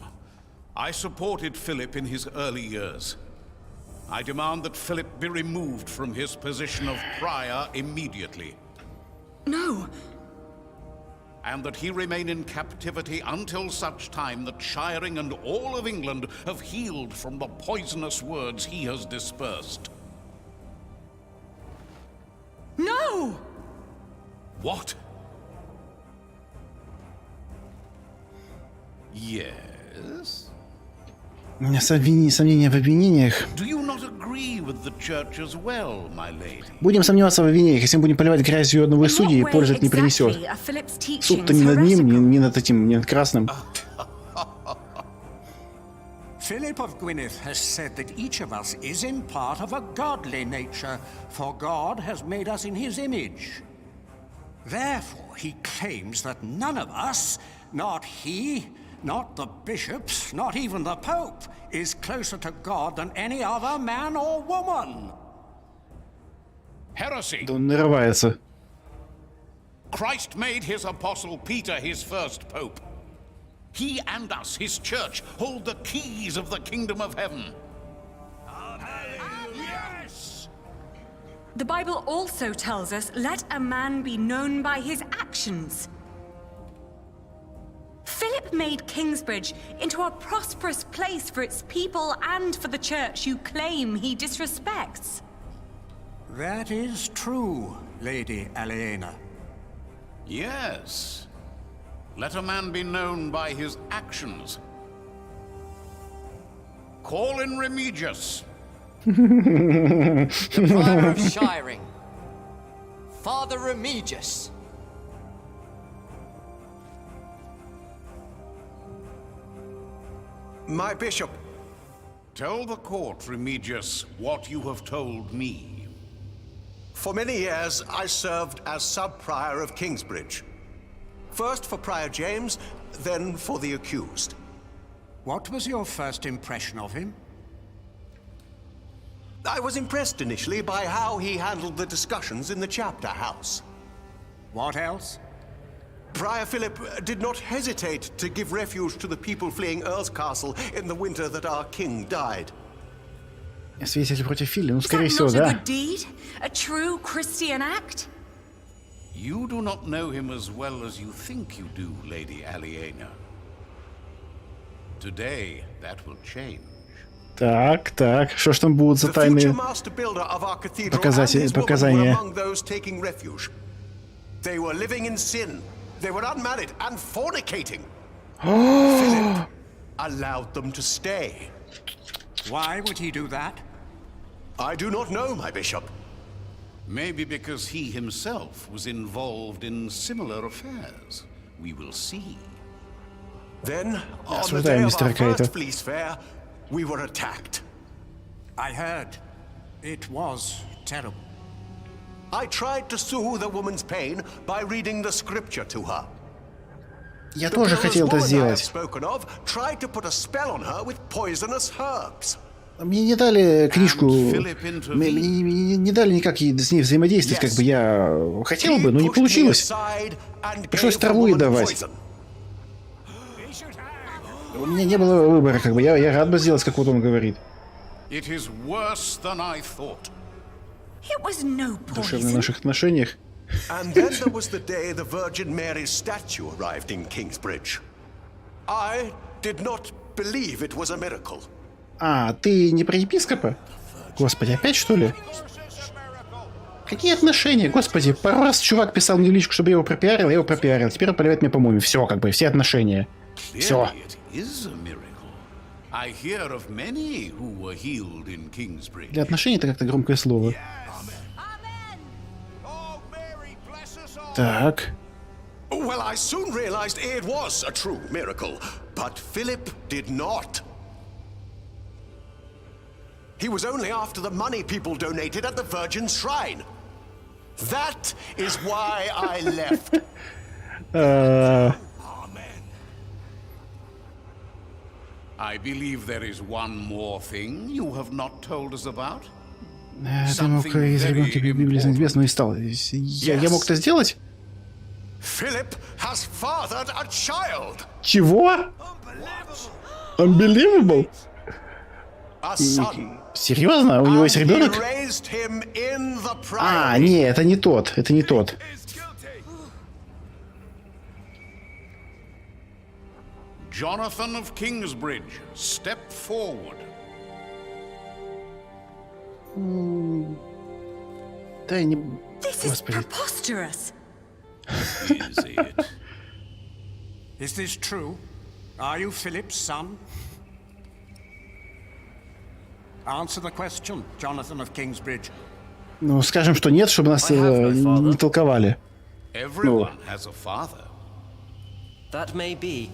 I supported Philip in his early years. I demand that Philip be removed from his position of prior immediately. No. And that he remain in captivity until such time that Shiring and all of England have healed from the poisonous words he has dispersed. No! What? Yes? У меня сомнения в обвинениях. Do you not agree with the church as well, my lady? Будем сомневаться в обвинениях, если мы будем поливать грязью одного из судей, пользы это не принесет. Суд-то не над ним, не над этим, не над красным. Philip of Gwyneth has said that each of us is in part of a godly nature, for God has made us in his image. Therefore, he claims that none of us, not he, not the bishops, not even the Pope, is closer to God than any other man or woman. Heresy. Да он нарывается. Christ made his apostle Peter his first pope. He and us, his church, hold the keys of the kingdom of heaven. Yes! The Bible also tells us, let a man be known by his actions. Philip Philip made Kingsbridge into a prosperous place for its people and for the church you claim he disrespects. That is true, Lady Aliena. Yes. Let a man be known by his actions. Call in Remigius. The Prior of Shiring. Father Remigius. My bishop. Tell the court, Remigius, what you have told me. For many years, I served as sub-prior of Kingsbridge. First for Prior James, then for the accused. What was your first impression of him? I was impressed initially by how he handled the discussions in the chapter house. What else? Prior Philip did not hesitate to give refuge to the people fleeing Earl's Castle in the winter that our king died. Свидетель против Филли, ну, Is скорее that всего, not a да. good deed? A true Christian act? You do not know him as well as you think you do, Lady Aliena. Today, that will change. Так, так, что ж там будут за тайные показания? They were living in sin. They were unmarried and fornicating. Philip allowed them to stay. Why would he do that? I do not know, my bishop. Maybe because he himself was involved in similar affairs. We will see. Then, on the day of our first Fleece Fair, we were attacked. I heard. It was terrible. I tried to soothe the woman's pain by reading the scripture to her. Я тоже хотел это сделать. Tried to put a spell on her with poisonous herbs. Мне не дали книжку, мне не дали никак с ней взаимодействовать, как бы я хотел бы, но не получилось. Пришлось траву ей давать. У меня не было выбора, как бы я рад бы сделать, как вот он говорит. В душевных наших отношениях. And then there was the day the Virgin Mary's statue arrived in Kingsbridge. I did not believe it was a miracle. А, ты не про епископа? Господи, опять что ли? Какие отношения? Господи, пару раз чувак писал мне в личку, чтобы я его пропиарил, я его пропиарил. Теперь он поливает меня по-моему. Все, как бы, все отношения. Все. Для отношений это как-то громкое слово. Так. Well, I soon realized it was a true miracle, but Philip did not. He was only after the money people donated at the Virgin Shrine. That is why I left. I believe there is one more thing you have not told us about. Ты мог из ребенка Библии известного и стал. Я мог это сделать? Philip has fathered a child. Чего? Unbelievable? Серьезно? У него есть ребенок? А, не, это не тот. Это не тот. Jonathan of Kingsbridge, step forward. Да, не... This is preposterous. Is it? Is this true? Are you Philip's son? Answer the question, Jonathan of Kingsbridge. Ну, скажем, что нет, чтобы нас не толковали. Everyone has a father. That may be.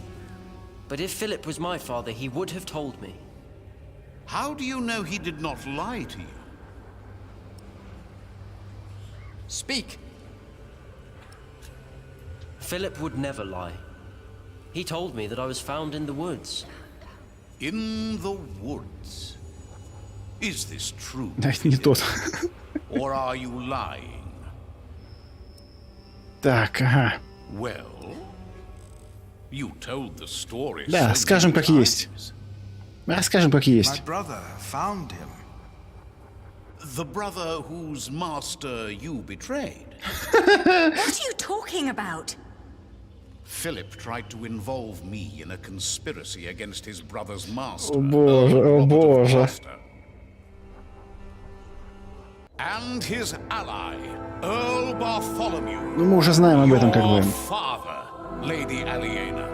But if Philip was my father, he would have told me. How do you know he did not lie to you? Speak. Philip would never lie. He told me that I was found in the woods. In the woods? Is this true? Да, это не тот. Or are you lying? Так, ага. Well, you told the story. Да, скажем как есть. Расскажем как есть. My brother found him. The brother whose master you betrayed. What are you talking about? Philip tried to involve me in a conspiracy against his brother's master. О боже. And his ally, Earl Bartholomew. Ну, мы уже знаем об этом, как бы. Your father, Lady Aliena.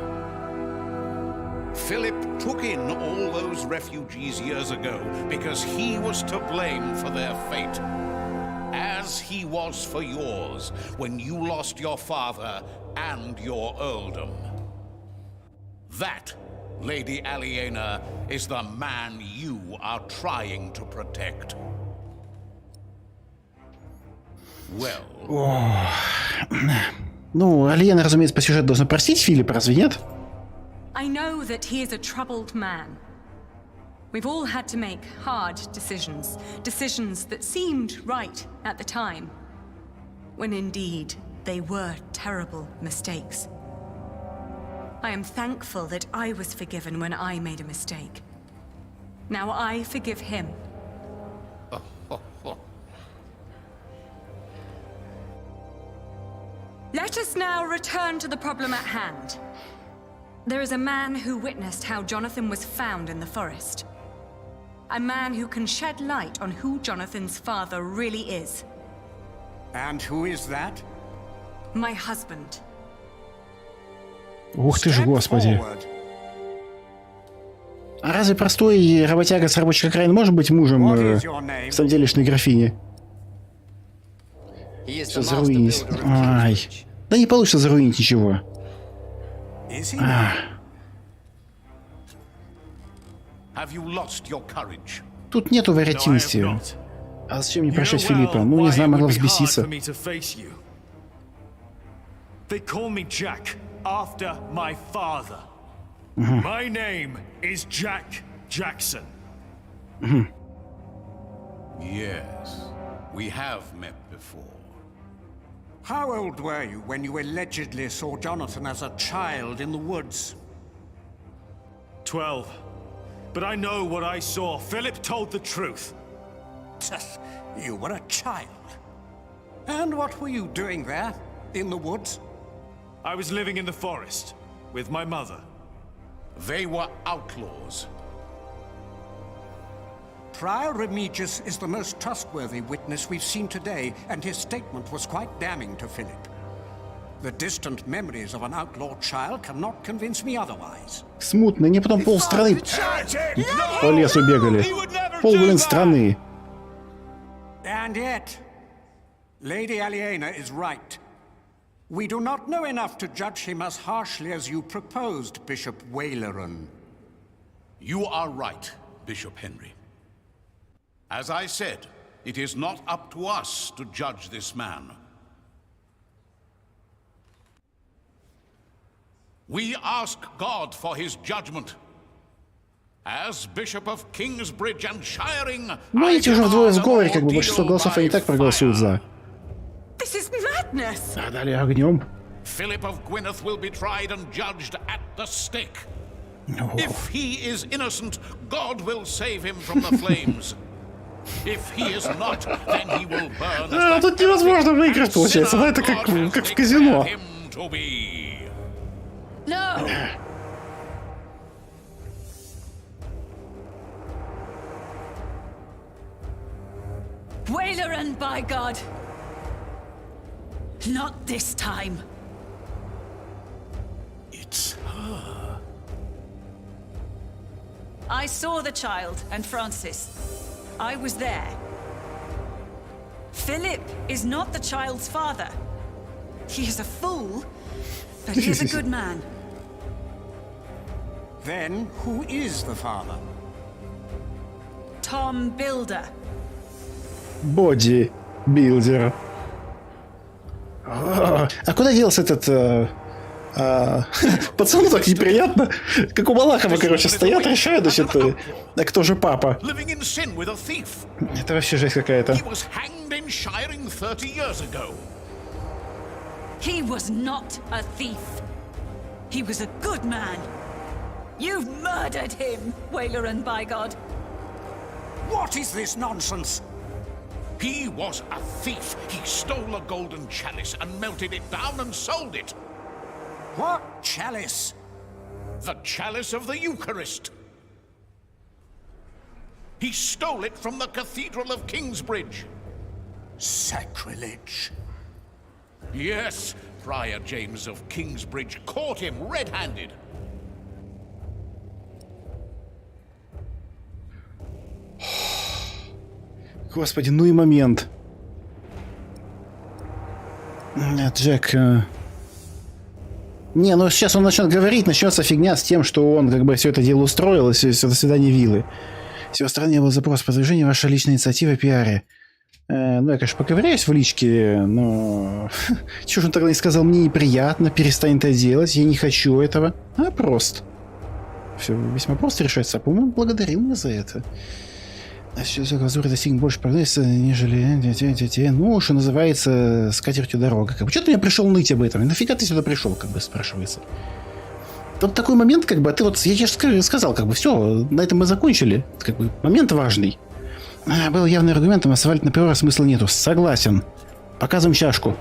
Philip took in all those refugees years ago because he was to blame for their fate, as he was for yours when you lost your father and your earldom. That, Lady Aliena, is the man you are trying to protect. Well. Ну, Алиена, разумеется, по сюжету должна простить Филиппа, разве нет? I know that he is a troubled man. We've all had to make hard decisions, decisions that seemed right at the time, when indeed they were terrible mistakes. I am thankful that I was forgiven when I made a mistake. Now I forgive him. Let us now return to the problem at hand. There is a man who witnessed how Jonathan was found in the forest. A man who can shed light on who Jonathan's father really is. And who is that? My husband. Ух ты ж, господи. А разве простой работяга с рабочих окраин может быть мужем в самом делешной графини? Все заруинить. Ай. Да не получится заруинить ничего. Тут нету вариативности. А зачем мне прощать Филиппа? Ну, не знаю, могла взбеситься. They call me Jack after my father. My name is Jack Jackson. Yes, we have met before. How old were you when you allegedly saw Jonathan as a child in the woods? 12. But I know what I saw. Philip told the truth. You were a child. And what were you doing there, in the woods? I was living in the forest, with my mother. They were outlaws. Prior Remigius is the most trustworthy witness we've seen today, and his statement was quite damning to Philip. The distant memories of an outlaw child cannot convince me otherwise. Смутно, они потом полстраны по лесу бегали. Пол, блин, страны. And yet, Lady Aliena is right. We do not know enough to judge him as harshly as you proposed, Bishop Waleran. You are right, Bishop Henry. As I said, it is not up to us to judge this man. We ask God for his judgment. As Bishop of Kingsbridge and Shiring, ну, эти уже вдвое в сговоре, как бы большинство голосов они так проголосуют за. This is madness. А далее огнем. Philip of Gwynedd will be tried and judged at the stake. If he is innocent, God will save him from the flames. If he is not, then he will burn. Тут невозможно выиграть, получается. Это как в казино. No. Waleran, by God! Not this time. It's her. I saw the child and Francis. I was there. Philip is not the child's father. He is a fool, but he is a good man. Then, who is the father? Tom Builder. Боди-билдер. А куда делся этот... Пацану так неприятно. Как у Малахова, короче, стоят, решают, значит, а кто же папа? Это вообще жесть какая-то. He was not a thief. He was a good man. You've murdered him, Waleran, by God. What is this nonsense? He was a thief. He stole a golden chalice and melted it down and sold it. What chalice? The chalice of the Eucharist. He stole it from the Cathedral of Kingsbridge. Sacrilege. Yes, Prior James of Kingsbridge caught him red-handed. Господи, ну и момент. Джек... Не, ну сейчас он начнет говорить, начнется фигня с тем, что он как бы все это дело устроил, и все до свидания виллы. С его стороны был запрос продвижения, ваша личная инициатива пиаре. Ну, я, конечно, поковыряюсь в личке, но... Чего же он тогда не сказал, мне неприятно, перестань это делать, я не хочу этого. А просто. Все весьма просто решается, а по-моему, благодарил меня за это. Сейчас глазурь достигнет больше прогноза, нежели... Ну, что называется, скатертью дорога. Как бы, что ты мне пришел ныть об этом? И нафига ты сюда пришел, как бы, спрашивается. Тут такой момент, как бы, а ты вот... Я же сказал, как бы, все, на этом мы закончили. Как бы, момент важный. Был явным аргументом, а свалить на приора смысла нету. Согласен. Показываем чашку.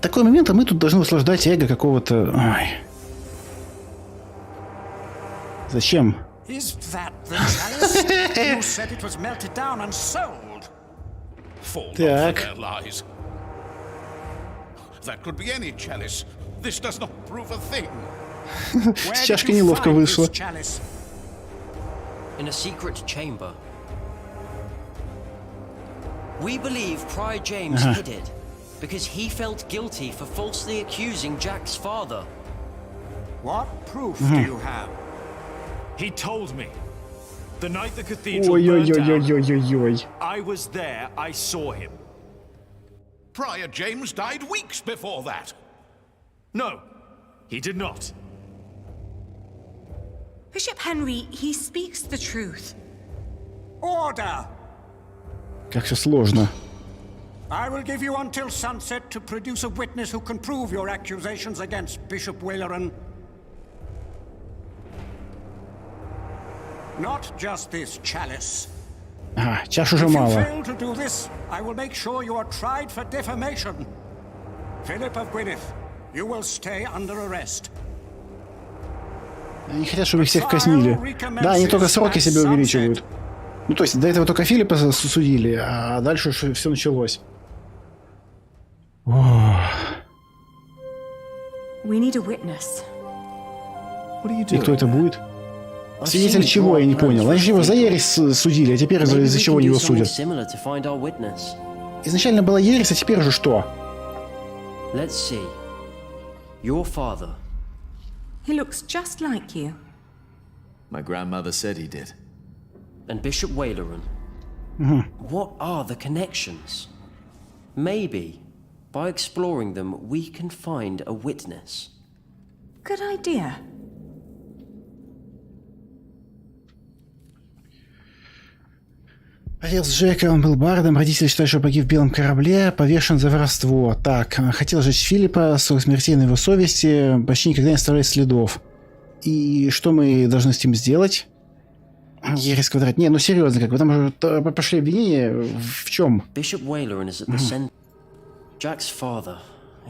Такой момент, а мы тут должны услаждать эго какого-то... Ой. Зачем? Is that the chalice? You said it was melted down and sold. Fall not for their lies. That could be any chalice. This does not prove a thing. С чашкой неловко вышло. In a secret chamber. We believe Prior James hid it because he felt guilty for falsely accusing Jack's father. What proof do you have? He told me. The night the cathedral burned down, I was there, I saw him. Prior James died weeks before that. No, he did not. Bishop Henry, he speaks the truth. Order! Как все сложно. I will give you until sunset to produce a witness who can prove your accusations against Bishop Waleran. Not just this chalice. Ага, чаш уже мало. If you fail to do this, I will make sure you are tried for defamation. Philip of Gwynedd, you will stay under arrest. Они хотят, чтобы их всех казнили. Да, они только сроки себе увеличивают. Ну, то есть, до этого только Филиппа судили, а дальше все началось. We need a witness. И кто это будет? Свидетель чего, я не понял. Они же его за ересь судили, а теперь из-за чего его судят? Изначально была ересь, а теперь же что? Let's see. Your father. He looks just like you. My grandmother said he did. And Bishop Waleran. What are the connections? Maybe, by exploring them, we can find a witness. Good idea. Отец Джека, он был бардом, родители считают, что погиб в белом корабле, повешен за воровство. Так, хотел сжечь Филиппа, свою смертей на его совести, почти никогда не оставляет следов. И что мы должны с этим сделать? Ересь квадрат. Не, ну серьезно, как вы там уже пошли обвинения в чем? Bishop Waleran is at the center. Jack's father.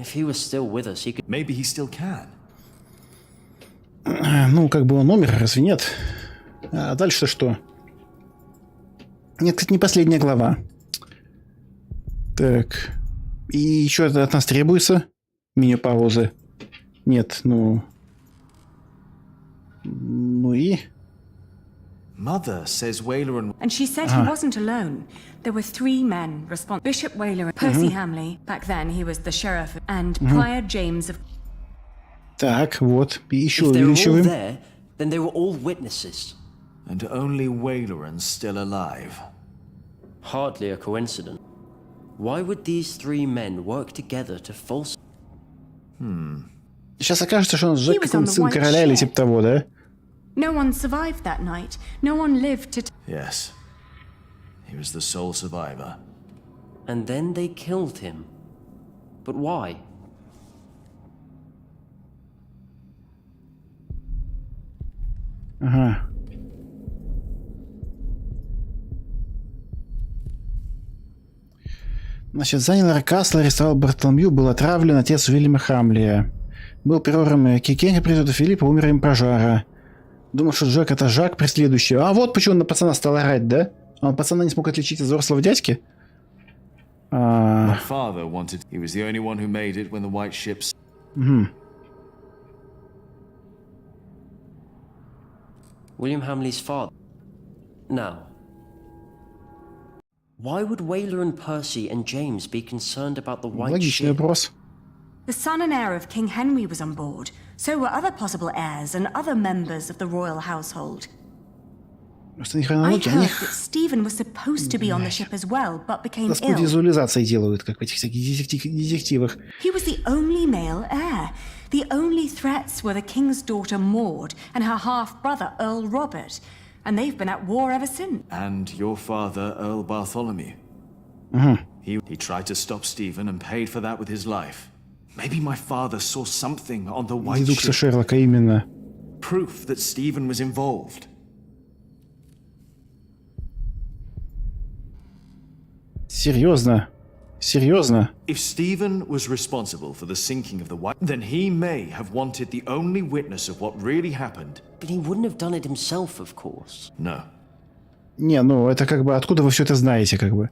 If he was still with us, he could. Maybe he still can. Ну, как бы он умер, разве нет? А дальше-то что? Нет, кстати, не последняя глава. Так. И еще от нас требуется? Меню-паузы. Нет, ну... Ну и... Mother says Waleran... And she said he wasn't alone. There were 3 men responsible. Bishop Waleran, Percy Hamley, back then he was the sheriff, and Prior James of... Так, вот. И еще If they were all увеличиваем. there, then they were all witnesses. And only Waleran's still alive. Hardly a coincidence. Why would these 3 men work together to false... Сейчас окажется, что он Джек какой-нибудь сын короля или типа того, да? No one survived that night. No one lived to... Yes. He was the sole survivor. And then they killed him. But why? Ага. Значит, занял Рокасл, арестовал Бартоломью, был отравлен отец Уильяма Хамлия. Был приором Кикенга, президента Филиппа, умер им пожара. Думал, что Джек это Жак преследующий. А вот почему на пацана стал орать, да? Он пацана не смог отличить от взрослого дядьки? My father wanted. He was the only one who made it when the white ships. William Hamley's father. Now, why would Whaler and Percy and James be concerned about the white Логичный ship? вопрос. The son and heir of King Henry was on board. So were other possible heirs and other members of the royal household. Просто не I хронология, heard они that Stephen was supposed to be on the ship as well, but became господи ill. визуализации делают, как в этих всяких детективах. He was the only male heir. The only threats were the king's daughter Maud and her half-brother Earl Robert, and they've been at war ever since. And your father, Earl Bartholomew. He tried to stop Stephen and paid for that with his life. Maybe my father saw something on the white Дедукция ship. Шерлока именно. Proof that Stephen was involved. Серьезно? Серьезно? If Stephen was responsible for the sinking of the white, then he may have wanted the only witness of what really happened. But he wouldn't have done it himself, of course. No. Не, ну это как бы откуда вы все это знаете, как бы?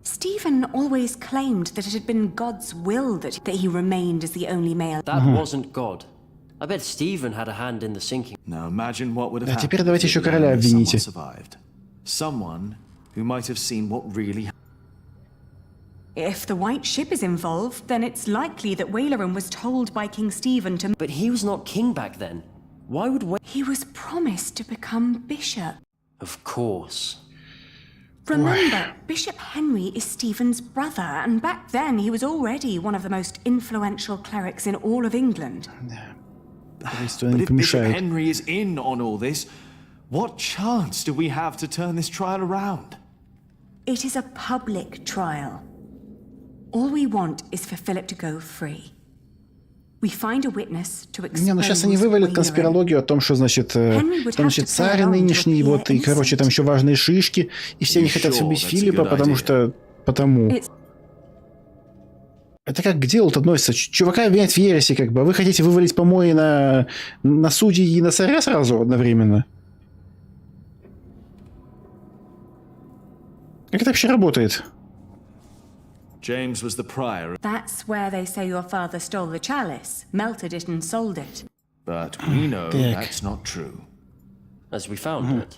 Stephen always claimed that it had been God's will that he remained as the only male. That wasn't God. I bet Stephen had a hand in the sinking. Now imagine what would have А теперь happened давайте if еще we короля learned that someone обвините. survived. Someone who might have seen what really happened. If the white ship is involved, then it's likely that Waleran was told by King Stephen to... But he was not king back then. Why would He was promised to become bishop. Of course. Remember, Bishop Henry is Stephen's brother, and back then he was already one of the most influential clerics in all of England. But if Bishop Henry is in on all this, what chance do we have to turn this trial around? It is a public trial. All we want is for Philip to go free. We find a witness to expose Не, ну сейчас они вывалят конспирологию о том, что значит, царь нынешний, вот, и, короче, там еще важные шишки, и все они хотят убить Филиппа, потому что... Это как к делу-то относится. Чувака обвинять в ереси, как бы. А вы хотите вывалить помои на судей и на царя сразу одновременно? Как это вообще работает? James was the prior. That's where they say your father stole the chalice, melted it and sold it. But we know that's not true. As we found it,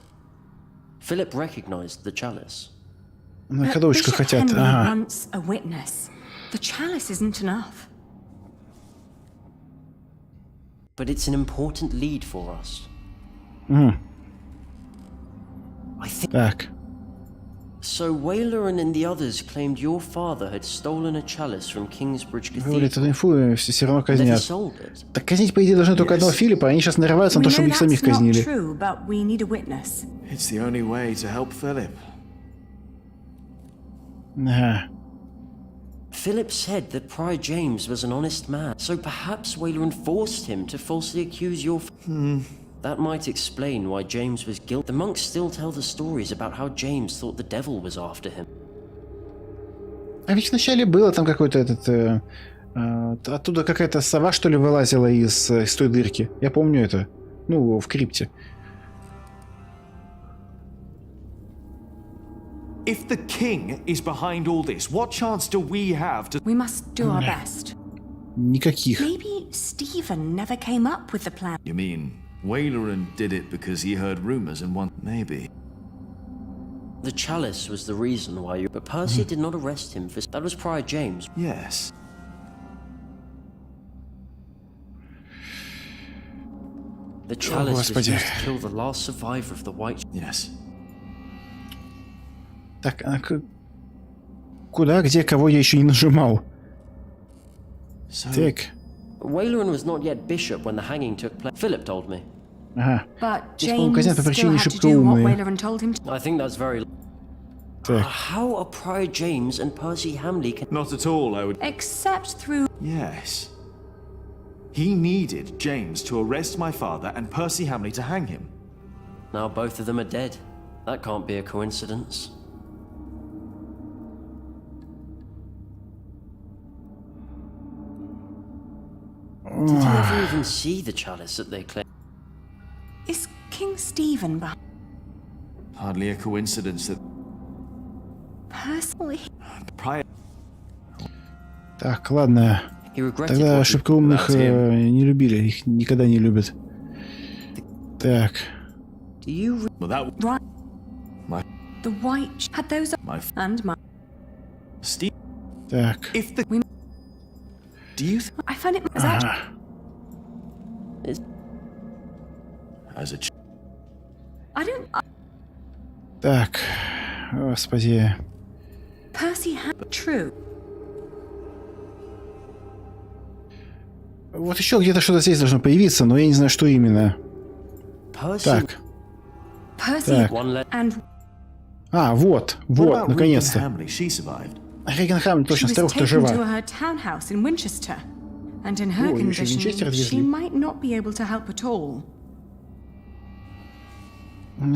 Philip recognized the chalice. На ходовочку хотят. Henry Ага. wants a witness. The chalice isn't enough. But it's an important lead for us. I think. Так. So Waleran and the others claimed your father had stolen a chalice from Kingsbridge Вывалит Cathedral. эту инфу и все равно That he казнят. sold it. Так казнить, по идее, должны только одного Филиппа, а они сейчас нарываются на то, We чтобы know их самих that's not казнили. true, but we need a witness. It's the only way to help Philip. Ага. Philip said that Prior James was an honest man, so perhaps Waleran forced him to falsely accuse your... That might explain why James was guilty. The monks still tell the stories about how James thought the devil was after him. А ведь вначале было там какой-то этот... оттуда какая-то сова, что ли, вылазила из той дырки. Я помню это. Ну, в крипте. If the king is behind all this, what chance do we have to... We must do our best. Никаких. Maybe Stephen never came up with the plan. You mean Waleran did it because he heard rumors and one... Maybe. The chalice was the reason why you... But Percy did not arrest him for... That was Prior James. Yes. The chalice was Господи. used to kill the last survivor of the White... Yes. Так, куда, где, кого я еще не нажимал? Так. Waleran was not yet bishop when the hanging took place. Philip told me. Ага. But Здесь, по-моему, James казнят по still причине had to шибко do what умные. Waleran told him to. I think that's very... Так. How are Prior James and Percy Hamley... Not at all, I would... Except through... Yes. He needed James to arrest my father and Percy Hamley to hang him. Now both of them are dead. That can't be a coincidence. Did you ever even see the chalice that they claim? Is King Stephen back? Hardly a coincidence that Personally, prior. Так, ладно. Тогда ошибка умных не любили, их никогда не любят. Так. right. The white had those and my Steve. Так. If the do you I find it as as a I don't Так. Господи. Percy had true. Вот еще где-то что-то здесь должно появиться, но я не знаю, что именно. Так. Percy Так. and А, вот, наконец-то. Реген Хамлин, точно, старуха-то жива. to her townhouse in Winchester, and in her О, еще Винчестер condition, she отвезли. might not be able to help at all.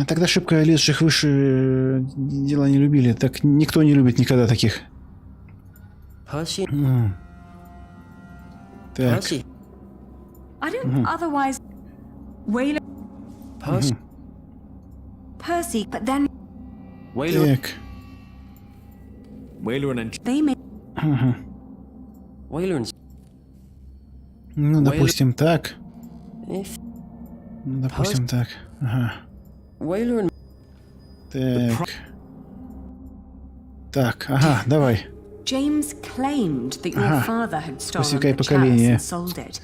Тогда ошибка лезших выше дела не любили. Так никто не любит никогда таких. Percy. Так. Percy. I don't otherwise. Whaler. Percy. Percy, but then Так. Whaler and they may. Whaler and Ну, допустим, так. if Ну, допустим, так. Ага. Whaler and Так. Так, ага, давай. James claimed that your Ага. father had stolen Посекай the chalice поколение. and sold it.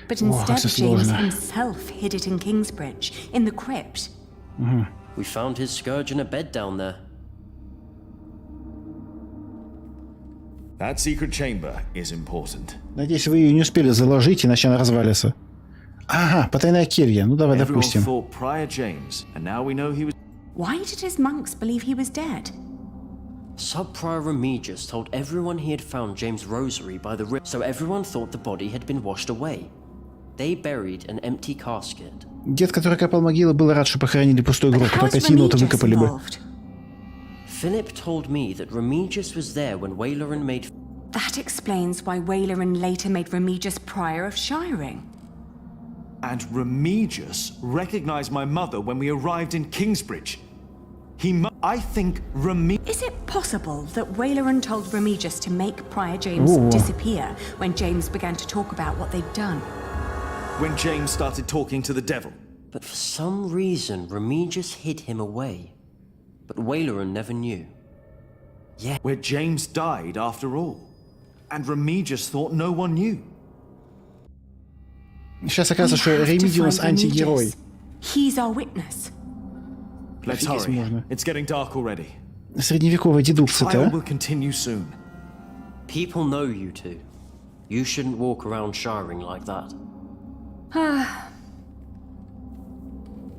But О, instead, это James сложно. himself hid it in Kingsbridge, in the crypt. we found his scourge in a bed down there. That secret chamber is important. Надеюсь, вы ее не успели заложить, иначе она развалится. Ага, потайная келья. Ну, давай, Everyone допустим. thought Prior James, and now we know he was. Why did his monks believe he was dead? Sub-Prior Remigius told everyone he had found James' rosary by the river, so everyone thought the body had been washed away. They buried an empty casket. Дед, который копал могилы, был рад, что похоронили пустой гроб, How's только Тину-то Remigius выкопали бы. involved? Philip told me that Remigius was there when Waleran made... That explains why Waleran later made Remigius prior of Shiring. And Remigius recognized my mother when we arrived in Kingsbridge. I think Is it possible that Waleran told Remigius to make Prior James disappear when James began to talk about what they'd done? When James started talking to the devil. But for some reason, Remigius hid him away. But Waleran never knew. Yeah. Where James died after all. And Remigius thought no one knew. Сейчас оказывается, что Ремиди у нас антигерой. He's our witness. Let's hurry. It's getting dark already. Средневековая дедукция-то, Trial а? will continue soon. People know you two. You shouldn't walk around shiring like that.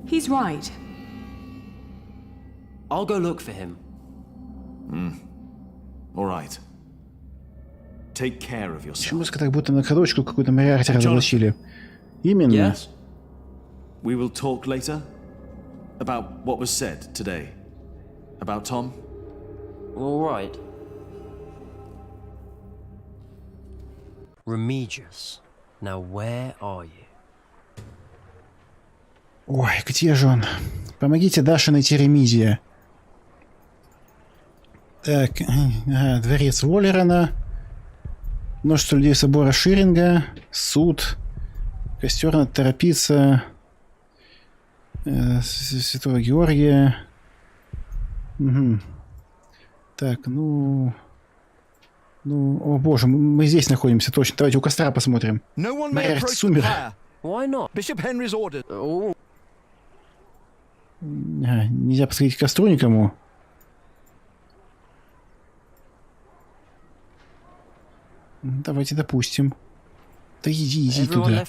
He's right. I'll go look for him. All right. Take care of yourself. Почему так будто на ходочку какую-то Мариарти разоблачили? Именно. Yes. We will talk later about what was said today. About Tom. All right. Remigius, now where are you? Ой, где же он? Помогите Даше найти Ремидия. Так, ага, дворец Воллерана, множество людей собора Ширинга, суд, костер надо торопиться, Святого Георгия. Угу. Так, ну, о боже, мы здесь находимся, точно. Давайте у костра посмотрим. Мариарти сумер. Why not? Bishop Henry's ordered. Oh. Нельзя подходить к костру никому. Давайте допустим. Да иди туда.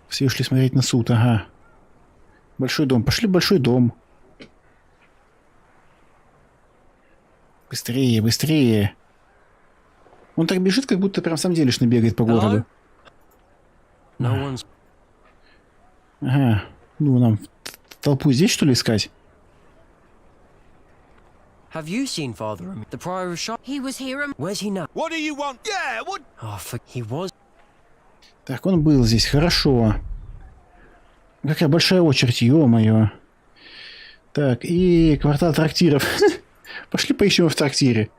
Все ушли смотреть на суд, ага. Большой дом. Пошли в большой дом. Быстрее, быстрее. Он так бежит, как будто прям сам делишно бегает по городу. Ага. Ну, нам толпу здесь, что ли, искать? Have you seen Father Remy? The prior of Shire? He was here. Where's he now? What do you want? Yeah, what? Oh, he was. Так, он был здесь, хорошо. Какая большая очередь, ё-моё. Так, и квартал трактиров. Пошли поищем в трактире.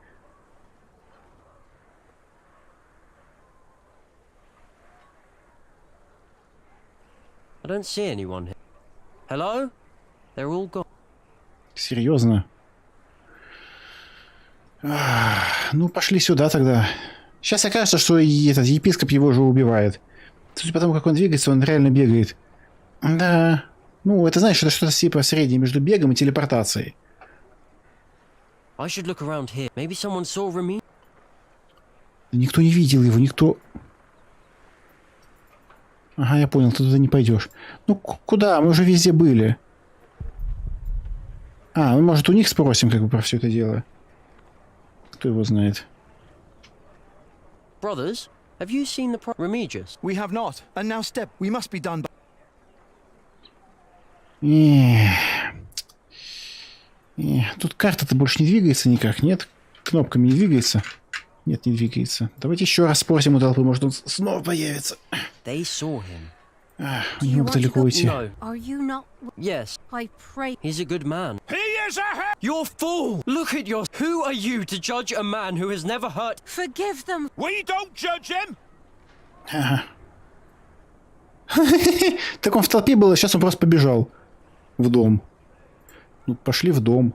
I don't see anyone here. Hello? They're all gone. Серьезно? Ну, пошли сюда тогда. Сейчас окажется, что и этот епископ его же убивает. Судя по тому, как он двигается, он реально бегает. Да. Ну, это, знаешь, это что-то типа среднее между бегом и телепортацией. I should look around here. Maybe someone saw Remy. Никто не видел его, никто... Ага, я понял, ты туда не пойдешь. Ну, куда? Мы уже везде были. А, ну, может, у них спросим, как бы, про все это дело. Кто его знает? Brothers, have you seen the Remigius? We have not. And now step. We must be done. Тут карта-то больше не двигается никак, нет? Кнопками не двигается. Нет, не двигается. Давайте еще раз спросим у толпы, может он снова появится. They saw him. Не мог далеко уйти. No. Are you not? Yes. I pray. He's a good man. He is a You're fool! Look at your... Who are you to judge a man who has never hurt... Forgive them. We don't judge him. Ага. Так он в толпе был, а сейчас он просто побежал в дом. Ну, пошли в дом.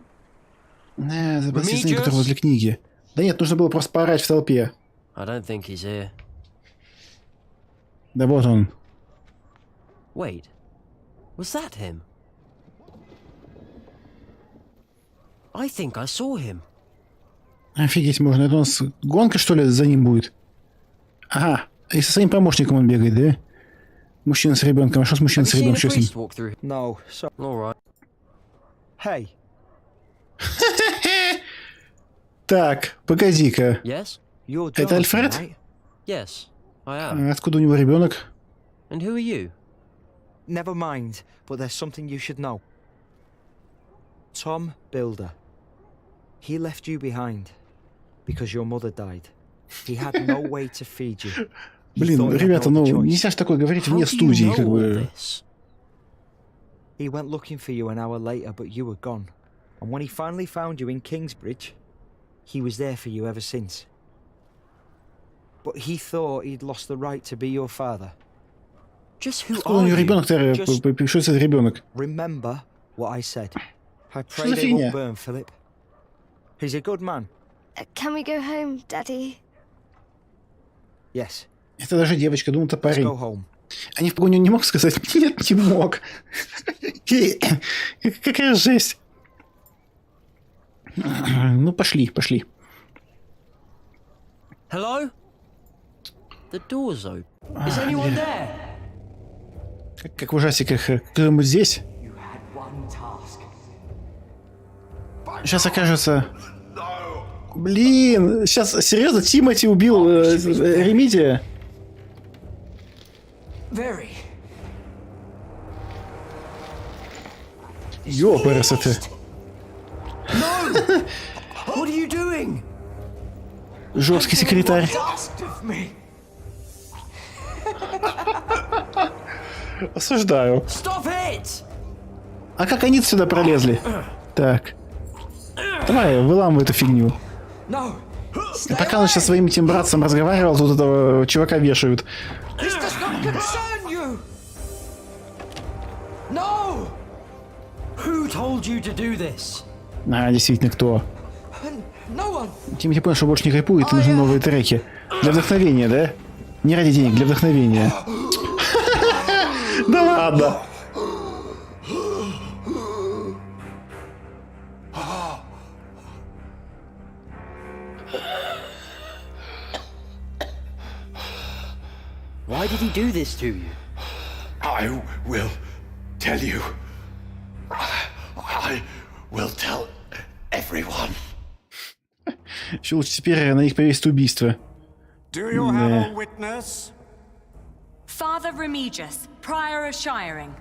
Запасись, который возле книги. Да нет, нужно было просто поорать в толпе. I don't think he's here. Да вот он. Wait. Was that him? I think I saw him. Офигеть можно. Это у нас гонка, что ли, за ним будет? Ага. И со своим помощником он бегает, да? Мужчина с ребенком. А что с мужчиной с ребенком? Что с ним? No. So... All right. Hey. Так, погоди-ка. Yes? Это Альфред? Yes, I am. Откуда у него ребенок? And who are you? Never mind, but there's something you should know. Tom Builder. He left you behind because your mother died. He had no way to feed you. Блин, ребята, ну нельзя же такое говорить вне студии, как бы. He went looking for you an hour later, but you were gone. And when he finally found you in Kingsbridge, he was there for you ever since. But he thought he'd lost the right to be your father. Just who Откуда у него ребенок-то? Что это за ребенок? Remember what I said. I pray they won't burn Philip. He's a good man. Can we go home, Daddy? Yes. Это даже девочка, думал, это парень. Они в погоню не мог сказать? Нет, не мог. Какая жесть. Ну, пошли, пошли. Hello? The door's open. Is anyone there? Как в ужастиках. Кто-нибудь здесь? Сейчас окажется... Блин, сейчас, серьезно, Тимати убил Ремидия? Ёпарас это. Жесткий секретарь. Осуждаю. А как они сюда пролезли? Так. Давай, выламывай эту фигню. И пока он сейчас своим этим братцем разговаривал, тут этого чувака вешают. А, действительно, кто? Тимати понял, что больше не хайпует, и нужны новые треки. Для вдохновения, да? Не ради денег, для вдохновения. Да ладно. Why did he do this to you? I will tell you. I will tell everyone. Еще лучше теперь на них повесить убийство. Do you have a witness? Father Remigius, prior of Shiring.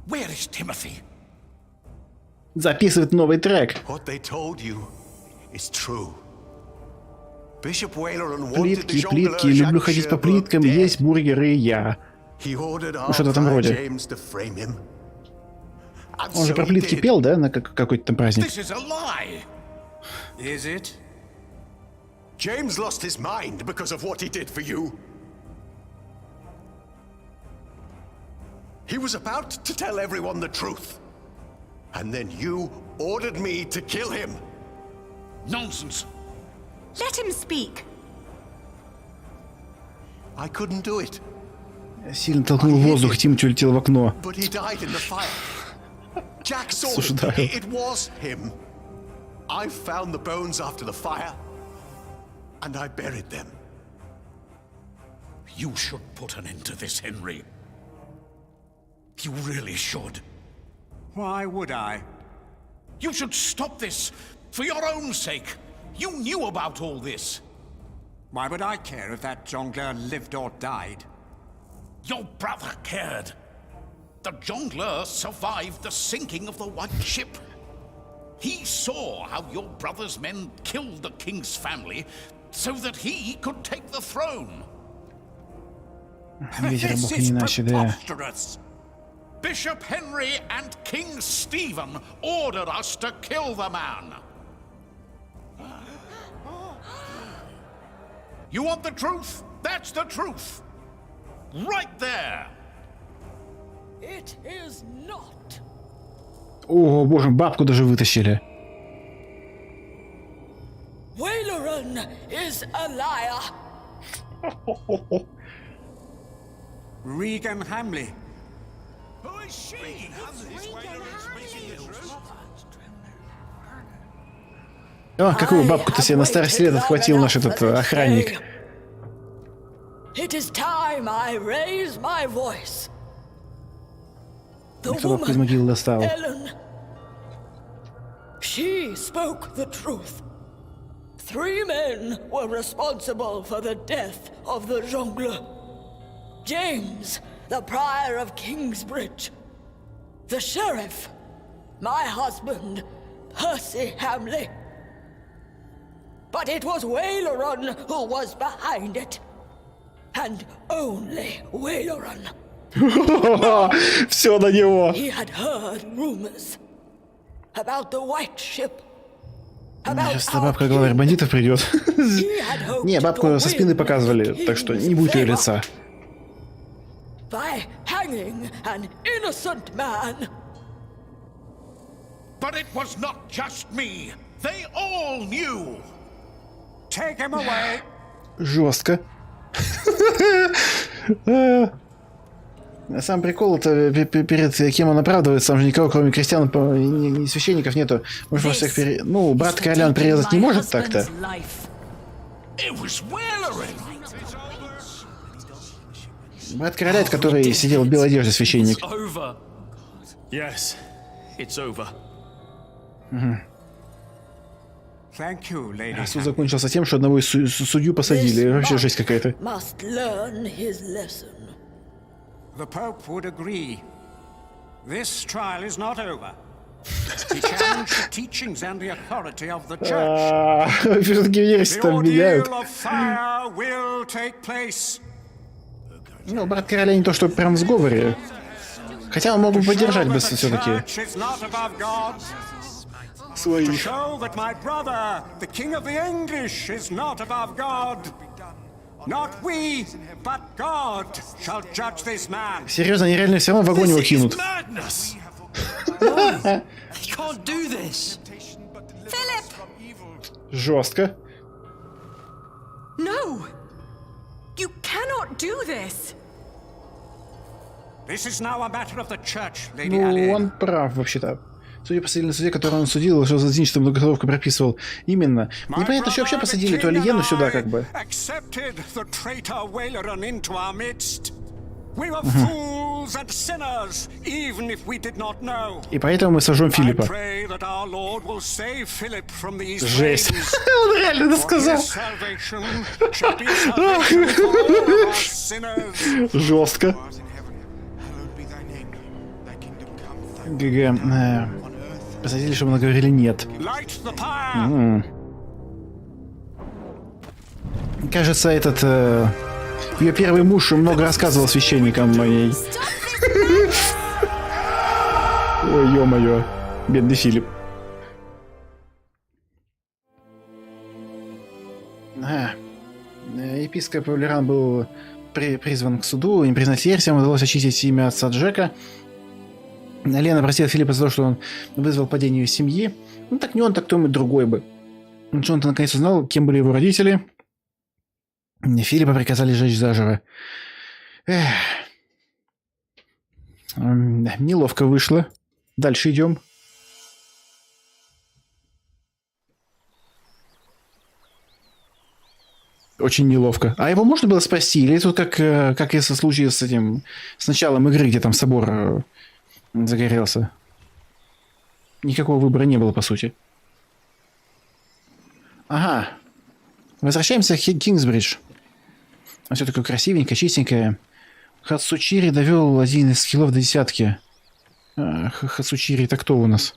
Where is Timothy? Записывает новый трек. What they told you is true. Плитки, плитки, люблю ходить по плиткам, есть бургеры и я. Ну, что-то в этом роде. Он же про плитки пел, да, на какой-то там праздник? James lost his mind because of what he did for you. He was about to tell everyone the truth. And then you ordered me to kill him. Nonsense. Let him speak. I couldn't do it. Сильно толкнул в воздух, Тимати улетел в окно. But he died in the fire. Jack saw it. It was him. I found the bones after the fire. And I buried them. You should put an end to this, Henry. You really should. Why would I? You should stop this, for your own sake. You knew about all this. Why would I care if that jongleur lived or died? Your brother cared. The jongleur survived the sinking of the White Ship. He saw how your brother's men killed the king's family so that he could take the throne. This is preposterous. Bishop Henry and King Stephen ordered us to kill the man. You want the truth? That's the truth. Right there. It is not. О, боже, бабку даже вытащили. Waileran is a liar. Regan Hamley. Who is she? О, какую бабку-то себе на старости лет отхватил наш этот охранник. It is time I raise my voice. Кто бабку из могилы достал? Ellen. She spoke the truth. 3 men were responsible for the death of the jongleur. James, the prior of Kingsbridge. The sheriff, my husband, Percy Hamley. But it was Waileran who was behind it. And only Waileran. Все на него. He had heard rumors about the White Ship. Сейчас эта бабка главарь бандитов придет. Не, бабку со спины показывали, так что не будет ее лица. By hanging an innocent man. But it was not just me. They all knew. Take him away. Жестко. Сам прикол-то перед кем он оправдывается, там же никого, кроме крестьян, ни священников нету. Может, вас всех Ну, брат короля он перерезать не может так-то. Брат короля, это который сидел в белой одежде, священник. Yes, it's over. Суд закончился тем, что одного из судью посадили. Вообще жесть какая-то. The Pope would agree. This trial is not over. He challenged the teachings and the authority of the church. The ordeal of fire will take place. Ну, брат короля не то, что прям в сговоре. Хотя он мог бы поддержать бы все-таки своих. Серьезно, они реально все равно в огонь его кинут. Жестко. No! You cannot do this! This is now a matter of the church, Lady Ну, он прав, вообще-то. Судя по на суде, который он судил, что за зачинство многоходовку прописывал. Именно. Непонятно, что вообще посадили эту Алиену сюда, как бы. И поэтому мы сожжем Филиппа. Жесть. Он реально это сказал. Жестко. ГГ. Посадили, чтобы мы говорили нет. Кажется, этот... ее первый муж много рассказывал священникам о ней. Ой, ё-моё. Бедный Филипп. Епископ Леран был призван к суду. Им признать версиям удалось очистить имя отца Джека. Лена просила Филиппа за то, что он вызвал падение ее семьи. Ну, так не он, так кто-нибудь другой бы. Джонатан наконец узнал, кем были его родители. Филиппа приказали сжечь заживо. Неловко вышло. Дальше идем. Очень неловко. А его можно было спасти? Или тут как если случилось с этим... С началом игры, где там собор загорелся? Никакого выбора не было, по сути. Ага. Возвращаемся в Кингсбридж. Все такое красивенькое, чистенькое. Хацучири довел один из скиллов до 10. Хацучири, это кто у нас?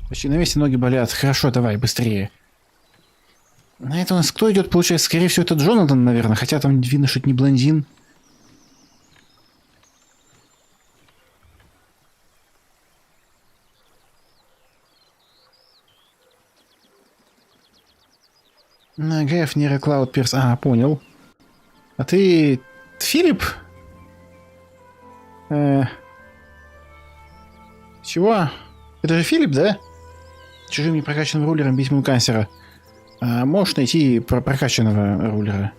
Почти на месте, ноги болят. Хорошо, давай, быстрее. На это у нас кто идет, получается? Скорее всего, это Джонатан, наверное. Хотя там видно, что это не блондин. Гэф, Нера, Клауд, Перс. А, понял. А ты... Филипп? Чего? Это же Филипп, да? Чужим непрокачанным рулером бить мулкансера. Можешь найти прокачанного рулера.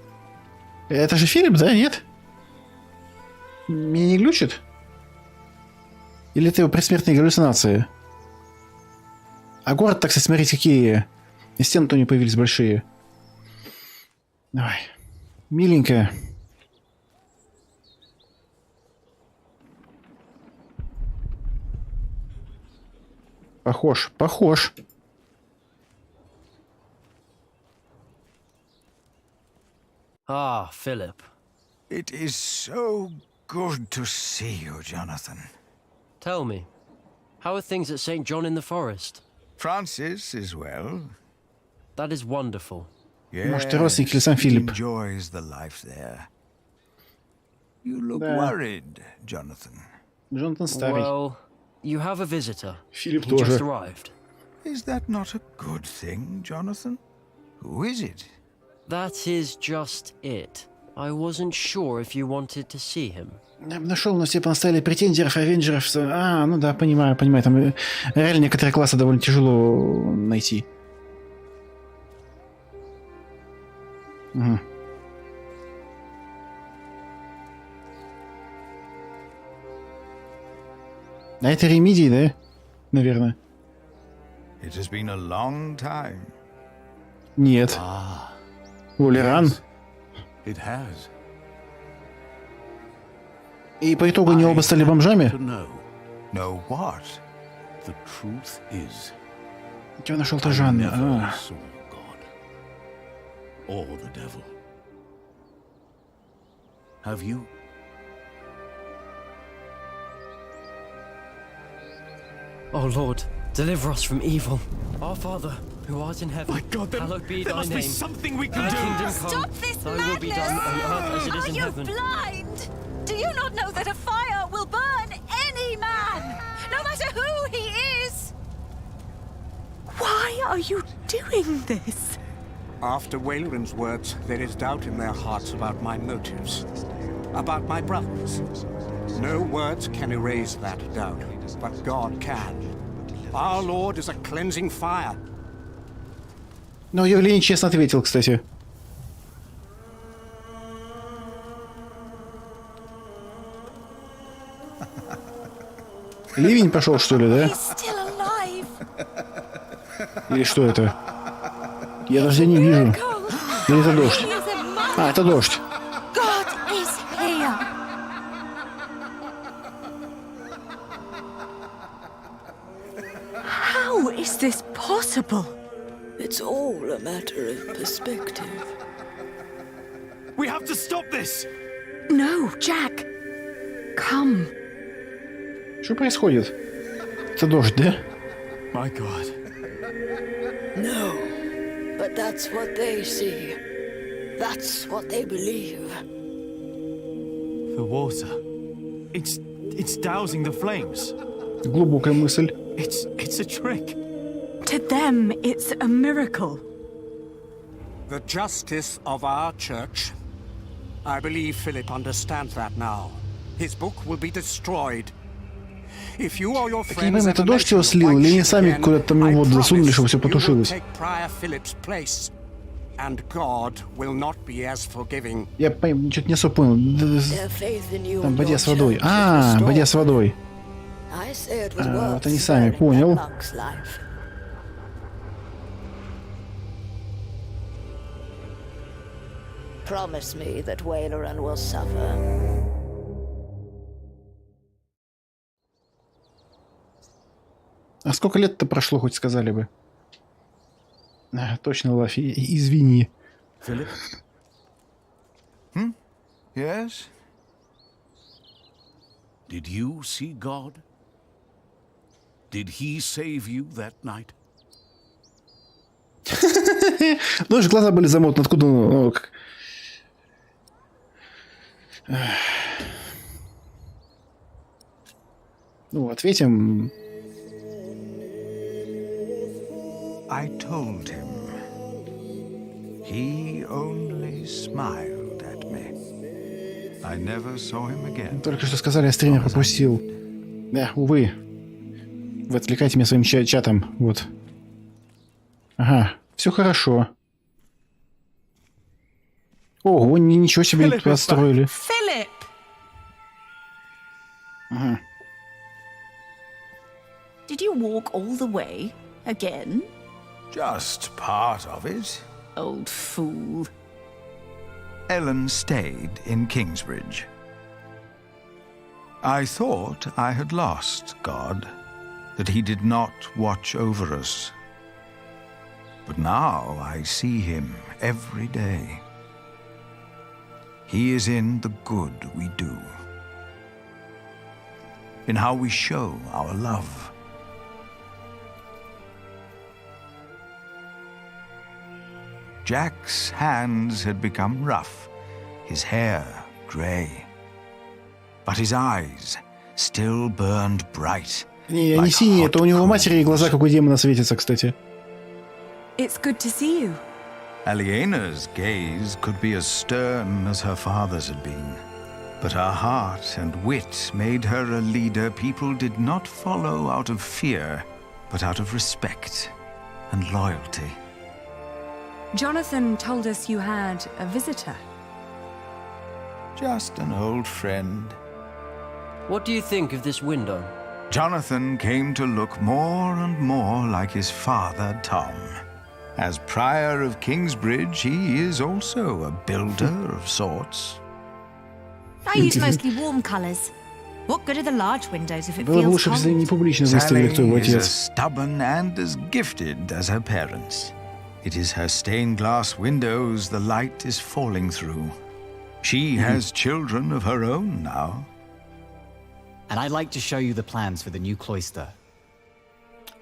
Это же Филипп, да? Нет? Меня не глючит? Или это его предсмертные галлюцинации? А город, так сказать, смотрите, какие... И стены-то у него появились большие. Давай. Миленькая. Похож, похож. Ah, Philip. It is so good to see you, Jonathan. Tell me, how are things at St. John in the Forest? Francis is well. That is wonderful. Может, родственник или сам Филипп. Enjoys the life there. You look worried, Jonathan. Джонатан старый. Well, you have a visitor. Филипп He тоже. just arrived. Is that not a good thing, Jonathan? Who is it? That is just it. I wasn't sure if you wanted to see him. Я бы нашел, но все понаставили претендеров, авенджеров. А, ну да, понимаю. Там реально некоторые классы довольно тяжело найти. Угу. А это Ремидий, да? Наверное. It has been a long time. Нет. Улеран. It has. И по итогу они оба стали бомжами? No what? The truth is, Я нашел Тажан. or the devil. Have you? Oh Lord, deliver us from evil. Our Father, who art in heaven, My God, hallowed be there thy must name. be something we can Thy do. kingdom come, Stop this thy will be done on earth as it is Are in you heaven. blind? Do you not know that a fire will burn any man, no matter who he is? Why are you doing this? After Wayland's words, there is doubt in their hearts about my motives, about my brothers. No words can erase that doubt, but God can. Our Lord is a cleansing fire. Ну, Евгений честно ответил, кстати. Ливень пошел, что ли, да? Или что это? Я дождя не вижу. Или это дождь? А, это дождь. How is this possible? It's all a matter of perspective. We have to stop this. No, Jack. Come. Что происходит? Это дождь, да? My God. But that's what they see. That's what they believe. The water. It's dousing the flames. Глубокая мысль. It's a trick. To them, it's a miracle. The justice of our church. I believe Philip understands that now. His book will be destroyed. If you or your Так я не пойму, это дождь его слил, или они сами куда-то там его воду засунули, чтобы все потушилось? Я что-то не особо понял. Там бадья с водой. Бадья с водой. Вот они сами, понял. Promise me that Waileran will suffer. А сколько лет-то прошло, хоть сказали бы? Точно, Лафи, извини. Philip? Yes? Did you see God? Did he save you that night? Ну, же глаза были замотаны. Откуда он... Ну, ответим. I told him. He only smiled at me. I never saw him again. Только что сказали, я стример пропустил. Да, увы. Вы отвлекаете меня своим чатом. Вот. Ага, все хорошо. Ого, ничего себе построили. Philip! Ага. Did you walk all the way again? Just part of it. Old fool. Ellen stayed in Kingsbridge. I thought I had lost God, that he did not watch over us. But now I see him every day. He is in the good we do, in how we show our love. Jack's hands had become rough, his hair grey, but his eyes still burned bright. Не, они синие, это у него матери глаза, как у демона, светятся, кстати. It's good to see you. Aliena's gaze could be as stern as her father's had been, but her heart and wit made her a leader people did not follow out of fear, but out of respect and loyalty. Jonathan told us you had a visitor. Just an old friend. What do you think of this window? Jonathan came to look more and more like his father, Tom. As Prior of Kingsbridge, he is also a builder of sorts. I use mostly warm colours. What good are the large windows if it Было бы feels лучше, если cold? не публично выставили, кто его Sally is as отец. stubborn and as gifted as her parents. It is her stained glass windows the light is falling through. She has children of her own now. And I'd like to show you the plans for the new cloister.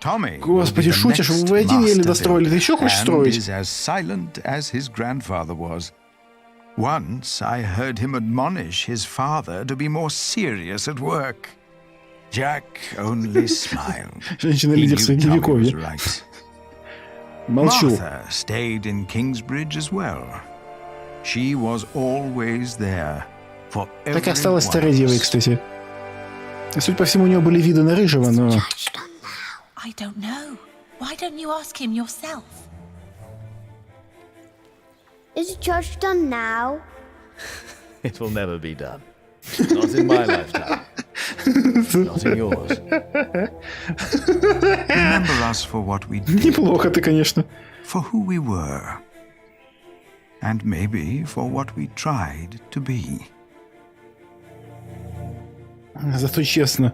Tommy Господи, шутишь, вы один еле достроили, ты еще хочешь and строить? is as silent as his grandfather was. Once I heard him admonish his father to be more serious at work. Jack only smiled. Женщина-лидер средневековья. Right. Молчу. Martha stayed in Kingsbridge as well. She was always there for Так и осталась старой everyone девой, else. кстати. Судя по всему, у нее были виды на рыжего, но... I don't know. Why don't you ask him yourself? Is the church done now? It will never be done. Not in my lifetime. Not in yours. Remember us for what we did. Неплохо ты, конечно. For who we were. And maybe for what we tried to be. Зато честно.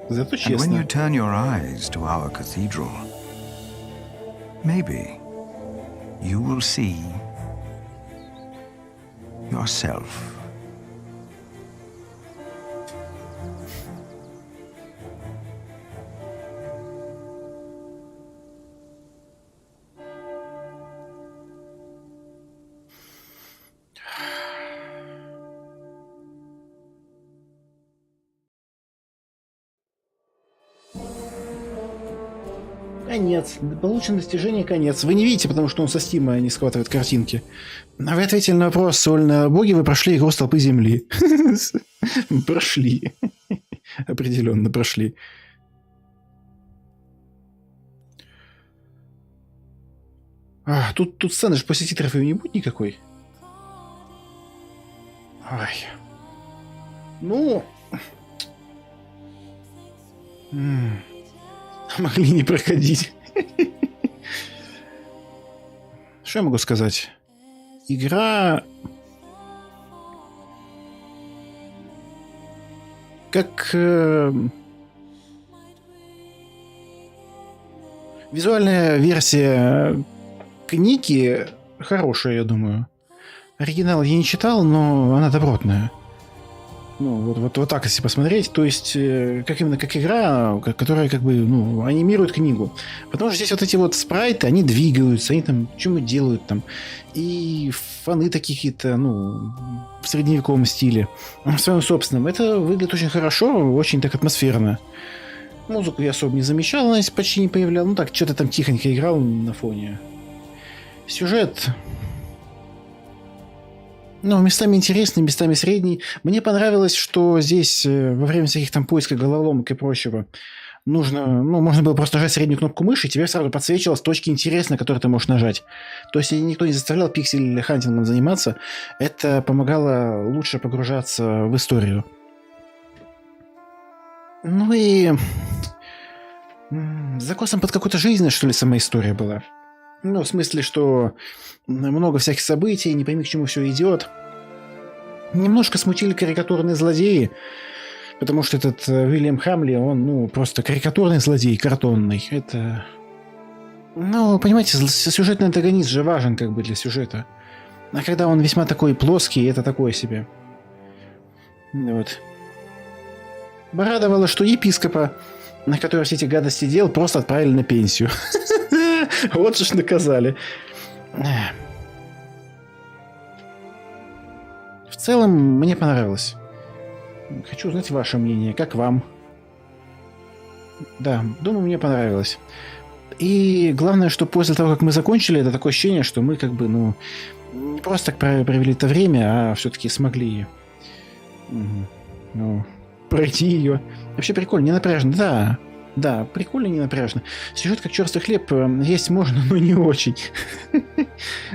Зато And when you честно. turn your eyes to our cathedral, maybe you will see yourself. Конец. Получено достижение конец. Вы не видите, потому что он со стима не схватывает картинки. А вы ответили на вопрос, Сольно боги, вы прошли игру с толпы земли. Прошли. Определенно прошли. Тут сцены же после титров и не будет никакой. Ай. Ну... Могли не проходить. Что я могу сказать? Игра... Как... Визуальная версия книги хорошая, я думаю. Оригинал я не читал, но она добротная. Ну, вот так, если посмотреть. То есть, как именно как игра, которая как бы, ну, анимирует книгу. Потому что здесь вот эти вот спрайты, они двигаются, они там что-нибудь делают там. И фоны такие какие-то, ну, в средневековом стиле. В своем собственном. Это выглядит очень хорошо, очень так атмосферно. Музыку я особо не замечал, она почти не появлялась. Ну так, что-то там тихонько играл на фоне. Сюжет... Ну, местами интересный, местами средний. Мне понравилось, что здесь во время всяких там поисков головоломок и прочего можно было просто нажать среднюю кнопку мыши, и тебе сразу подсвечивалось точки интереса, на которые ты можешь нажать. То есть никто не заставлял пиксель-хантингом заниматься. Это помогало лучше погружаться в историю. Ну и... закосом под какую-то жизнь, что ли, сама история была. Ну, в смысле, что много всяких событий, не пойми, к чему все идет. Немножко смутили карикатурные злодеи, потому что этот Уильям Хамли, он, ну, просто карикатурный злодей, картонный. Это... Ну, понимаете, сюжетный антагонист же важен как бы для сюжета. А когда он весьма такой плоский, это такое себе. Вот. Порадовало, что епископа, на который все эти гадости делал, просто отправили на пенсию. Вот же ж наказали. В целом, мне понравилось. Хочу узнать ваше мнение. Как вам? Да, думаю, мне понравилось. И главное, что после того, как мы закончили, это такое ощущение, что мы как бы, ну, не просто так провели это время, а все-таки смогли пройти ее. Вообще прикольно, не напряжно. Да, прикольно, не напряжно. Сюжет как черствый хлеб, есть можно, но не очень.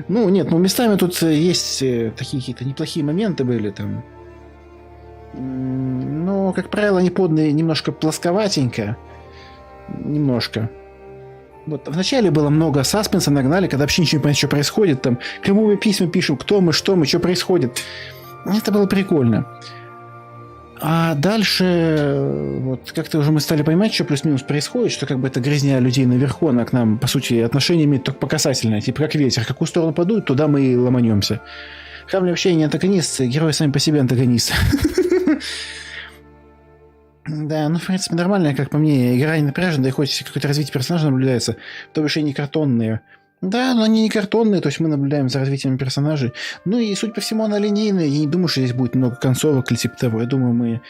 Ну, нет, местами тут есть такие какие-то неплохие моменты были там. Но, как правило, они поданы немножко плосковатенько. Немножко. Вот, вначале было много саспенса, нагнали, когда вообще ничего не понятно, что происходит. Там, кому мы письма пишем, кто мы, что происходит. Это было прикольно. А дальше, вот как-то уже мы стали понимать, что плюс-минус происходит, что как бы это грязня людей наверху, она к нам, по сути, отношение имеет только по касательное, типа как ветер, какую сторону подует, туда мы и ломанемся. Хамли вообще не антагонист, герои сами по себе антагонисты. Да, ну, в принципе, нормально, как по мне, игра не напряжена, да и хоть какое-то развитие персонажа наблюдается, то бишь и не картонные. Да, но они не картонные, то есть мы наблюдаем за развитием персонажей. Ну и, судя по всему, она линейная. Я не думаю, что здесь будет много концовок или типа того. Я думаю, мы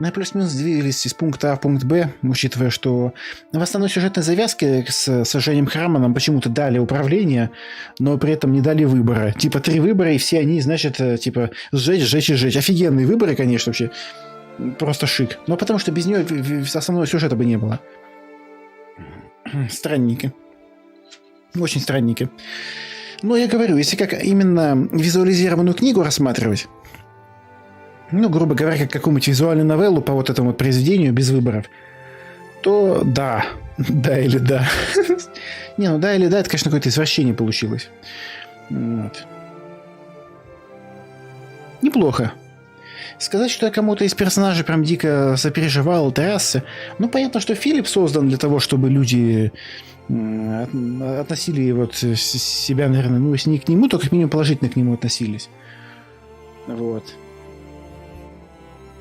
на плюс-минус двигались из пункта А в пункт Б, учитывая, что в основной сюжетной завязке с сожжением храма нам почему-то дали управление, но при этом не дали выбора. Типа 3 выбора, и все они, значит, типа сжечь, сжечь и сжечь. Офигенные выборы, конечно, вообще. Просто шик. Но потому что без нее основного сюжета бы не было. Странненько. Очень странненько. Но я говорю, если как именно визуализированную книгу рассматривать, ну, грубо говоря, как какую-нибудь визуальную новеллу по вот этому произведению без выборов, то да. Да или да. Не, ну да или да, это, конечно, какое-то извращение получилось. Вот. Неплохо. Сказать, что я кому-то из персонажей прям дико сопереживал, трясся. Ну, понятно, что Филипп создан для того, чтобы люди относили вот себя, наверное, ну, если не к нему, то как минимум положительно к нему относились. Вот.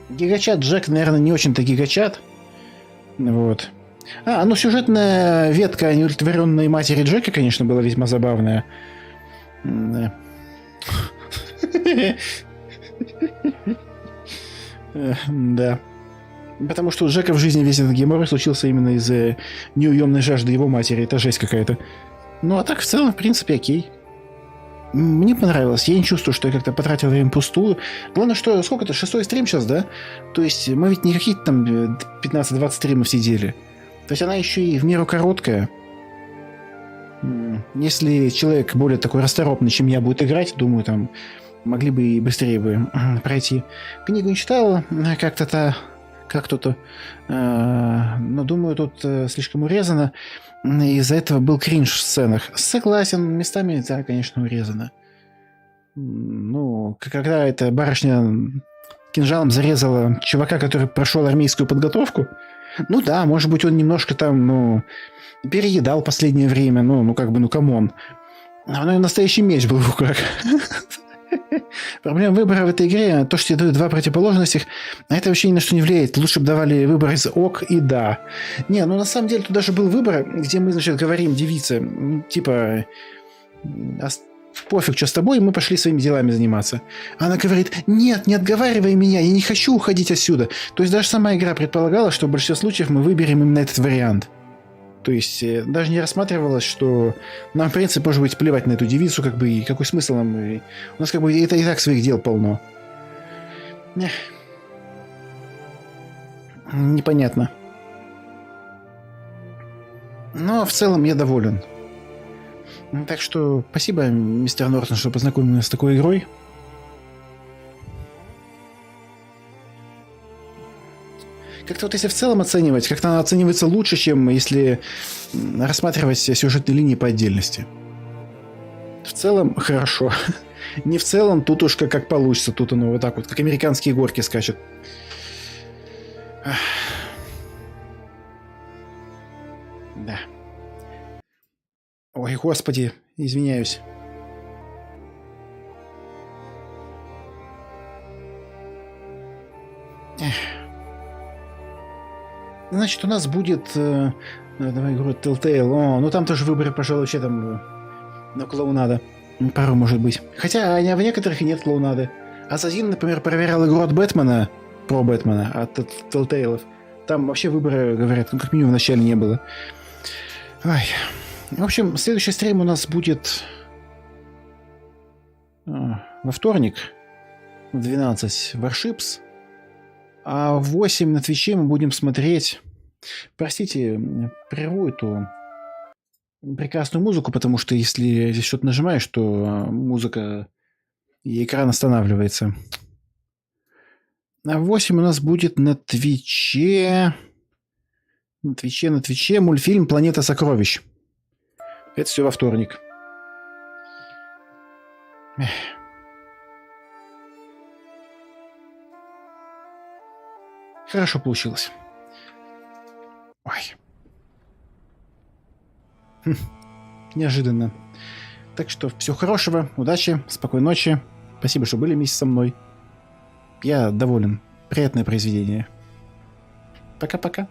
Гигачат Джек, наверное, не очень-то гигачат. Вот. Ну, сюжетная ветка неудовлетворенной матери Джека, конечно, была весьма забавная. Да. Да. Потому что у Джека в жизни весь этот геморрой случился именно из-за неуемной жажды его матери. Это жесть какая-то. Ну, а так, в целом, в принципе, окей. Мне понравилось. Я не чувствую, что я как-то потратил время пустую. Главное, что... Сколько это? 6-й стрим сейчас, да? То есть мы ведь не какие-то там 15-20 стримов сидели. То есть она еще и в меру короткая. Если человек более такой расторопный, чем я, будет играть, думаю, там могли бы и быстрее бы пройти. Книгу не читал, как кто-то. Но думаю, тут слишком урезано. Из-за этого был кринж в сценах. Согласен, местами, да, конечно, урезано. Ну, когда эта барышня кинжалом зарезала чувака, который прошел армейскую подготовку, ну да, может быть, он немножко там, ну, переедал последнее время, ну, как бы, ну, камон. Но и настоящий меч был в руках. Проблема выбора в этой игре, то, что тебе дают два противоположности, а это вообще ни на что не влияет. Лучше бы давали выбор из ок и да. Не, ну на самом деле тут даже был выбор, где мы, значит, говорим девице, типа, пофиг, что с тобой, и мы пошли своими делами заниматься. Она говорит, нет, не отговаривай меня, я не хочу уходить отсюда. То есть даже сама игра предполагала, что в большинстве случаев мы выберем именно этот вариант. То есть даже не рассматривалось, что нам, в принципе, может быть, плевать на эту девицу, как бы, и какой смысл нам... У нас, как бы, это и так своих дел полно. Непонятно. Но в целом я доволен. Так что спасибо, мистер Нортон, что познакомил меня с такой игрой. Как-то вот если в целом оценивать, как-то она оценивается лучше, чем если рассматривать сюжетные линии по отдельности. В целом хорошо. Не в целом, тут уж как получится. Тут оно вот так вот, как американские горки скачет. Да. Ой, господи, извиняюсь. Значит, у нас будет... давай игру Telltale. О, ну там тоже выборы, пожалуй, вообще там... Ну, клоунада. Пару, может быть. Хотя в некоторых и нет клоунады. Ассасин, например, проверял игру от Бэтмена, про Бэтмена, от Telltale. Там вообще выбора, говорят, ну, как минимум, в начале не было. Ай. В общем, следующий стрим у нас будет... во вторник. В 12 Warships. А в 8 на Твиче мы будем смотреть... Простите, прерву эту прекрасную музыку, потому что если здесь что-то нажимаешь, то музыка и экран останавливается. А в 8 у нас будет на Твиче... На Твиче мультфильм «Планета сокровищ». Это все во вторник. Хорошо получилось. Ой. Неожиданно. Так что всего хорошего, удачи, спокойной ночи. Спасибо, что были вместе со мной. Я доволен. Приятное произведение. Пока-пока.